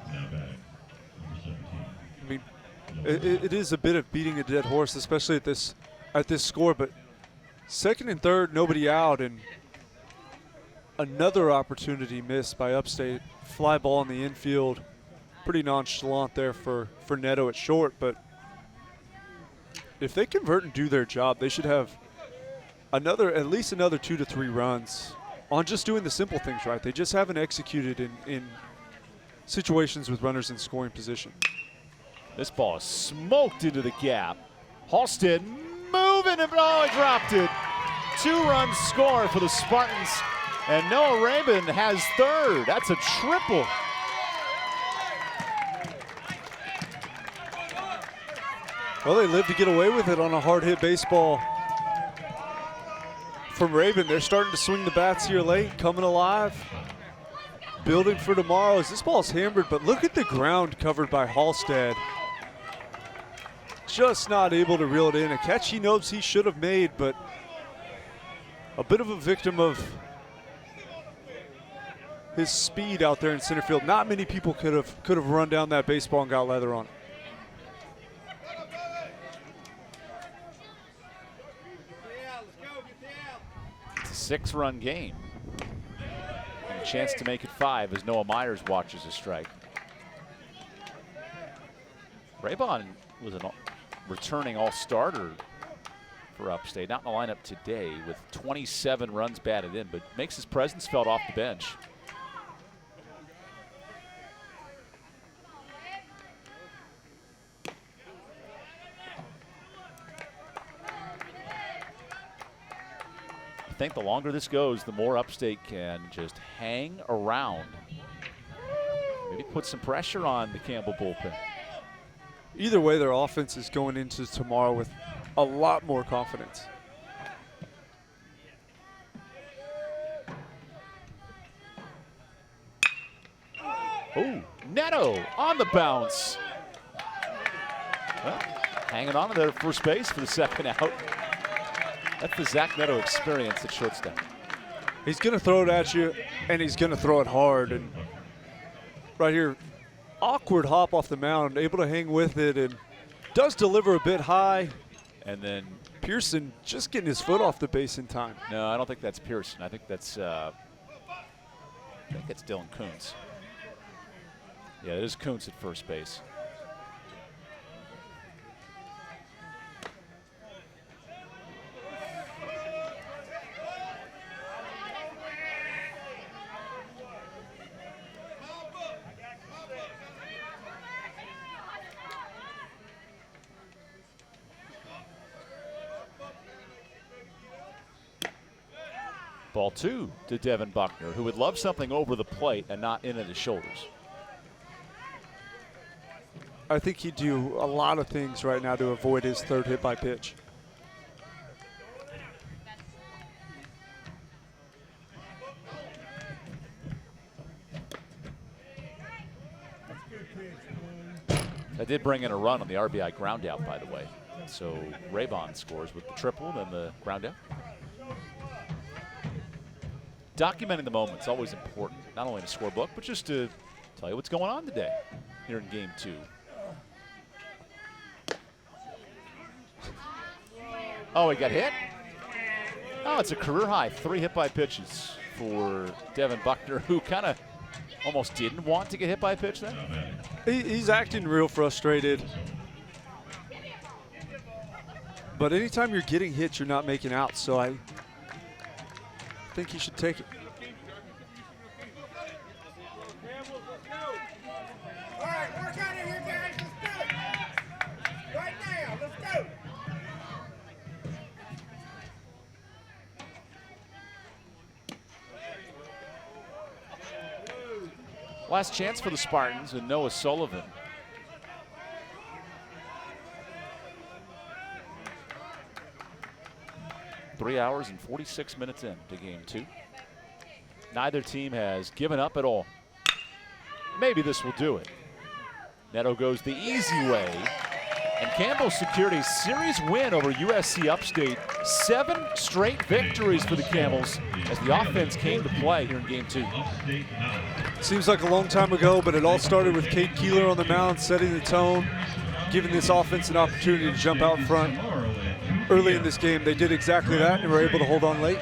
[SPEAKER 2] I mean, it is a bit of beating a dead horse, especially at this score, but second and third, nobody out, and another opportunity missed by Upstate. Fly ball in the infield. Pretty nonchalant there for Neto at short, but if they convert and do their job, they should have at least another 2 to 3 runs on just doing the simple things right. They just haven't executed in situations with runners in scoring position.
[SPEAKER 1] This ball is smoked into the gap. Halstead moving, and he dropped it. 2 runs score for the Spartans, and Noah Rabin has third. That's a triple.
[SPEAKER 2] Well, they live to get away with it on a hard hit baseball from Rabin. They're starting to swing the bats here late, coming alive, building for tomorrow. As this ball's hammered, but look at the ground covered by Halstead. Just not able to reel it in. A catch he knows he should have made, but a bit of a victim of his speed out there in center field. Not many people could have run down that baseball and got leather on it.
[SPEAKER 1] It's a 6-run game. And a chance to make it 5 as Noah Myers watches a strike. Raybon was a returning all-starter for Upstate. Not in the lineup today with 27 runs batted in, but makes his presence felt off the bench. I think the longer this goes, the more Upstate can just hang around. Maybe put some pressure on the Campbell bullpen.
[SPEAKER 2] Either way, their offense is going into tomorrow with a lot more confidence.
[SPEAKER 1] Oh, Neto on the bounce. Well, hanging on to their first base for the second out. That's the Zach Neto experience at shortstop.
[SPEAKER 2] He's going to throw it at you, and he's going to throw it hard. And right here, awkward hop off the mound, able to hang with it, and does deliver a bit high.
[SPEAKER 1] And then
[SPEAKER 2] Pearson just getting his foot off the base in time.
[SPEAKER 1] No, I don't think that's Pearson. I think that's Dylan Kuntz. Yeah, it is Kuntz at first base. Ball 2 to Devin Buckner, who would love something over the plate and not in at his shoulders.
[SPEAKER 2] I think he'd do a lot of things right now to avoid his third hit by pitch.
[SPEAKER 1] That did bring in a run on the RBI ground out, by the way. So Raybon scores with the triple, then the ground out. documenting the moment's always important, not only in a scorebook, but just to tell you what's going on today here in Game 2. Oh, he got hit? Oh, it's a career high, 3 hit-by pitches for Devin Buckner, who kind of almost didn't want to get hit by a pitch then.
[SPEAKER 2] He's acting real frustrated. But anytime you're getting hit, you're not making out, so I think he should take it.
[SPEAKER 14] All right, work out of here, guys. Let's do it. Right now, let's go.
[SPEAKER 1] Last chance for the Spartans and Noah Sullivan. Three hours and 46 minutes into Game 2. Neither team has given up at all. Maybe this will do it. Neto goes the easy way, and Campbell secured a series win over USC Upstate. 7 straight victories for the Camels as the offense came to play here in Game 2.
[SPEAKER 2] Seems like a long time ago, but it all started with Cade Keeler on the mound, setting the tone, giving this offense an opportunity to jump out front. Early in this game, they did exactly that and were able to hold on late.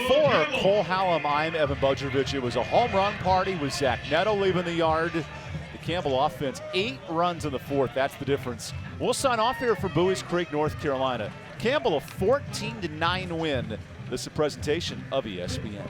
[SPEAKER 1] For Cole Hallam, I'm Evan Budrovich. It was a home run party with Zach Neto leaving the yard. The Campbell offense, 8 runs in the 4th. That's the difference. We'll sign off here for Buies Creek, North Carolina. Campbell a 14-9 win. This is a presentation of ESPN.